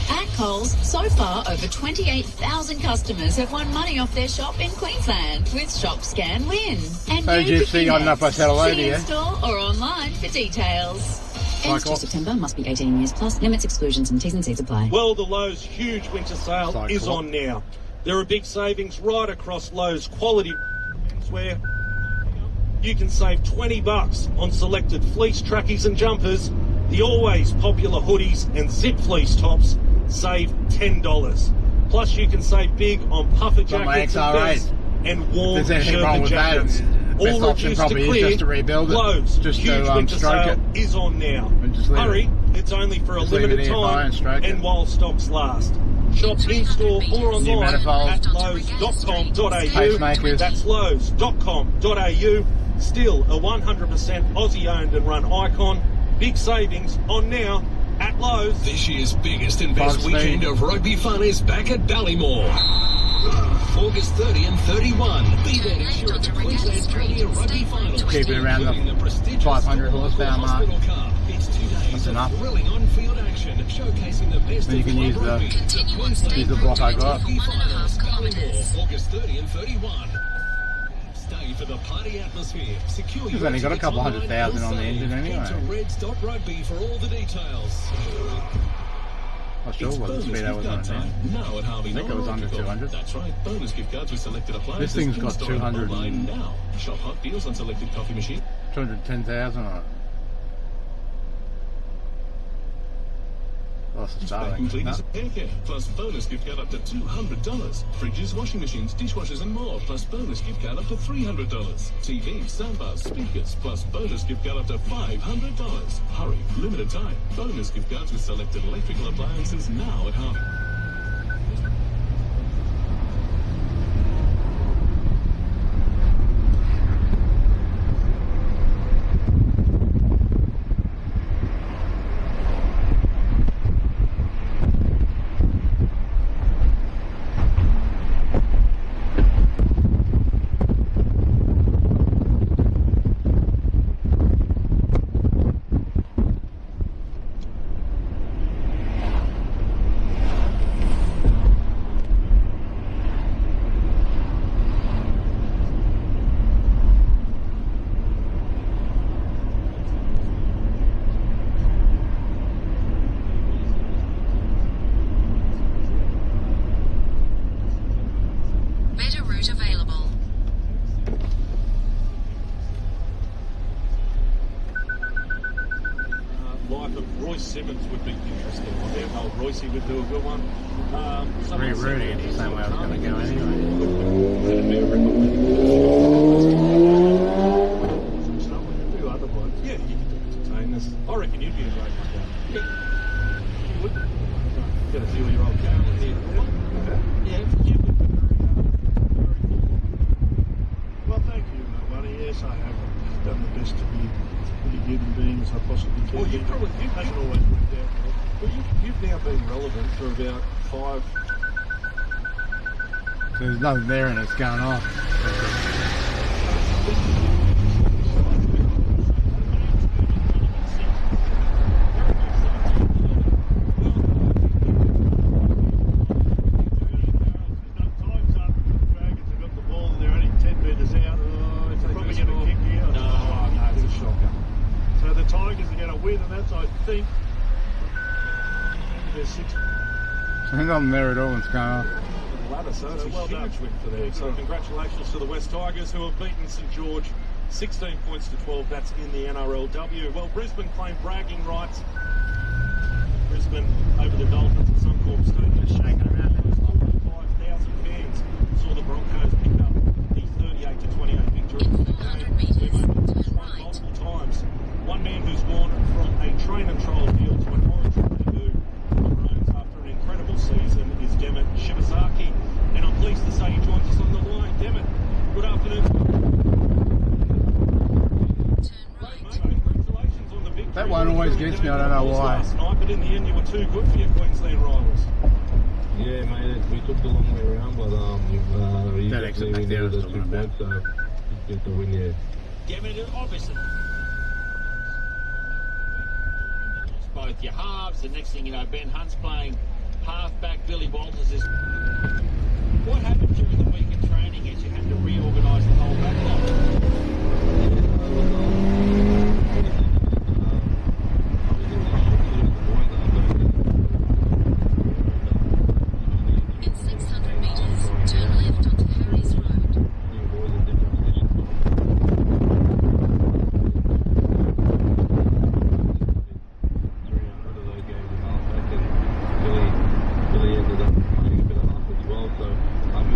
At Coles, so far over 28,000 customers have won money off their shop in Queensland with Shop Scan Win. And so you see, I don't know if I said hello to you. In-store or online for details. Ends to September, must be 18 years plus. Limits, exclusions and T's and C's apply. Well, the Lowe's huge winter sale is on now. There are big savings right across Lowe's quality menswear. You can save $20 on selected fleece trackies and jumpers. The always popular hoodies and zip fleece tops save $10. Plus you can save big on puffer jackets and vests and warm Sherpa jackets. All reduced to clear. To rebuild it. Lowe's just huge to, winter sale is on now. Hurry, it's only for a limited time and while stocks last. Shop in-store or online at lowes.com.au. That's lowes.com.au. Still a 100% Aussie-owned and run icon. Big savings on now at Lowe's. This year's biggest and best weekend of rugby fun is back at Ballymore. August 30 and 31. Be there to cheer at the Queensland Premier Rugby Finals. Keep it around the 500 horsepower mark. It's 2 days That's enough. of thrilling on-field action, showcasing the best Then you of can use the block I got. August 30 and 31. Stay for the party atmosphere. Secure We've only got a couple 100,000 on the engine anyway. Head to reds.rugby for all the details. Not sure what the speed I was on now. Now at Harvey I think it was under 200. That's right. Bonus gift cards with selected appliances. This thing's got in-store and 200 online now. Shop hot deals on selected coffee machine. 210,000 on it. Lost the Vacuum starting. cleaners and hair care, plus bonus gift card up to $200. Fridges, washing machines, dishwashers and more, plus bonus gift card up to $300. TVs, soundbars, speakers, plus bonus gift card up to $500. Hurry, limited time. Bonus gift cards with selected electrical appliances now at Harvey. There's nothing there and it's going off. So the Tigers are going to win, and that's, I think, there's 6. There's nothing there at all, it's going off. Ladder, so it's a huge win for them. So congratulations to the West Tigers, who have beaten St George 16 points to 12. That's in the NRLW. Well, Brisbane claimed bragging rights. Brisbane over the Dolphins at Suncorp Stadium, shaking around. There was 5,000 fans saw the Broncos pick up the 38-28 victory. Multiple times. One man who's gone from a train and trial deal to an origin debut after an incredible season is Demet Shibazaki, and I'm pleased to say he joins us on the line. Demet, good afternoon. Congratulations on the victory. That one always gets me, I don't know why. Last night, but in the end you were too good for your Queensland rivals. Yeah, mate, we took the long way around, but that exit back there was talking about. So get the win, yeah. Yeah, I mean, obviously. Both your halves, the next thing you know, Ben Hunt's playing half-back, Billy Walters is... What happened during the week of training is you had to reorganise the whole back line? In 600 metres, turn left onto Harry's Road. Billy ended up playing a bit of half as well, so it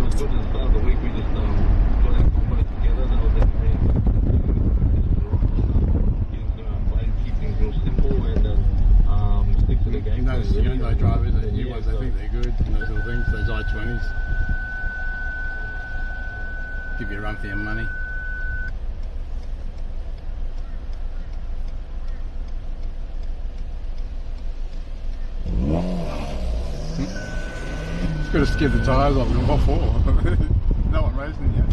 was good at the start of the week. We just got our combos together. That was our main getting to our play, keep things real simple and stick to the game. Those Hyundai drivers, the new ones, I think they're good. And those little things, those i20s. Give you a run for your money. Could have skidded the tyres off in what for? No one racing yet.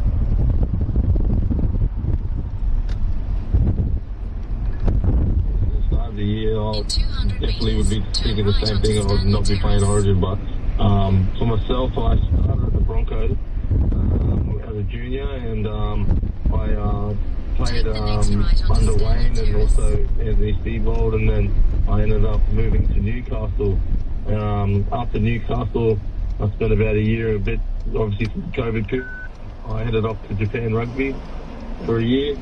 Start of the year, I definitely would be thinking the same thing. I would not be playing Origin, but for myself, I started at the Broncos as a junior, and I played under Wayne and also Anthony Speedbold, and then I ended up moving to Newcastle. After Newcastle, I spent about a year and a bit, obviously from COVID period. I headed off to Japan Rugby for a year.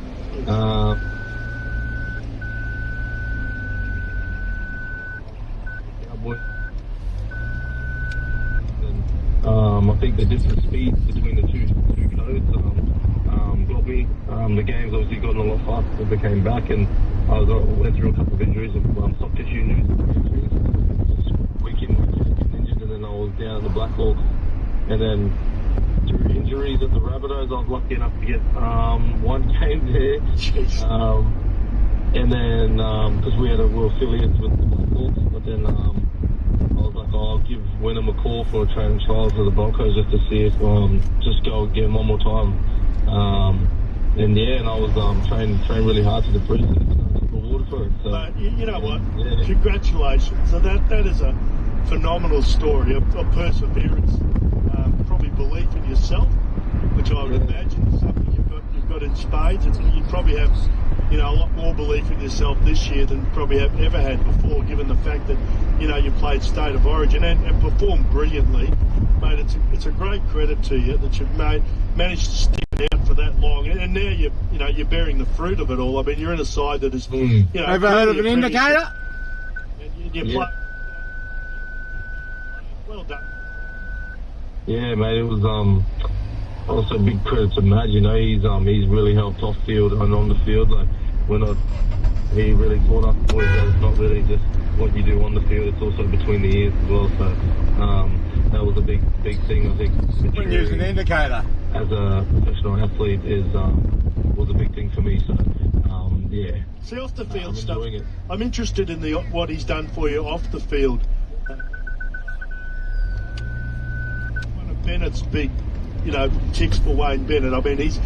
I think the different speeds between the two codes got me. The game's obviously gotten a lot faster as I came back, and I went through a couple of injuries, soft tissue injuries, week in, getting injured, and then I was down in the Black Hawks, and then through injuries at the Rabbitohs, I was lucky enough to get one game there. And then because we were affiliates with the Black Hawks, but then I was like, I'll give Wynnum a call for a training trials for the Broncos just to see if just go again one more time. And I was trained really hard to the preseason and got rewarded for it. So, but you know what? Yeah. Congratulations. So that is a phenomenal story of perseverance, probably belief in yourself, which I would imagine is something you've got in spades, and you probably have a lot more belief in yourself this year than you probably have ever had before, given the fact that you played State of Origin and performed brilliantly. Mate, it's a great credit to you that you've managed to stick it out for that long, and now you're bearing the fruit of it all. I mean, you're in a side that is Ever heard of an indicator? And you play. Well done. Yeah, mate, it was also a big credit to Mad. He's really helped off field and on the field. Like he really taught us boys that it's not really just what you do on the field; it's also between the ears as well. So that was a big thing. I think when using an indicator as a professional athlete was a big thing for me. So yeah. See, off the field stuff. I'm interested in what he's done for you off the field. One of Bennett's big, ticks for Wayne Bennett. I mean, he's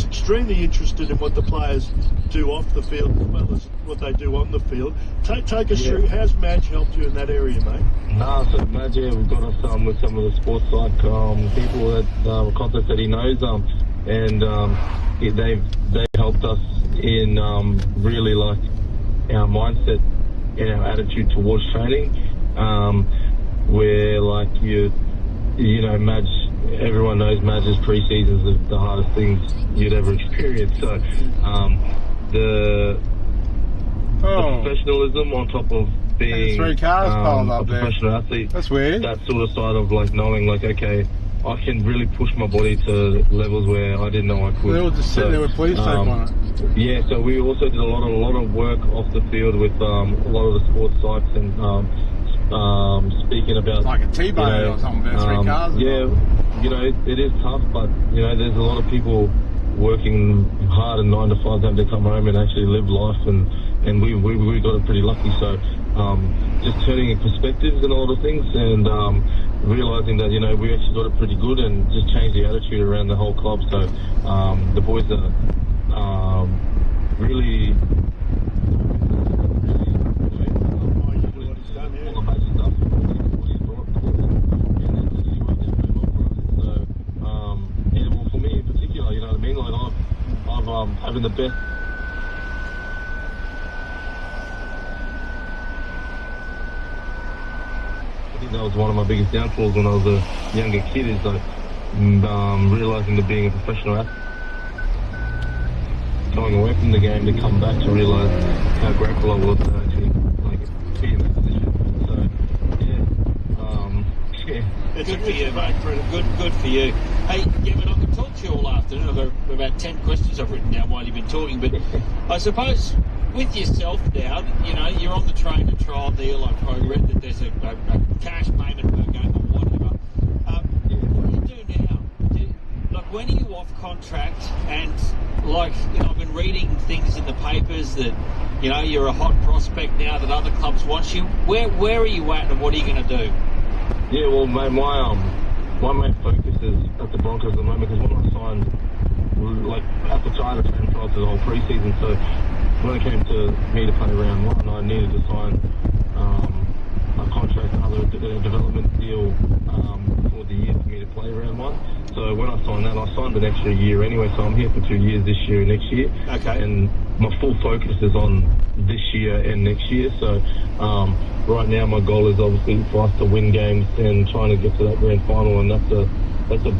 extremely interested in what the players do off the field as well as what they do on the field. Take us through. How's Madge helped you in that area, mate? So Madge, we've got us with some of the sports psych people that concepts that he knows, and they've helped us in really like our mindset and our attitude towards training, where like Madge. Everyone knows Madge's pre-seasons are the hardest things you'd ever experience. So the professionalism on top of being three cars piled up a professional athlete. That's weird. That sort of side of like knowing like, okay, I can really push my body to levels where I didn't know I could. They were just sitting there with police tape on it. Yeah, so we also did a lot of work off the field with a lot of the sports sites and speaking about like a T-bone or something. About three cars. It is tough, but there's a lot of people working hard and 9 to 5 having to come home and actually live life and and we got it pretty lucky. So just turning in perspectives and all the things, and realising that, you know, we actually got it pretty good, and just changed the attitude around the whole club. So the boys are really having the best. I think that was one of my biggest downfalls when I was a younger kid, is like realising that being a professional athlete, going away from the game to come back to realise how grateful I was to actually be in that position. So yeah, It's good for you, mate. Good for you. Hey, Gavin, I could talk to you all afternoon. I've got about 10 questions I've written down while you've been talking, but I suppose with yourself now, you know, you're on the trainer trial deal. I've read that there's a cash payment per game or whatever. What do you do now? When are you off contract? And I've been reading things in the papers that, you know, you're a hot prospect now, that other clubs want you. Where are you at, and what are you going to do? Yeah, well, mate, my main focus is at the Broncos at the moment, because when I signed, at the China training trial to the whole pre-season, so when it came to me to play round one, I needed to sign a contract, another development deal for the year for me to play round one. So when I signed that, I signed an extra year anyway, so I'm here for 2 years, this year and next year. Okay. And my full focus is on this year and next year, so right now my goal is obviously for us to win games and trying to get to that grand final, and that's a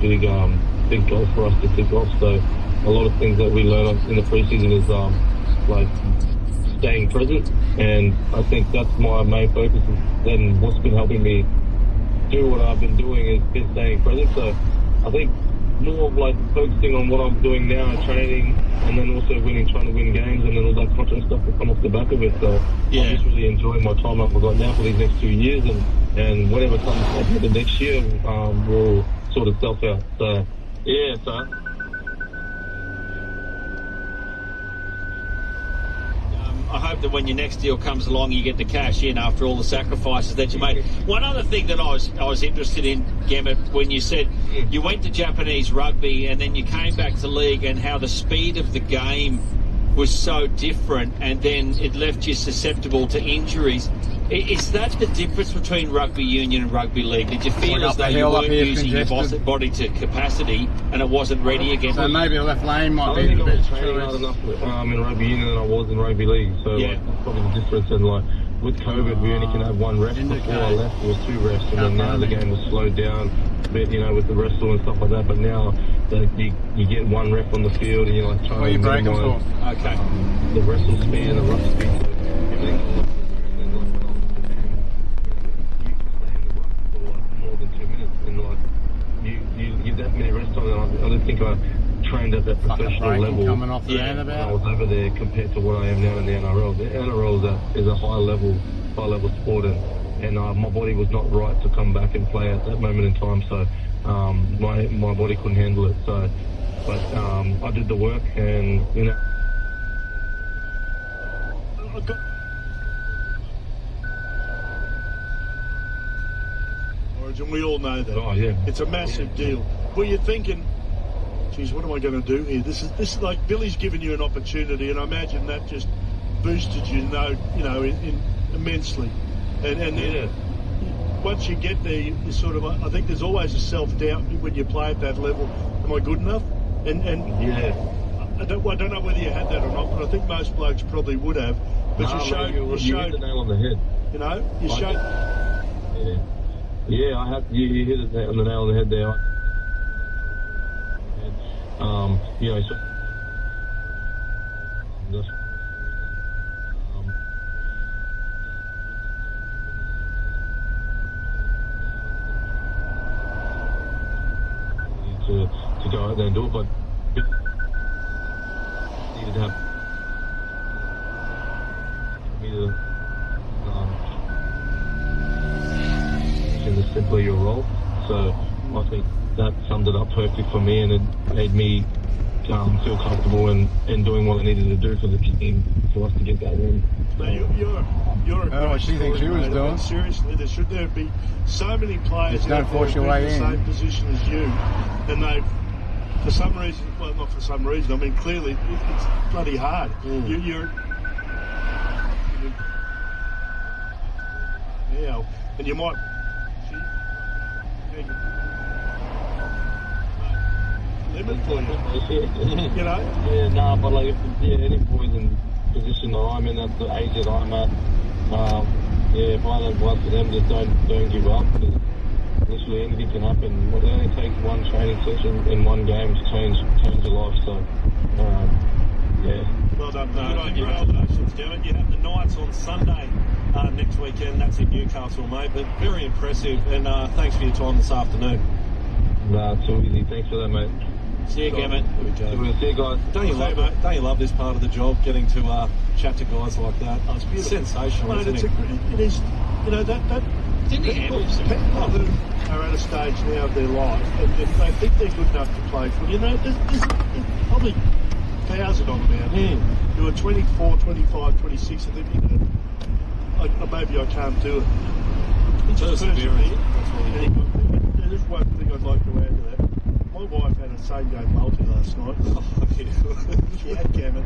big goal for us to tick off. So a lot of things that we learn in the preseason is staying present, and I think that's my main focus. And what's been helping me do what I've been doing is been staying present. So I think more of focusing on what I'm doing now, training, and then also trying to win games, and then all that contract stuff will come off the back of it. So yeah. I'm just really enjoying my time I've got now for these next 2 years, and whatever comes at the next year will sort itself out. So yeah, so. I hope that when your next deal comes along, you get to cash in after all the sacrifices that you made. One other thing that I was interested in, Gemma, when you said you went to Japanese rugby and then you came back to league, and how the speed of the game was so different, and then it left you susceptible to injuries. Is that the difference between rugby union and rugby league? Did you feel as though you weren't using your body to capacity and it wasn't ready again? So maybe the left lane might be a bit true. I was training enough in rugby union than I was in rugby league, so yeah. That's probably the difference. And with COVID, we only can have one ref. Before I left, it was 2 refs, and then now the game was slowed down a bit, with the wrestle and stuff like that. But now you get one ref on the field, and you're trying to minimize the wrestle speed and the ruck speed. So everything's you that many rest time, and I don't think I trained at that professional level coming off the when I was over there compared to what I am now in the NRL. The NRL is a high level sport, and my body was not right to come back and play at that moment in time. So my body couldn't handle it. So, but I did the work, and And we all know that. Oh, yeah. It's a massive deal. Were you thinking, geez, what am I going to do here? This is like Billy's given you an opportunity, and I imagine that just boosted you, immensely. And yeah. Once you get there, you sort of, I think there's always a self-doubt when you play at that level. Am I good enough? And yeah. I don't know whether you had that or not, but I think most blokes probably would have. But you showed hit the nail on the head. You showed. Yeah. Yeah, I had you hit it on the nail on the head there. So to go out there and do it, but needed to have me to simply your role. So I think that summed it up perfectly for me, and it made me feel comfortable in doing what I needed to do for the team for us to get that win. You're a great she thinks she was mate. doing. I mean, seriously, there be so many players Just don't out force there your way in the in. same position as you, and they've, for some reason, well, not for some reason, I mean, clearly it's bloody hard. You're now, and you might. Limit for you. You know? Yeah, no, but like, any boys in position that I'm in, at the age that I'm at, if I don't work for them, just don't give up. Literally anything can happen. It only takes one training session in one game to change your life. So, yeah. Well done, congratulations, Gavin. You have the Knights on Sunday next weekend. That's in Newcastle, mate. But very impressive, and thanks for your time this afternoon. Nah, too easy. Thanks for that, mate. See you, Gavin. See you guys. Don't you love this part of the job, getting to chat to guys like that? Oh, it's beautiful. Sensational, Mate, isn't it is, you know, that people who are at a stage now of their life and they think they're good enough to play for. You know, there's probably 1,000 of them out there who are 24, 25, 26 and think, you know, maybe I can't do it. Perseverance. There's one thing I'd like to add to that. My wife had a same-game multi last night. She had Gammon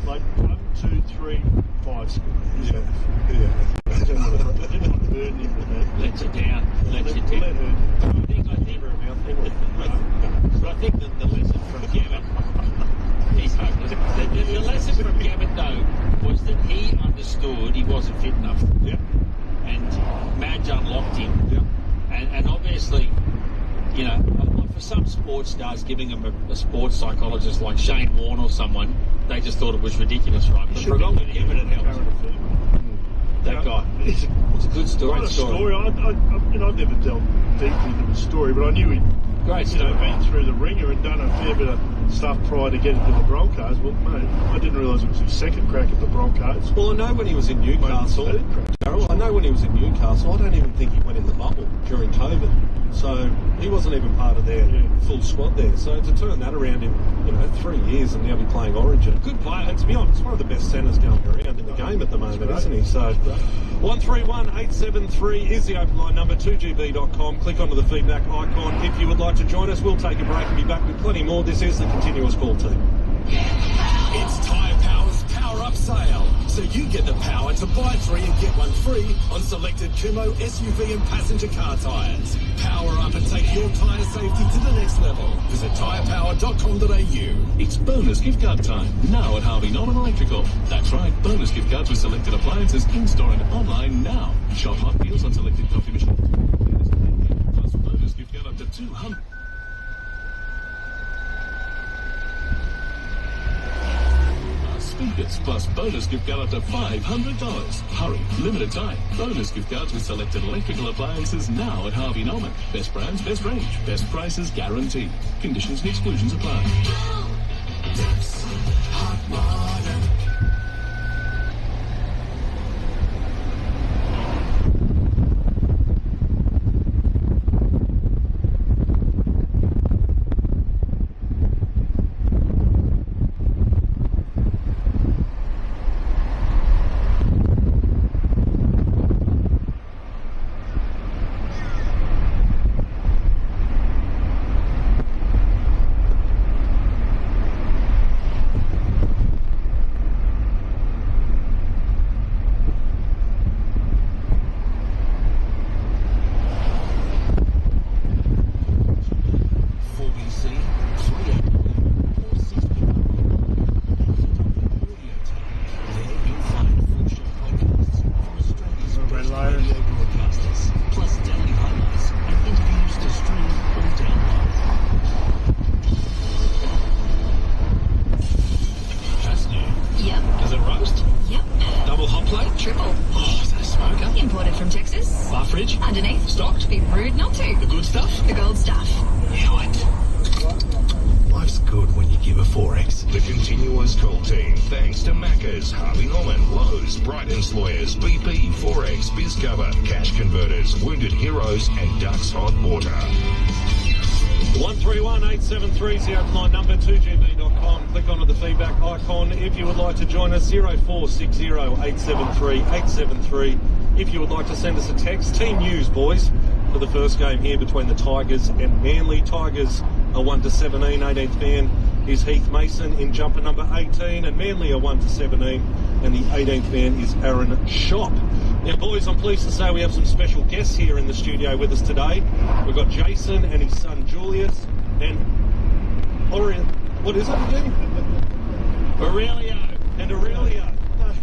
like 1, 2, 3, 5 scores. Yeah. I didn't want to burden him with that. Lets you down. Let her. I think the lesson from Gammon is hopeless. The lesson from Gammon, though, was that he understood he wasn't fit enough. Yeah. And Madge unlocked him. Yeah. And obviously, you know, for some sports stars, giving them a sports psychologist like Shane Warne or someone, they just thought it was ridiculous, right? But for Gammon, it helped. That guy. It's a good story. I've never delved deeply into the story, but I knew he'd been through the ringer and done a fair bit of stuff prior to getting to the Broncos. Well, mate, I didn't realise it was his second crack at the Broncos. Well, I know when he was in Newcastle, Darryl, I don't even think he went in the bubble during COVID. So he wasn't even part of their full squad there. So to turn that around in 3 years and now be playing Origin, good player. And to be honest, one of the best centres going around in the game at the moment, isn't he? So 131873 is the open line number. 2GB.com. Click onto the feedback icon if you would like to join us. We'll take a break and be back with plenty more. This is the Continuous Call team. It's Tyre Power's Power Up Sale. So you get the power to buy 3 and get 1 free on selected Kumo SUV and passenger car tyres. Power up and take your tyre safety to the next level. Visit tyrepower.com.au. It's bonus gift card time, now at Harvey Norman Electrical. That's right, bonus gift cards with selected appliances in-store and online now. Shop hot deals on selected coffee machines. Plus bonus gift card up to $200. Speakers plus bonus gift card up to $500. Hurry, limited time. Bonus gift cards with selected electrical appliances now at Harvey Norman. Best brands, best range, best prices guaranteed. Conditions and exclusions apply. Cash Converters, Wounded Heroes and Ducks Hot Water. 131 873 09 number 2gb.com. Click onto the feedback icon if you would like to join us. 0460 873 873. If you would like to send us a text. Team news, boys, for the first game here between the Tigers and Manly. Tigers are 1-17. 18th man is Heath Mason in jumper number 18, and Manly are 1-17, and the 18th man is Aaron Shop. Now, boys, I'm pleased to say we have some special guests here in the studio with us today. We've got Jason and his son Julius, and what is it again? Aurelio. And Aurelio.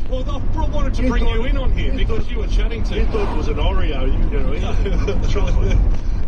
Well, I wanted to bring you in on here because you were chatting to... You thought it was an Oreo, you know. Chocolate.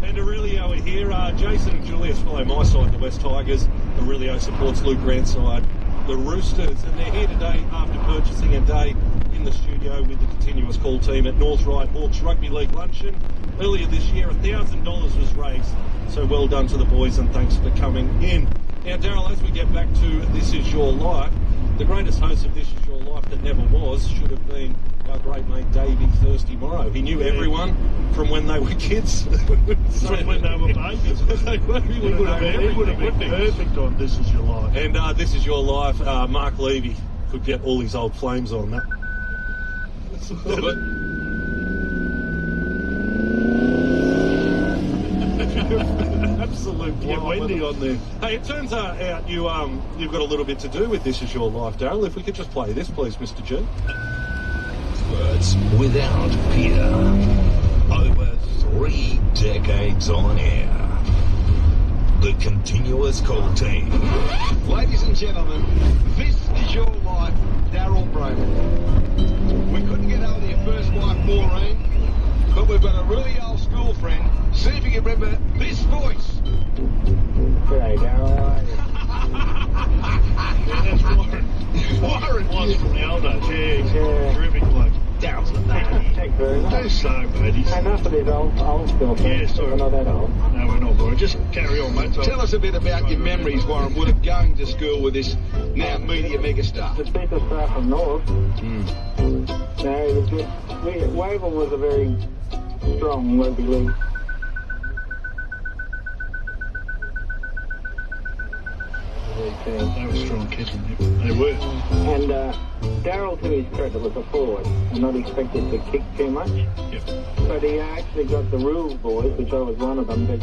And Aurelio are here. Jason and Julius follow my side, the West Tigers. Aurelio supports Luke Grant's side, the Roosters. And they're here today after purchasing a day in the studio with the continuous call team at North Ryde Hawks Rugby League Luncheon. Earlier this year, $1,000 was raised. So well done to the boys and thanks for coming in. Now, Daryl, as we get back to This Is Your Life, the greatest host of This Is Your Life that never was should have been our great mate Davey Thirsty Morrow. He knew everyone from when they were kids. From when they were babies. He would have been perfect on This Is Your Life. And This Is Your Life, Mark Levy could get all his old flames on that. Absolute Get Wendy on there. Hey, it turns out you've got a little bit to do with This Is Your Life, Daryl. If we could just play this, please, Mr. G. Words without peer. Over 3 decades on air. The continuous call team. Ladies and gentlemen, This Is Your Life, Daryl Brogan. We couldn't get over your first wife, Maureen, but we've got a really old school friend. See if you can remember this voice. G'day, Daryl. How are you? Yeah, that's Warren. Warren was from the old days. Yeah. Terrific bloke. Daryl's the baby. Thanks very much. Do so, mateys. Enough of this old school friend. Yeah, sorry. We're not that old. No, we're not, boy. Just carry on, mate. Tell us a bit about your memories, Warren Wood, of going to school with this now media megastar. The superstar from North. No, it was good. Wavell was a very strong rugby league. They were strong kids, they were. And Daryl, to his credit, was a forward and not expected to kick too much. Yep. But he actually got the rules boys, which I was one of them, to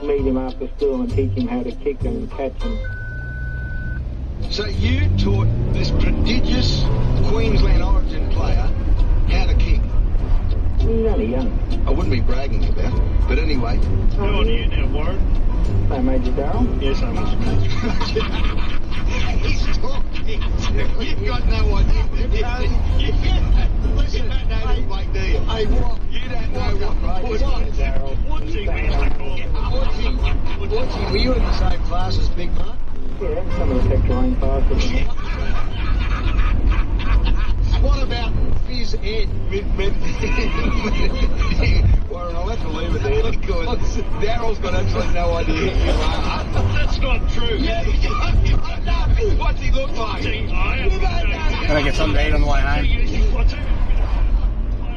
meet him after school and teach him how to kick and catch him. So you taught this prodigious Queensland origin player how to kick? He's only young. I wouldn't be bragging about it, but anyway. How old are you now, Warren? Same age as Daryl? Yes, I must be. He's talking. You've got no idea. Listen, you don't know this bloke, do you? Hey, what? You don't know what? Watching, we used to call it. Watching. Were you in the same class as Big Mark? Yeah, some of the Tech-Line classes. What about Fizz Ed? Warren, I'll have to leave it there because Daryl's got absolutely no idea who you are. That's not true. Yeah, what's he look like? Can I get something to eat on the way home?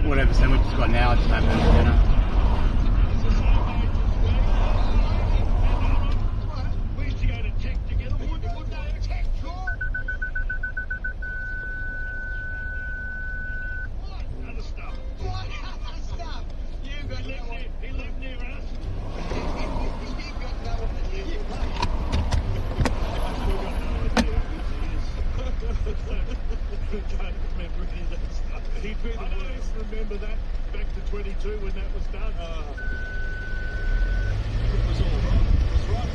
Whatever sandwich you've got now, I just have it for dinner. He'd be the worst. Remember that back to 22 when that was done. It was all right. It was right.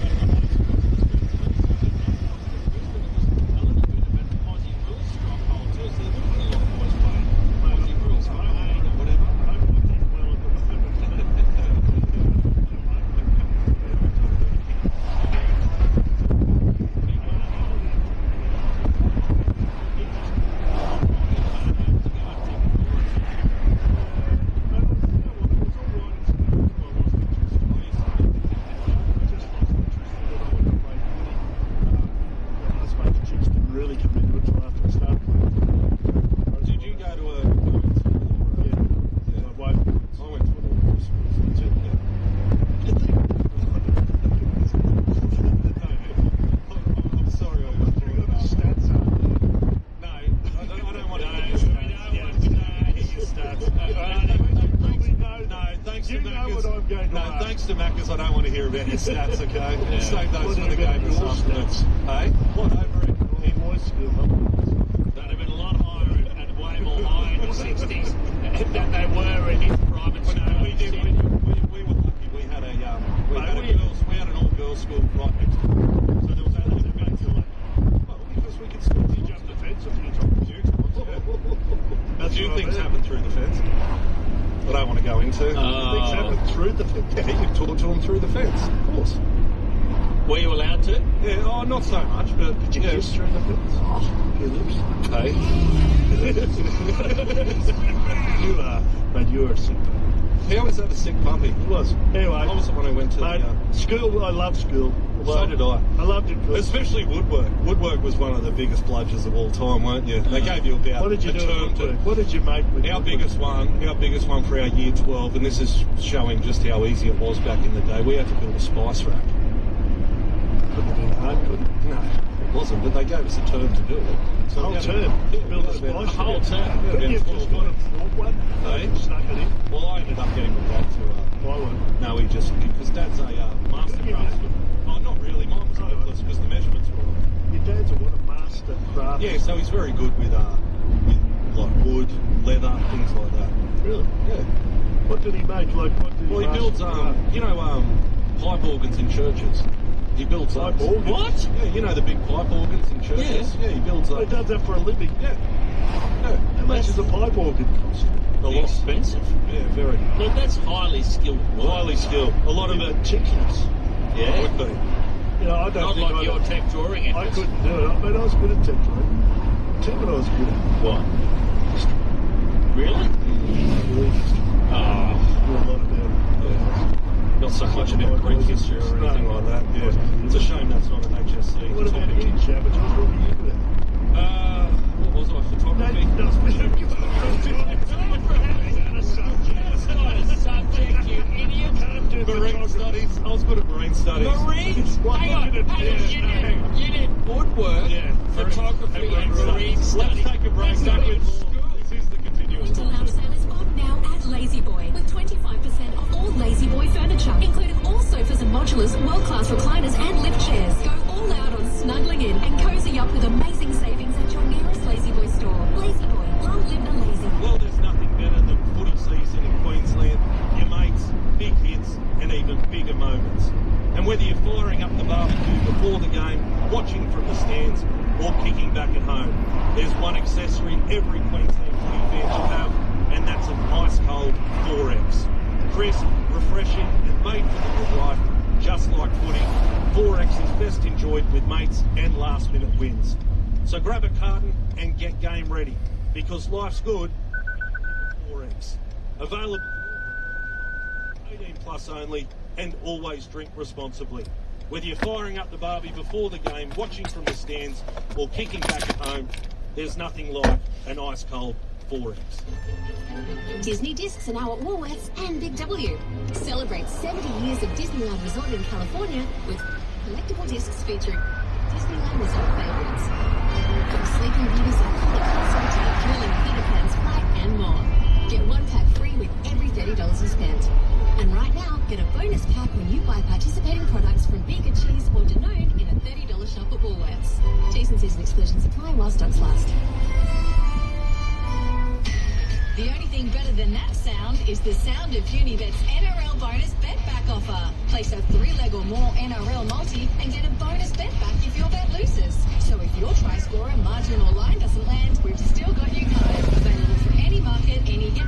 Aussie rules stronghold too, so there's a lot of boys playing Aussie rules Pomade or whatever. to Macca's, I don't want to hear about your stats, okay? We'll save those for the game this afternoon. Hey? What over it? In my school, They'd have been a lot higher and way more high in the 60s than they were in his private school. No, we did. We were lucky. We had an all-girls school right next to it. So there was only a going to like, well, because we could still jump the fence a few times. A few things happen through the fence. I don't want to go into. Things happen through the fence. Yeah, you talk to them through the fence, of course. Were you allowed to? Yeah, not so much, but did you kiss through the fence? Oh, your lips. Hey. You are, but you are a sick puppy. How was that a sick puppy? It was. Anyway, I was the one who went to school. I love school. So did I. I loved it. Especially woodwork. Woodwork was one of the biggest bludgers of all time, weren't you? They gave you about a term to. What did you make with our biggest one for our year 12, and this is showing just how easy it was back in the day. We had to build a spice rack. Couldn't have been hard, could it? No, it wasn't, but they gave us a term to do it. So whole term? Build a spice rack? Whole term. Couldn't you have just got a bought one? Hey? Snuck it in? Well, I ended up getting my dad to... No, he just... Because Dad's a master craftsman. Oh, not really. Mine was hopeless because the measurements were wrong. Your dad's a master craftsman? Yeah, so he's very good with like wood, leather, things like that. Really? Yeah. What did he make? Like, what did he builds, pipe organs in churches. He builds pipe organs? What? Yeah, you know the big pipe organs in churches? Yeah, he builds those. He does that for a living? Yeah. How much does a pipe organ cost? A lot. Expensive? Yeah, very. Look, that's highly skilled. Highly skilled. A lot of it meticulous. Yeah. Would be. You know, I don't Not like your tech drawing efforts. I couldn't do it. I mean, I was good at tech drawing. Tell me what I was good at. What? History. Really? A lot about it. Not so much about Greek history or anything like that. Yeah. It's a shame that's not an HSC. What about Ian Shabbat? What were you good at? What was I? Photography? Subject, you idiot. Marine studies. I was good at marine studies. Marines? Hang on. You did woodwork, photography, and marine studies. Let's take a break. This is the continuous Winter sale is on now at Lazy Boy with 25% off all Lazy Boy furniture, including all sofas and modulars, world-class recliners and lift chairs. Go all out on snuggling in and cozy up with amazing savings at your nearest Lazy Boy store. Lazy Boy, long live the lazy. Well, there's nothing better than footy season in Queensland. Your mates, big hits, and even bigger moments. And whether you're firing up the barbecue before the game, watching from the stands, or kicking back at home, there's one accessory every Queensland footy fan should have, and that's an ice-cold 4X. Crisp, refreshing, and made for the good life, just like footy. 4X is best enjoyed with mates and last-minute wins. So grab a carton and get game ready, because life's good. 4X. Available 18 plus only, and always drink responsibly. Whether you're firing up the barbie before the game, watching from the stands, or kicking back at home, there's nothing like an ice-cold 4X. Disney Discs are now at Woolworths and Big W. Celebrate 70 years of Disneyland Resort in California with collectible discs featuring Disneyland Resort favorites. From Sleeping Beauty's iconic castle to the thrilling Peter Pan's flight and more. Get one pack free with every $30 you spend. And right now, get a bonus pack when you buy participating products from Beaker Cheese or Danone in a $30 shop at Woolworths. T's and C's and exclusions apply while stocks last. The only thing better than that sound is the sound of Unibet's NRL bonus bet back offer. Place a 3-leg or more NRL multi and get a bonus bet back if your bet loses. So if your try scorer, margin or line doesn't land, we've still got you covered. Available for any market, any game.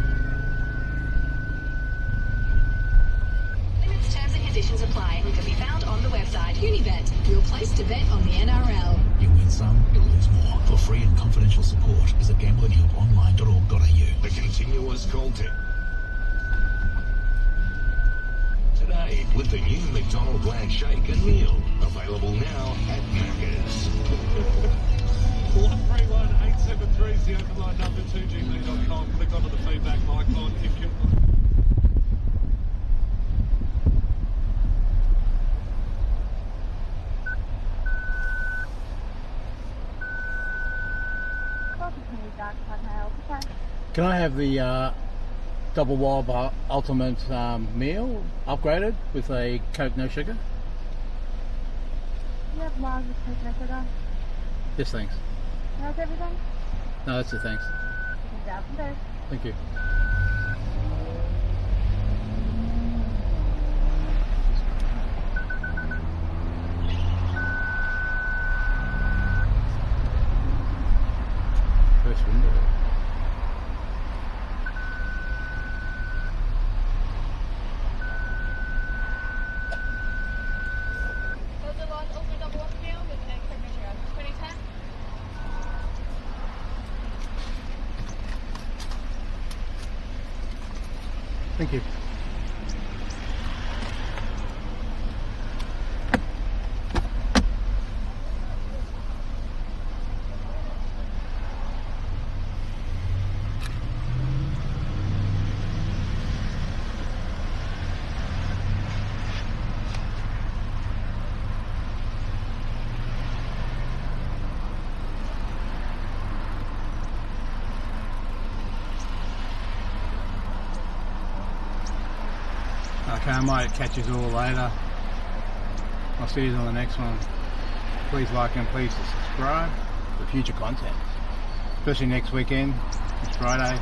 Limits, terms and conditions apply and can be found on the website. Unibet, your place to bet on the NRL. You win some, you lose more. For free and confidential support, visit gamblinghelponline.org.au. The continuous content. Today, with the new McDonald Land Shake and Meal. Available now at Macca's. 131873 is the open line number, 2gb.com. Click onto the feedback icon if you... Can I have the double wild ultimate meal upgraded with a Coke no sugar. You have logs with Coke no sugar? Yes, thanks. How's everything? No, that's it, thanks. You can grab some those. Thank you. First window. Thank you. Okay, I might catch you all later. I'll see you on the next one. Please like and please subscribe for future content. Especially next weekend, it's Friday.